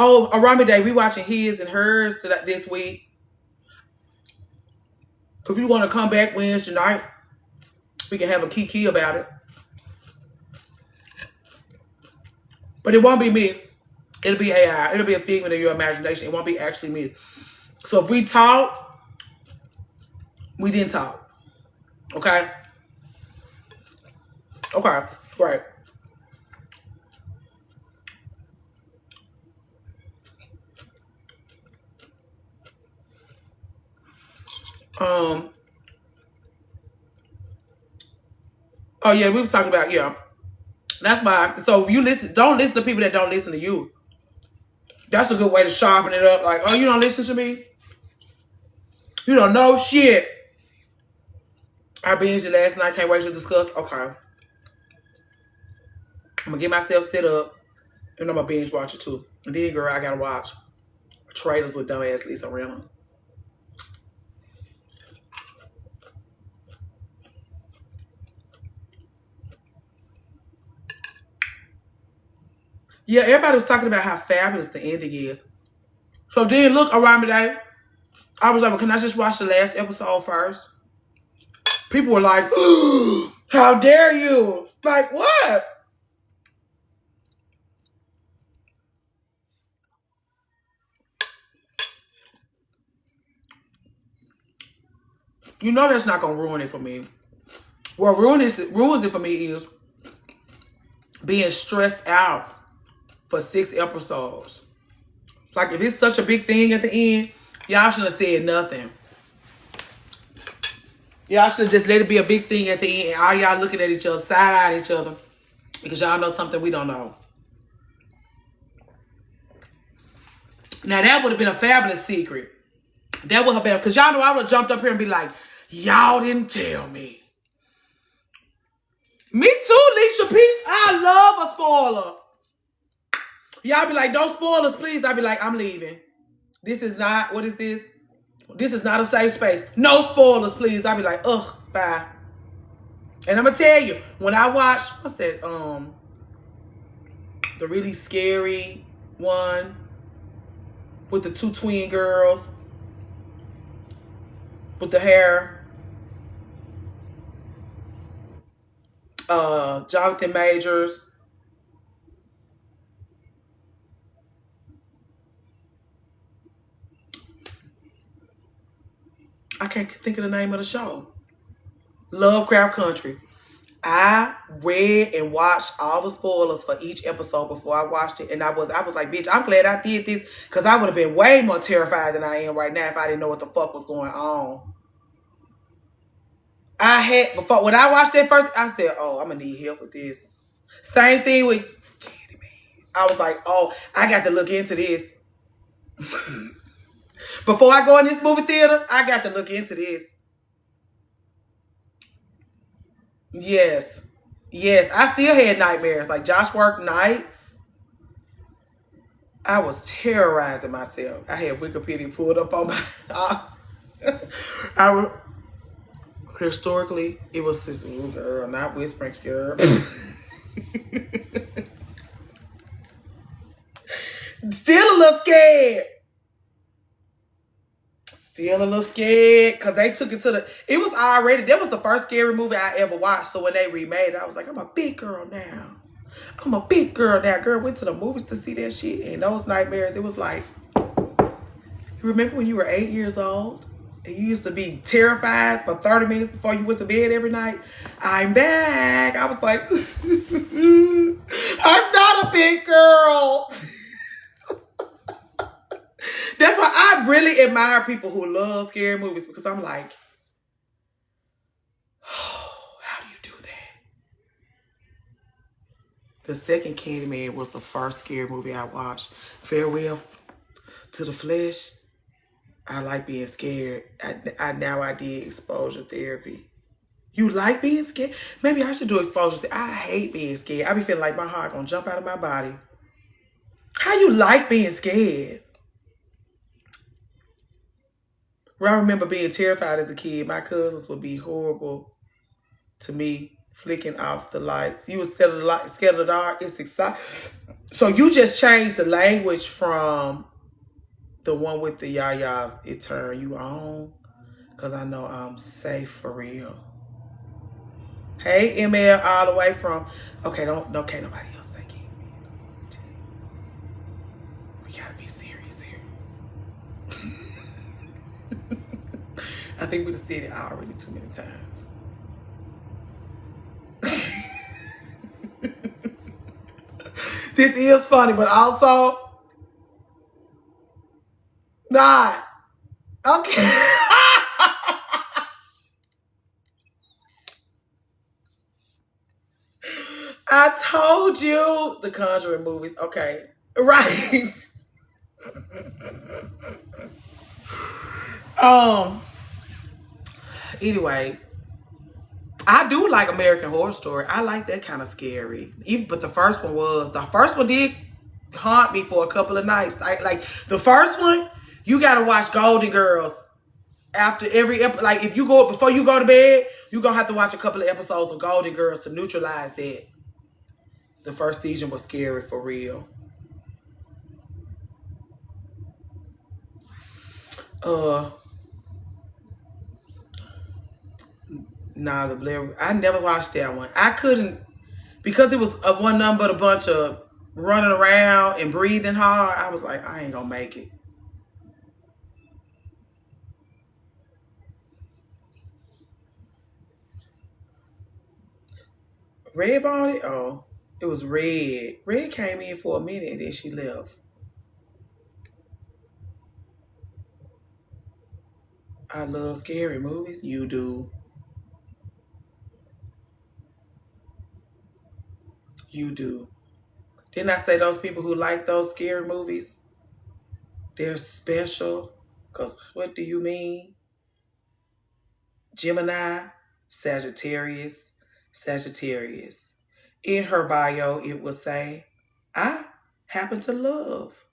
Oh, Arami Day, we watching his and hers this week. If you want to come back Wednesday night, we can have a kiki about it. But it won't be me. It'll be AI. It'll be a figment of your imagination. It won't be actually me. So if we talk, we didn't talk. Okay? Okay. Great. Oh yeah, we was talking about, yeah. That's why. So if you listen, don't listen to people that don't listen to you. That's a good way to sharpen it up. Like, oh, you don't listen to me? You don't know shit. I binged it last night. Can't wait to discuss. Okay. I'm gonna get myself set up. And I'm gonna binge watch it too. And then, girl, I gotta watch Trailers with dumbass Lisa Rinna. Yeah, everybody was talking about how fabulous the ending is. So then, look, around today, I was like, well, can I just watch the last episode first? People were like, how dare you? Like, what? You know that's not going to ruin it for me. What ruins it for me is being stressed out for 6 episodes. Like, if it's such a big thing at the end, Y'all shouldn't have said nothing. Y'all should just let it be a big thing at the end. All y'all looking at each other, side-eyeing each other. Because y'all know something we don't know. Now, that would have been a fabulous secret. That would have been, because y'all know I would have jumped up here and be like, y'all didn't tell me. Me too, Leisha Peach. I love a spoiler. Y'all be like, don't spoil us, please. I'll be like, I'm leaving. This is not, what is this? This is not a safe space. No spoilers, please. I'll be like, ugh, bye. And I'm going to tell you, when I watch, what's that, the really scary one with the two twin girls with the hair, Jonathan Majors. I can't think of the name of the show. Lovecraft Country. I read and watched all the spoilers for each episode before I watched it. And I was like, bitch, I'm glad I did this, because I would have been way more terrified than I am right now if I didn't know what the fuck was going on. When I watched that first, I said, oh, I'm going to need help with this. Same thing with Candyman. I was like, oh, I got to look into this. Before I go in this movie theater, I got to look into this. Yes. Yes. I still had nightmares. Like, Josh worked nights. I was terrorizing myself. I had Wikipedia pulled up on my... Historically, it was this little girl, not whispering girl. Still a little scared. Still a little scared, because they took it to the... It was already... That was the first scary movie I ever watched. So when they remade it, I was like, I'm a big girl now. I'm a big girl now. Girl, went to the movies to see that shit. And those nightmares, it was like... You remember when you were 8 years old? And you used to be terrified for 30 minutes before you went to bed every night? I'm back. I was like... I'm not a big girl. That's why I really admire people who love scary movies, because I'm like, oh, how do you do that? The second Candyman was the first scary movie I watched. Farewell to the Flesh. I like being scared. Now I did exposure therapy. You like being scared? Maybe I should do exposure therapy. I hate being scared. I be feeling like my heart gonna jump out of my body. How you like being scared? I remember being terrified as a kid. My cousins would be horrible to me, flicking off the lights. You were scared of the dark. It's exciting. So you just changed the language from the one with the yayas. It turned you on, because I know I'm safe for real. Hey, ML, all the way from... Okay, can't nobody else say Candyman. We gotta be serious here. I think we've said it already too many times. This is funny, but also not. Okay. I told you the Conjuring movies. Okay. Right. Anyway, I do like American Horror Story. I like that kind of scary. But the first one did haunt me for a couple of nights. Like the first one, you gotta watch Golden Girls after every episode. Like before you go to bed, you're gonna have to watch a couple of episodes of Golden Girls to neutralize that. The first season was scary for real. Nah, the Blair. I never watched that one. I couldn't, because it was a one number, a bunch of running around and breathing hard. I was like, I ain't gonna make it. Red Bonnet? Oh, it was Red. Red came in for a minute and then she left. I love scary movies. You do. You do. Didn't I say those people who like those scary movies, they're special? Because what do you mean? Gemini, Sagittarius, Sagittarius. In her bio, it will say, I happen to love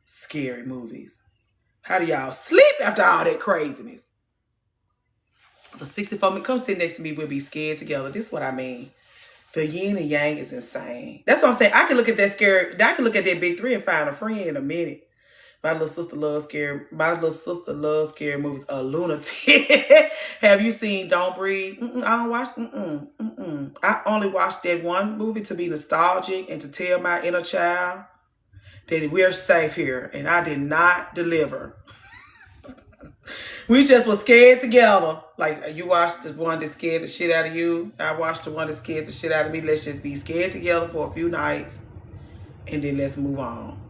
scary movies. How do y'all sleep after all that craziness? The 64 men come sit next to me, we'll be scared together. This is what I mean. The yin and yang is insane. That's what I'm saying. I can look at that scary, I can look at that big three and find a friend in a minute. My little sister loves scary movies. A lunatic. Have you seen Don't Breathe? I don't watch. I only watched that one movie to be nostalgic and to tell my inner child that we're safe here. And I did not deliver. We just were scared together. Like, you watched the one that scared the shit out of you. I watched the one that scared the shit out of me. Let's just be scared together for a few nights. And then let's move on.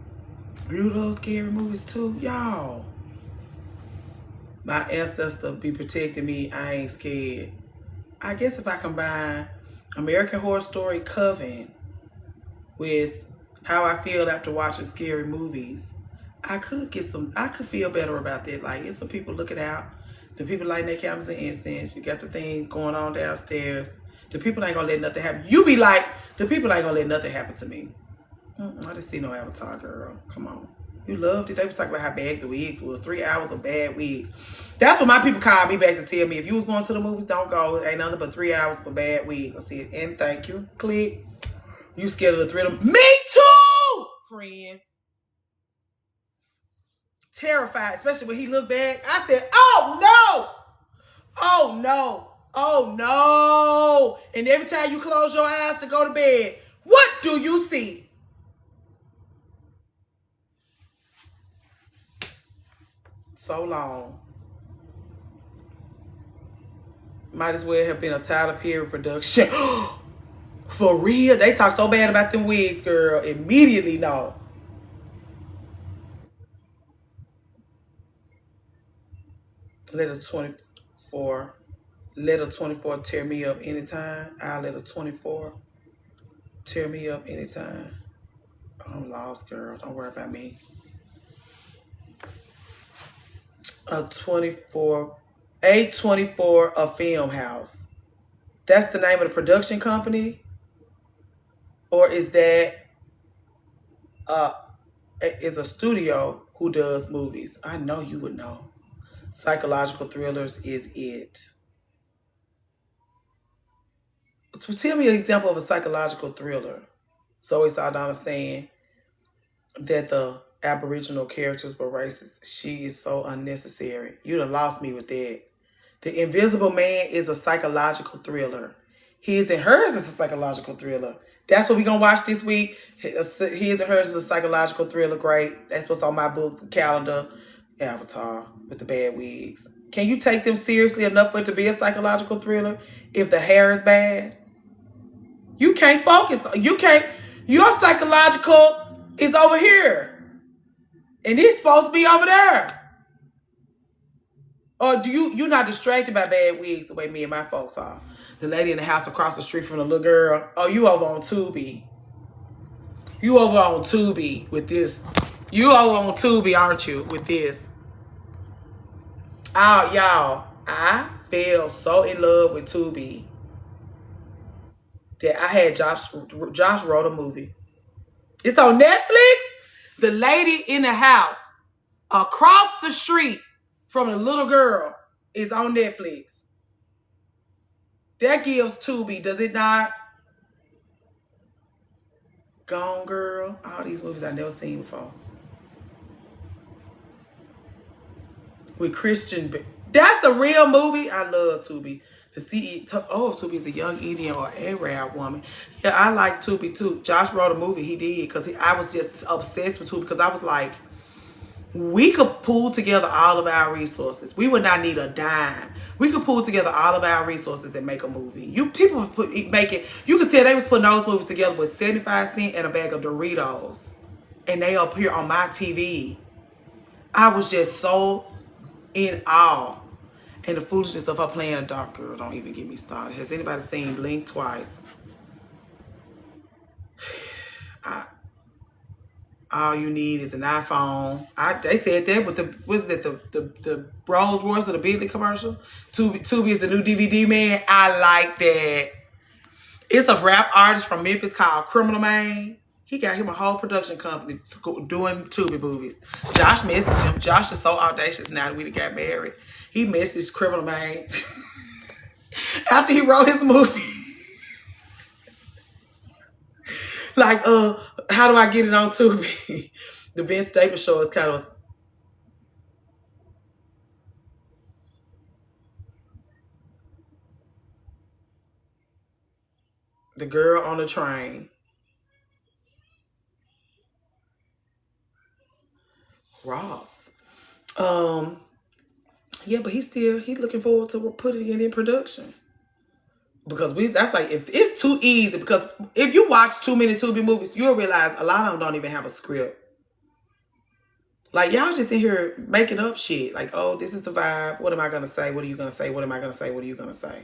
You love scary movies too? Y'all. My ancestor be protecting me. I ain't scared. I guess if I combine American Horror Story Coven with how I feel after watching scary movies, I could feel better about that. Like, it's some people looking out. The people lighting their candles and incense. You got the things going on downstairs. The people ain't gonna let nothing happen. You be like, the people ain't gonna let nothing happen to me. I didn't see no Avatar, girl. Come on. You loved it. They was talking about how bad the wigs was. 3 hours of bad wigs. That's what my people called me back to tell me. If you was going to the movies, don't go. Ain't nothing but 3 hours for bad wigs. I said, and thank you. Click. You scared of the thrill of me too, friend. Terrified, especially when he looked back. I said, oh no. Oh no. Oh no. And every time you close your eyes to go to bed, what do you see? So long. Might as well have been a Tyler Perry production. For real? They talk so bad about them wigs, girl. Immediately no. Let a 24 tear me up anytime. I'll let a 24 tear me up anytime. I'm lost, girl. Don't worry about me. A24, a film house. That's the name of the production company? Or is that is a studio who does movies? I know you would know. Psychological thrillers is it. So tell me an example of a psychological thriller. Zoe Saldana saying that the Aboriginal characters were racist. She is so unnecessary. You done lost me with that. The Invisible Man is a psychological thriller. His and Hers is a psychological thriller. That's what we're going to watch this week. His and Hers is a psychological thriller. Great. That's what's on my book calendar. Avatar with the bad wigs. Can you take them seriously enough for it to be a psychological thriller if the hair is bad? You can't focus. You can't. Your psychological is over here. And it's supposed to be over there. Or you're not distracted by bad wigs the way me and my folks are. The lady in the house across the street from the little girl. Oh, you over on Tubi. You over on Tubi with this. You over on Tubi, aren't you, with this? Oh, y'all, I fell so in love with Tubi that I had Josh wrote a movie. It's on Netflix. The lady in the house across the street from the little girl is on Netflix. That gives Tubi, does it not? Gone Girl. All these movies I've never seen before. With Christian. That's a real movie. I love Tubi. The CEO of Tubi is a young Indian or Arab woman. Yeah, I like Tubi too. Josh wrote a movie. He did because I was just obsessed with Tubi because I was like, we could pull together all of our resources. We would not need a dime. We could pull together all of our resources and make a movie. You people make it. You could tell they was putting those movies together with 75 cents and a bag of Doritos, and they up here on my TV. I was just so in all. And the foolishness of her playing a dark girl, don't even get me started. Has anybody seen Blink Twice? All you need is an iPhone. They said that with the was it the Rolls Royce or the Bentley commercial? Tubi is the new DVD man. I like that. It's a rap artist from Memphis called Criminal Man. He got him a whole production company doing Tubi movies. Josh messaged him. Josh is so audacious now that we got married. He messaged Criminal Man after he wrote his movie. Like, how do I get it on Tubi? The Vince Staples show is kind of the girl on the train. Ross. Yeah, but he's looking forward to putting it in production. Because that's like, if it's too easy, because if you watch too many Tubi movies, you'll realize a lot of them don't even have a script. Like, y'all just in here making up shit. Like, oh, this is the vibe. What am I going to say? What are you going to say? What am I going to say? What are you going to say?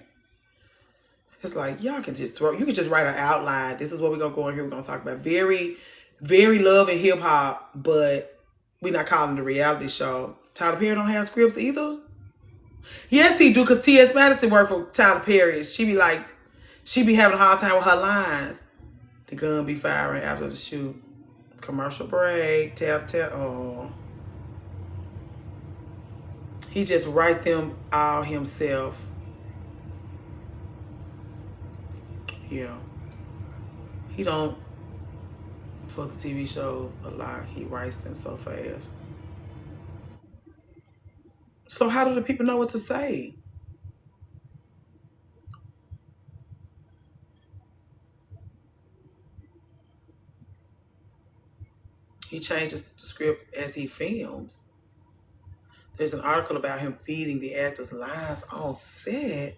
It's like, y'all can just you can just write an outline. This is what we're going to go in here. We're going to talk about very, very love and hip hop, but we're not calling it a reality show. Tyler Perry don't have scripts either. Yes, he do, because T.S. Madison worked for Tyler Perry. She be having a hard time with her lines. The gun be firing after the shoot. Commercial break. Tap, tap. Oh. He just write them all himself. Yeah. He don't, for the TV shows a lot, he writes them so fast. So how do the people know what to say? He changes the script as he films. There's an article about him feeding the actors lines on set.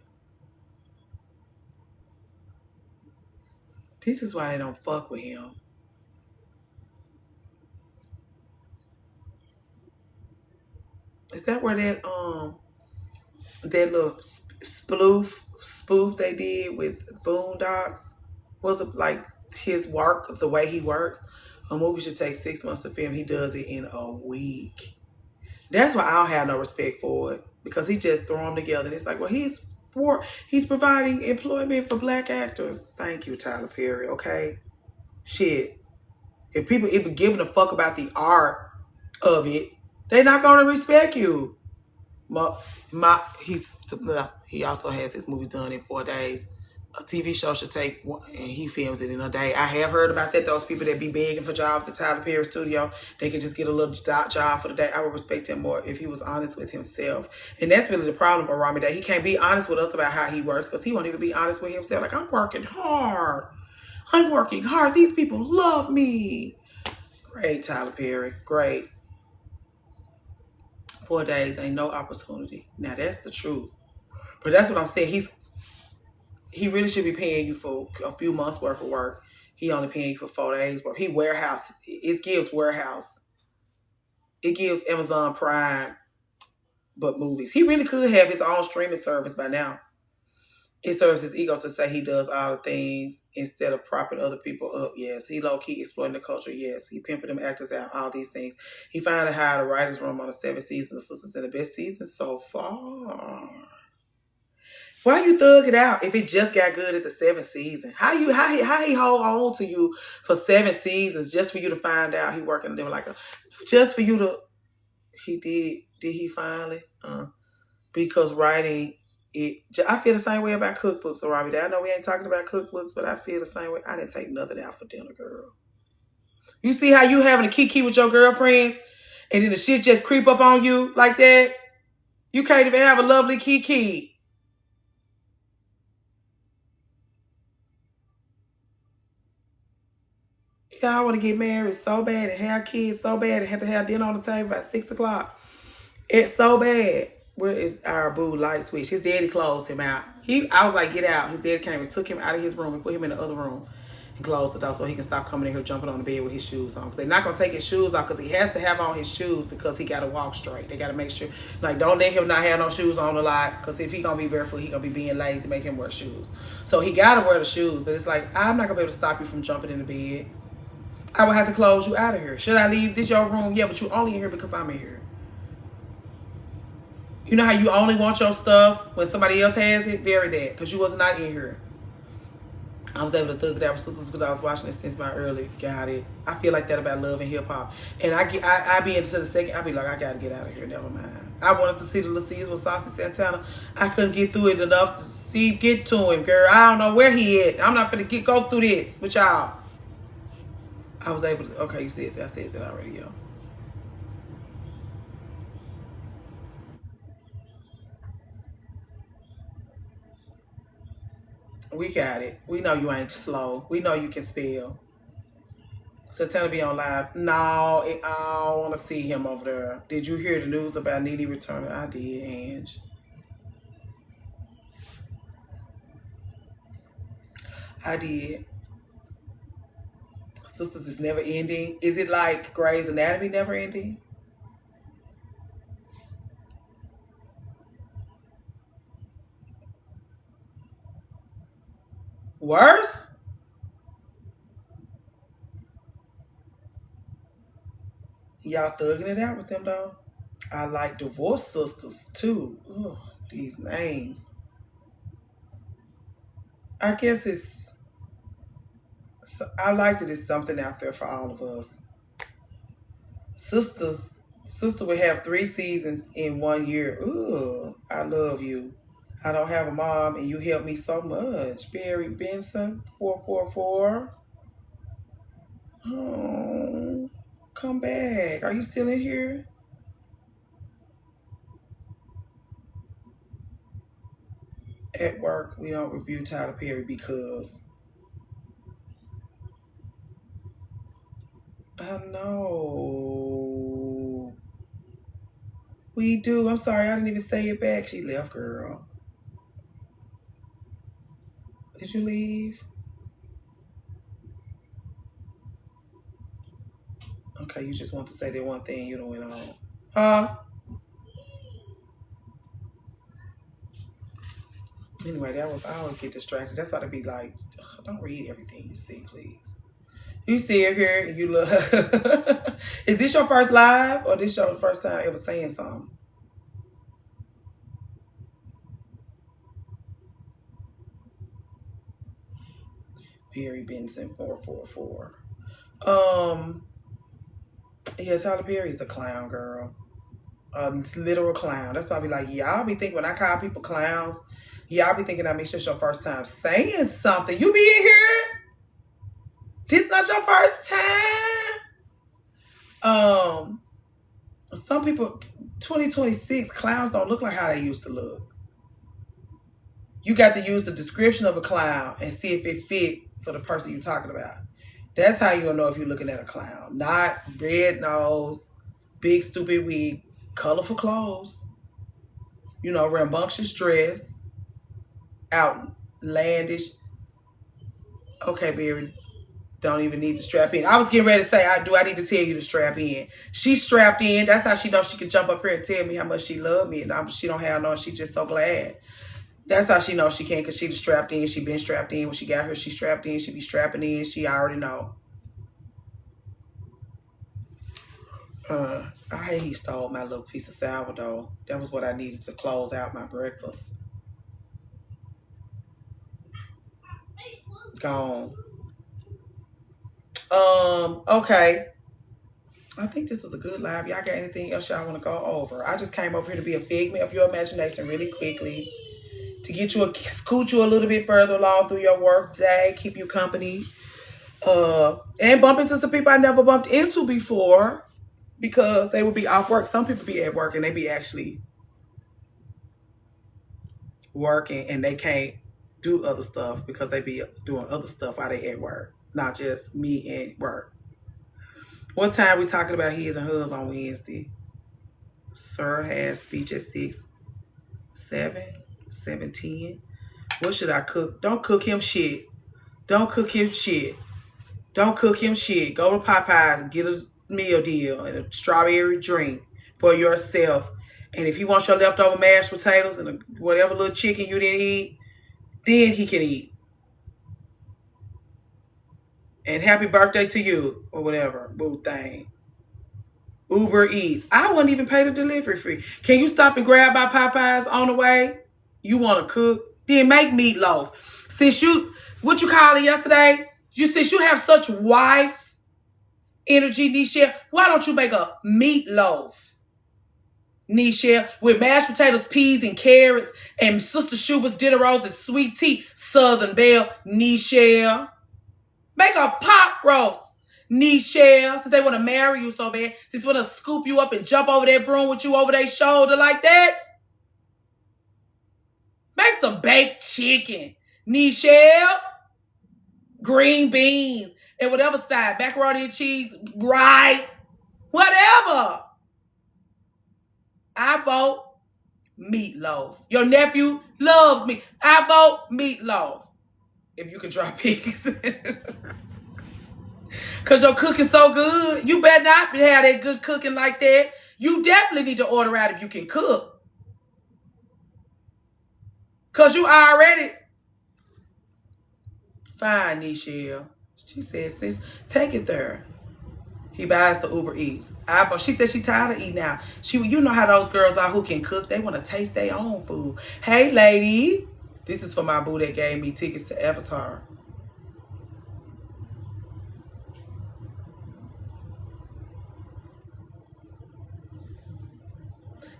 This is why they don't fuck with him. Is that where that little spoof they did with Boondocks? Was it like his work, the way he works? A movie should take 6 months to film. He does it in a week. That's why I don't have no respect for it, because he just throw them together. And it's like, well, he's providing employment for black actors. Thank you, Tyler Perry. Okay, shit. If people even giving a fuck about the art of it, they're not gonna respect you. He also has his movies done in 4 days. A TV show should take one, and he films it in a day. I have heard about that. Those people that be begging for jobs at Tyler Perry studio, they can just get a little job for the day. I would respect him more if he was honest with himself. And that's really the problem, Arami, that he can't be honest with us about how he works, because he won't even be honest with himself. Like, I'm working hard. I'm working hard. These people love me. Great, Tyler Perry. Great. 4 days ain't no opportunity. Now, that's the truth. But that's what I'm saying. He really should be paying you for a few months worth of work. He only paying you for 4 days worth. He warehouse. It gives warehouse. It gives Amazon Prime, but movies. He really could have his own streaming service by now. It serves his ego to say he does all the things instead of propping other people up. Yes, he low-key exploiting the culture. Yes, he pimping them actors out, all these things. He finally hired a writer's room on the 7th season of Sisters in the best season so far. Why you thug it out if it just got good at the 7th season? How he hold on to you for 7 seasons just for you to find out he working them just for you to, did he finally? Because writing it, I feel the same way about cookbooks, Robbie. I know we ain't talking about cookbooks, but I feel the same way. I didn't take nothing out for dinner, girl. You see how you having a kiki with your girlfriends and then the shit just creep up on you like that? You can't even have a lovely kiki. Yeah, I want to get married so bad and have kids so bad and have to have dinner on the table by 6 o'clock. It's so bad. Where is our boo light switch? His daddy closed him out. I was like, get out. His daddy came and took him out of his room and put him in the other room. and close the door so he can stop coming in here jumping on the bed with his shoes on. Because they're not going to take his shoes off because he has to have on his shoes because he got to walk straight. They got to make sure, like, don't let him not have no shoes on a lot because if he going to be barefoot, he going to be being lazy, make him wear shoes. So he got to wear the shoes, but it's like, I'm not going to be able to stop you from jumping in the bed. I would have to close you out of here. Should I leave? This your room? Yeah, but you only in here because I'm in here. You know how you only want your stuff when somebody else has it? Very that, because you was not in here. I was able to thug it out with sisters because I was watching it since my early. Got it. I feel like that about love and hip hop. And I be into the second. I be like, I gotta get out of here. Never mind. I wanted to see the Lacies with Saucy Santana. I couldn't get through it enough to get to him, girl. I don't know where he at. I'm not gonna go through this with y'all. I was able to. Okay, you said that. I said that already, yo. We got it. We know you ain't slow. We know you can spell. Santana be on live. No, I don't want to see him over there. Did you hear the news about Nene returning? I did, Ange. I did. Sisters is never ending. Is it like Grey's Anatomy never ending? Worse? Y'all thugging it out with them though. I like Divorce Sisters too. Ugh, these names. I guess I like that it's something out there for all of us. Sister would have 3 seasons in 1 year. Ooh, I love you. I don't have a mom and you help me so much. Barry Benson, 444. Oh, come back. Are you still in here? At work, we don't review Tyler Perry because I know. We do. I'm sorry, I didn't even say it back. She left, girl. Did you leave? Okay, you just want to say that one thing you don't went on. Huh? Anyway, I always get distracted. That's why to be like, don't read everything you see, please. You see her here and you look. Is this your first live or this your first time ever saying something? Perry Benson 444. Yeah, Tyler Perry's a clown, girl. A literal clown. That's why I be like, y'all be thinking when I call people clowns, y'all be thinking I mean it's just your first time saying something. You be in here? This not your first time? Some people 2026 clowns don't look like how they used to look. You got to use the description of a clown and see if it fit for the person you're talking about. That's how you'll know if you're looking at a clown. Not red nose, big stupid wig, colorful clothes, rambunctious dress, outlandish. Okay, Barry, don't even need to strap in. I was getting ready to say, I need to tell you to strap in. She's strapped in. That's how she knows she can jump up here and tell me how much she loved me. And she don't have no, she's just so glad. That's how she knows she can, because she was strapped in. She been strapped in. When she got here, she strapped in. She be strapping in. She already know. I hate he stole my little piece of sourdough. That was what I needed to close out my breakfast. Gone. Okay. I think this was a good live. Y'all got anything else y'all want to go over? I just came over here to be a figment of your imagination really quickly. To scoot you a little bit further along through your work day, keep you company, and bump into some people I never bumped into before because they would be off work. Some people be at work and they be actually working and they can't do other stuff because they be doing other stuff while they at work, not just me at work. What time we talking about his and hers on Wednesday? Sir has speech at 6, 7. 7:10. What should I cook? Don't cook him shit. Don't cook him shit. Don't cook him shit. Go to Popeyes and get a meal deal and a strawberry drink for yourself. And if he wants your leftover mashed potatoes and whatever little chicken you didn't eat, then he can eat. And happy birthday to you or whatever, boo thing. Uber Eats. I wouldn't even pay the delivery fee. Can you stop and grab by Popeyes on the way? You want to cook? Then make meatloaf. Since you, what you call it yesterday? Since you have such wife energy, Nisha, why don't you make a meatloaf? Nisha, with mashed potatoes, peas, and carrots, and Sister Schubert's dinner rolls and sweet tea, Southern Belle, Nisha. Make a pot roast, Nichelle, since they want to marry you so bad, since they want to scoop you up and jump over that broom with you over their shoulder like that. Make some baked chicken, Nichelle. Green beans, and whatever side, macaroni and cheese, rice, whatever. I vote meatloaf. Your nephew loves me. I vote meatloaf. If you can drop pigs. Because your cooking's so good. You better not have that good cooking like that. You definitely need to order out if you can cook. Because you already... Fine, Nichelle. She said, sis, take it there. He buys the Uber Eats. She said she tired of eating out. You know how those girls are who can cook. They want to taste their own food. Hey, lady. This is for my boo that gave me tickets to Avatar.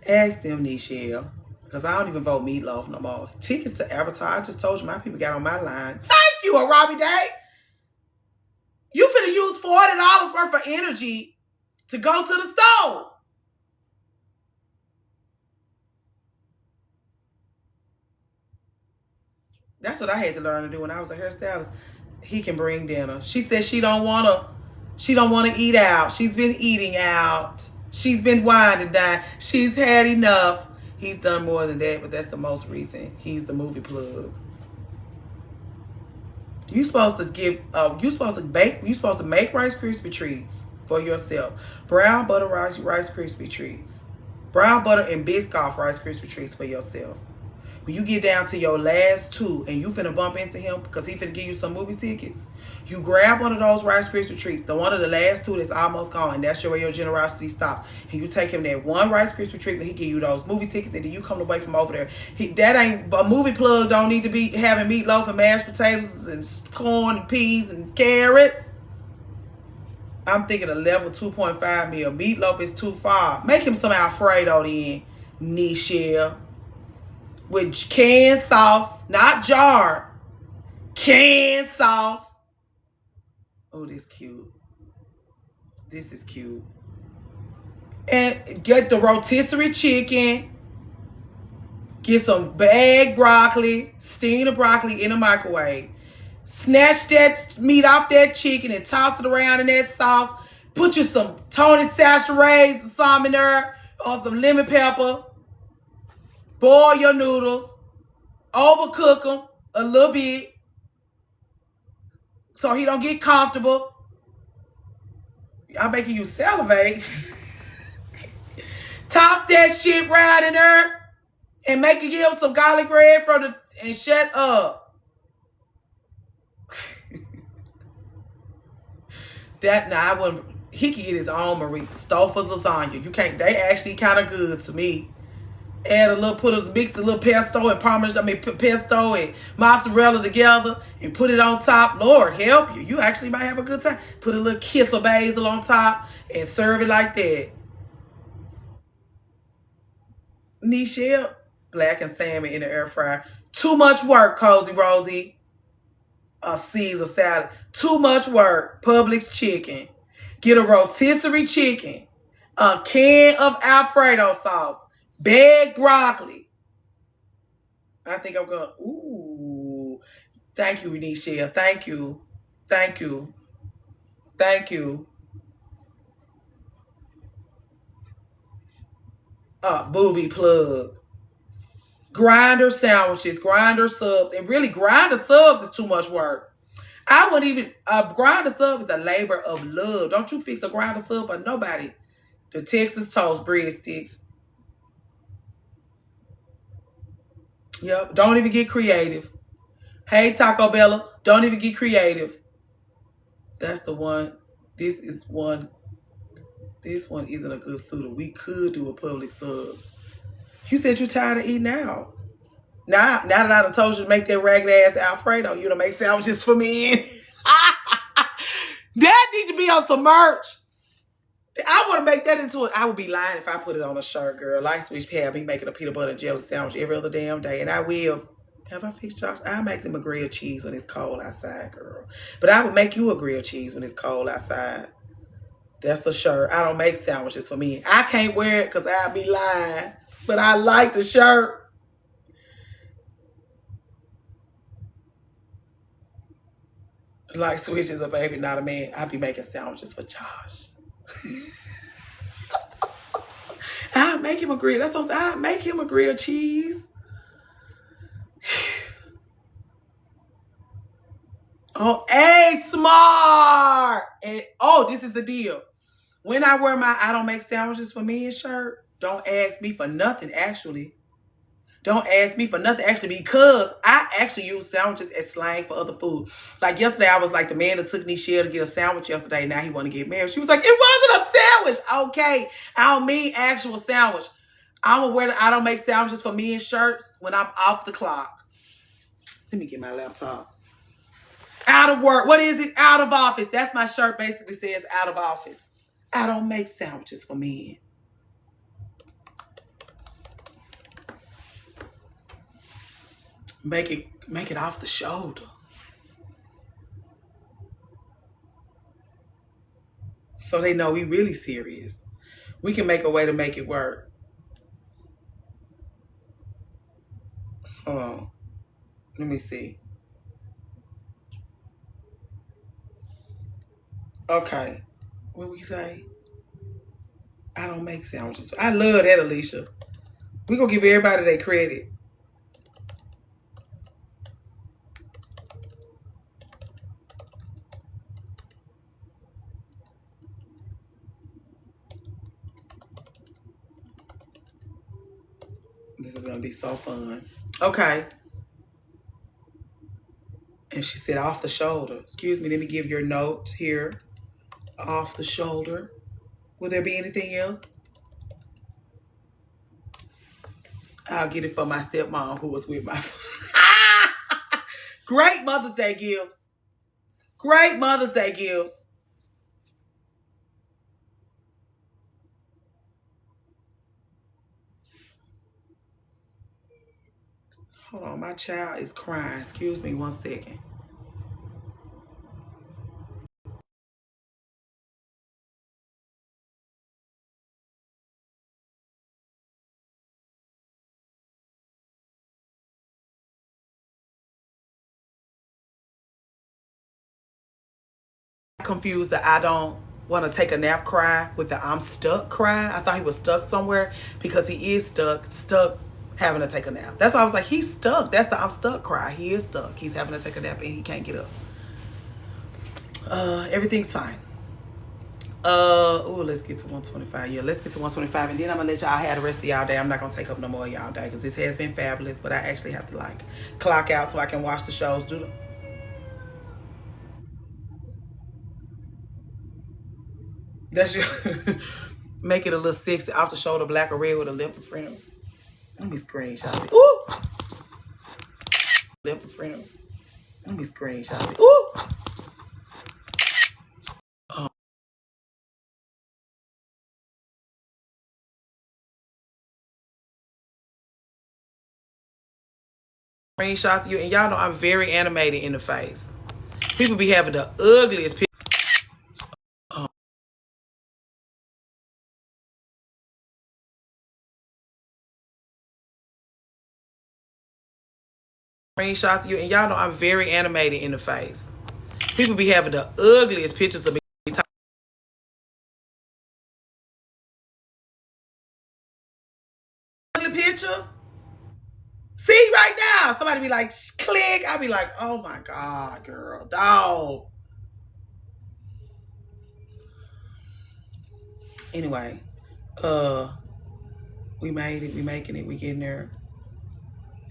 Ask them, Nichelle. Because I don't even vote meatloaf no more. Tickets to Avatar. I just told you my people got on my line. Thank you, Robbie Day. You finna use $40 worth of energy to go to the store. That's what I had to learn to do when I was a hairstylist. He can bring dinner. She said she don't wanna eat out. She's been eating out. She's been winding down. She's had enough. He's done more than that, but that's the most recent. He's the movie plug. You supposed to make Rice Krispie treats for yourself. Brown butter Rice Krispie treats. Brown butter and Biscoff Rice Krispie treats for yourself. When you get down to your last two and you finna bump into him because he finna give you some movie tickets, you grab one of those Rice Krispie treats, the one of the last two that's almost gone, and that's where your generosity stops. And you take him that one Rice Krispie treat, but he give you those movie tickets, and then you come away from over there. That ain't a movie plug. Don't need to be having meatloaf and mashed potatoes and corn and peas and carrots. I'm thinking a level 2.5 meal. Meatloaf is too far. Make him some Alfredo then, Nichelle. With canned sauce, not jar. Canned sauce. Oh, this cute. This is cute. And get the rotisserie chicken. Get some bagged broccoli. Steam the broccoli in the microwave. Snatch that meat off that chicken and toss it around in that sauce. Put you some Tony Chachere's or some in there. Or some lemon pepper. Boil your noodles. Overcook them a little bit. So he don't get comfortable. I'm making you salivate. Toss that shit right in there. And make it give him some garlic bread and shut up. I wouldn't. He can get his own Marie Stouffer's lasagna. You can't. They actually kind of good to me. Add mix a little pesto and pesto and mozzarella together and put it on top. Lord help you. You actually might have a good time. Put a little kiss of basil on top and serve it like that. Nichelle, black and salmon in the air fryer. Too much work, Cozy Rosie. A Caesar salad. Too much work. Publix chicken. Get a rotisserie chicken. A can of Alfredo sauce. Bagged broccoli. I think I'm going, ooh. Thank you, Nichelle. Thank you. Thank you. Thank you. Movie plug. Grinder sandwiches, grinder subs. And really, grinder subs is too much work. I wouldn't even, a grinder sub is a labor of love. Don't you fix a grinder sub for nobody. The Texas toast breadsticks. Yep. Don't even get creative. Hey, Taco Bella. Don't even get creative. That's the one. This is one. This one isn't a good suitor. We could do a public subs. You said you're tired of eating out. Now that I done told you to make that ragged ass Alfredo, you done make sandwiches for me. That need to be on some merch. I want to make that into I would be lying if I put it on a shirt, girl. Light Switch have me making a peanut butter and jelly sandwich every other damn day. And I will. Have I fixed Josh? I'll make them a grilled cheese when it's cold outside, girl. But I would make you a grilled cheese when it's cold outside. That's a shirt. I don't make sandwiches for me. I can't wear it because I'll be lying. But I like the shirt. Light Switch is a baby, not a man. I be making sandwiches for Josh. I'll make him a grill. That's what I'm saying. I'll make him a grilled cheese. Oh, hey, smart. And oh, this is the deal. When I wear my I don't make sandwiches for me shirt, don't ask me for nothing, actually. Don't ask me for nothing, actually, because I actually use sandwiches as slang for other food. Like yesterday, I was like, the man that took Nichelle to get a sandwich yesterday, now he want to get married. She was like, it wasn't a sandwich. Okay, I don't mean actual sandwich. I'm gonna wear the I don't make sandwiches for me shirts when I'm off the clock. Let me get my laptop. Out of work. What is it? Out of office. That's my shirt basically says out of office. I don't make sandwiches for men. Make it off the shoulder. So they know we really serious. We can make a way to make it work. Hold on. Let me see. Okay. What we say? I don't make sandwiches. I love that, Alicia. We gonna give everybody their credit. This is gonna be so fun. Okay. And she said off the shoulder. Excuse me, let me give your note here. Off the shoulder. Will there be anything else? I'll get it for my stepmom who was with my Great Mother's Day gifts. Great Mother's Day gifts. Hold on, my child is crying. Excuse me 1 second. Confused that I don't want to take a nap cry with the I'm stuck cry. I thought he was stuck somewhere because he is stuck having to take a nap. That's why I was like, he's stuck. That's the I'm stuck cry. He is stuck. He's having to take a nap and he can't get up. Everything's fine. Oh, let's get to 125. Yeah, let's get to 125, and then I'm gonna let y'all have the rest of y'all day. I'm not gonna take up no more of y'all day because this has been fabulous, but I actually have to like clock out so I can watch the shows. That's your make it a little sexy, off the shoulder, black or red with a leopard print. Let me screenshot it. Ooh, leopard print. Let me screenshot it. Ooh. Screenshots of you, and y'all know I'm very animated in the face. People be having the ugliest pictures. Screenshots of you, and y'all know I'm very animated in the face. People be having the ugliest pictures of me. Ugly picture. See right now, somebody be like, click. I be like, oh my God, girl, dog. Anyway, uh, we made it. We making it. We getting there.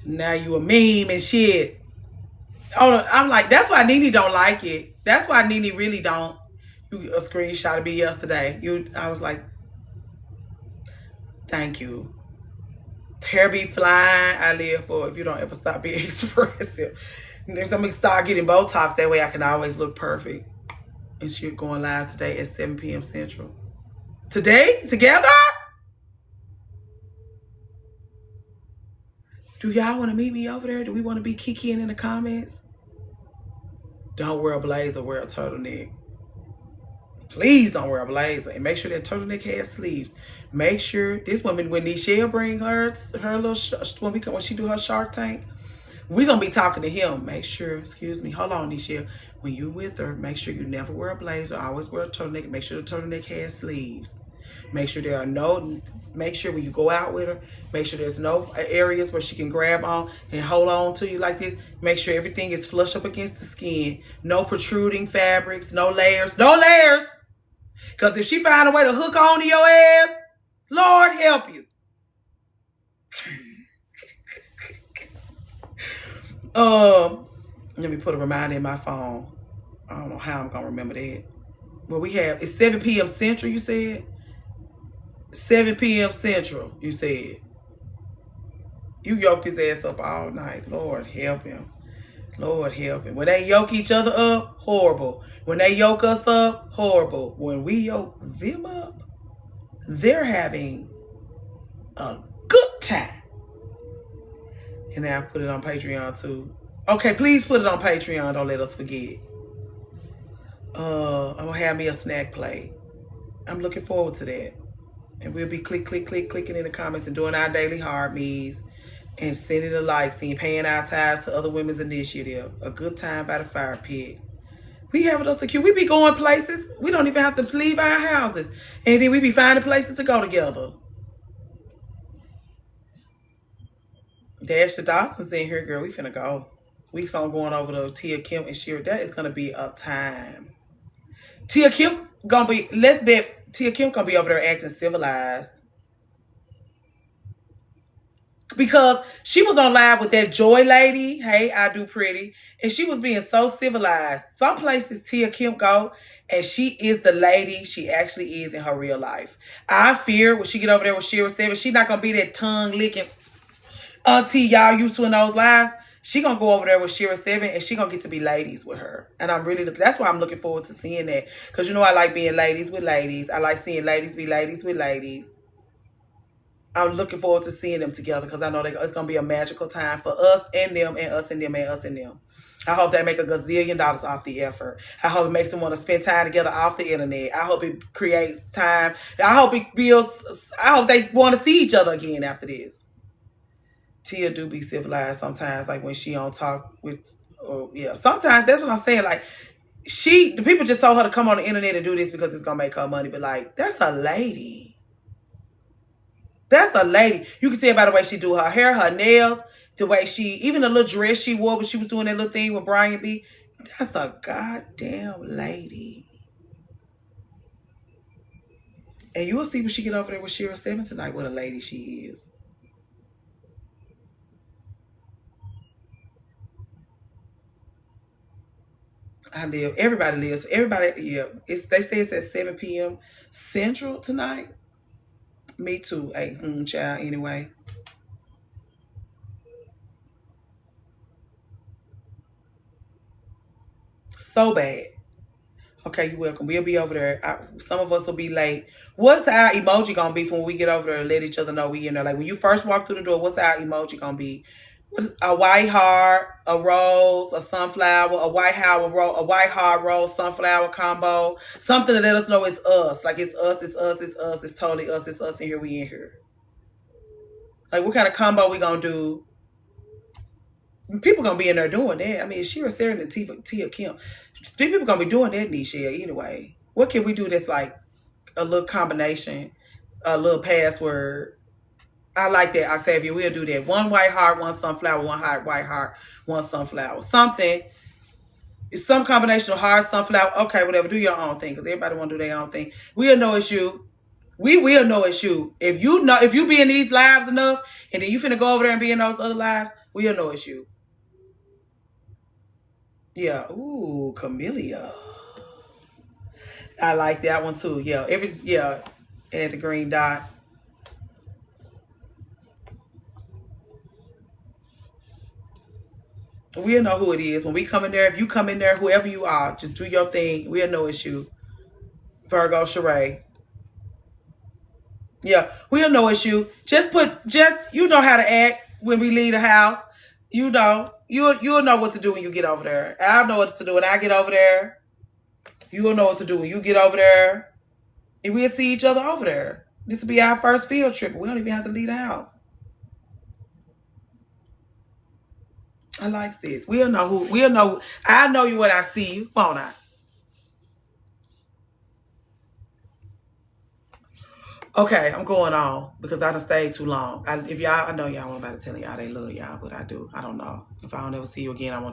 Now you a meme and shit. Oh, I'm like, that's why Nene don't like it. That's why Nene really don't. You a screenshot of me yesterday. I was like, thank you. Hair be flying. I live for if you don't ever stop being expressive. Next time we start getting Botox, that way I can always look perfect. And she's going live today at 7 p.m. Central. Today? Together? Do y'all want to meet me over there? Do we want to be kikiing in the comments? Don't wear a blazer, wear a turtleneck. Please don't wear a blazer. And make sure that turtleneck has sleeves. Make sure this woman, when Nichelle bring her little, when she do her Shark Tank, we're going to be talking to him. Make sure, excuse me, hold on, Nichelle. When you with her, make sure you never wear a blazer. Always wear a turtleneck. Make sure the turtleneck has sleeves. Make sure there are no, make sure when you go out with her, make sure there's no areas where she can grab on and hold on to you like this. Make sure everything is flush up against the skin. No protruding fabrics, no layers, no layers. Because if she find a way to hook on to your ass, Lord help you. Let me put a reminder in my phone. I don't know how I'm gonna remember that. Well, we have, it's 7 p.m. Central, you said? 7 p.m. Central, you said. You yoked his ass up all night. Lord help him. Lord help him. When they yoke each other up, horrible. When they yoke us up, horrible. When we yoke them up, they're having a good time. And now I put it on Patreon too. Okay, please put it on Patreon. Don't let us forget. I'm gonna have me a snack plate. I'm looking forward to that. And we'll be clicking in the comments and doing our daily hard me's and sending the likes and paying our tithes to other women's initiative. A good time by the fire pit. We have it us secure. We be going places. We don't even have to leave our houses. And then we be finding places to go together. Dash the Dawson's in here, girl. We finna go. We gonna go on over to Tia Kim and Shira. That is gonna be a time. Tia Kim gonna be, let's bet Tia Kim gonna be over there acting civilized. Because she was on live with that Joy lady. Hey, I do pretty. And she was being so civilized. Some places Tia Kim go, and she is the lady she actually is in her real life. I fear when she get over there with Shira 7, she not going to be that tongue-licking auntie y'all used to in those lives. She going to go over there with Shira 7, and she going to get to be ladies with her. And I'm really looking, that's why I'm looking forward to seeing that. Because you know I like being ladies with ladies. I like seeing ladies be ladies with ladies. I'm looking forward to seeing them together because I know it's going to be a magical time for us and them and us and them and us and them. I hope they make a gazillion dollars off the effort. I hope it makes them want to spend time together off the internet. I hope it creates time. I hope it builds, I hope they want to see each other again after this. Tia do be civilized sometimes, like when she on talk with, yeah. Sometimes that's what I'm saying. Like the people just told her to come on the internet and do this because it's going to make her money. But like, that's a lady. That's a lady. You can tell by the way she do her hair, her nails, the way even the little dress she wore when she was doing that little thing with Brian B. That's a goddamn lady. And you will see when she get over there with Shira 7 tonight what a lady she is. I live. Everybody lives. Everybody, yeah. They say it's at 7 p.m. Central tonight. Me too. Hey, child, anyway. So bad. Okay, you're welcome. We'll be over there. Some of us will be late. What's our emoji gonna be for when we get over there and let each other know we in there? Like when you first walk through the door, what's our emoji gonna be? What's a white heart, a rose, a sunflower, a white heart, rose, sunflower combo. Something to let us know it's us. Like it's us, it's us, it's us, it's totally us, it's us, and here we in here. Like what kind of combo we gonna do? People gonna be in there doing that. I mean, Shira Sarah and Tia Kim. People gonna be doing that, Nisha, anyway. What can we do that's like a little combination, a little password? I like that, Octavia. We'll do that. One white heart, one sunflower, one white heart, one sunflower. Something. It's some combination of heart, sunflower. Okay, whatever. Do your own thing, because everybody want to do their own thing. We'll know it's you. We will know it's you. If you be in these lives enough, and then you finna go over there and be in those other lives, we'll know it's you. Yeah. Ooh, Camellia. I like that one too. Yeah. Add the green dot. We'll know who it is. When we come in there, if you come in there, whoever you are, just do your thing. We'll know it's you. Virgo Sheree. Yeah, we'll know it's you. You know how to act when we leave the house. You know. You'll know what to do when you get over there. I'll know what to do when I get over there. You'll know what to do when you get over there. And we'll see each other over there. This will be our first field trip. We don't even have to leave the house. I like this. We'll know. I know you when I see you, won't I? Okay, I'm going on because I done stayed too long. I know y'all want about to tell y'all they love y'all, but I do. I don't know. If I don't ever see you again, I want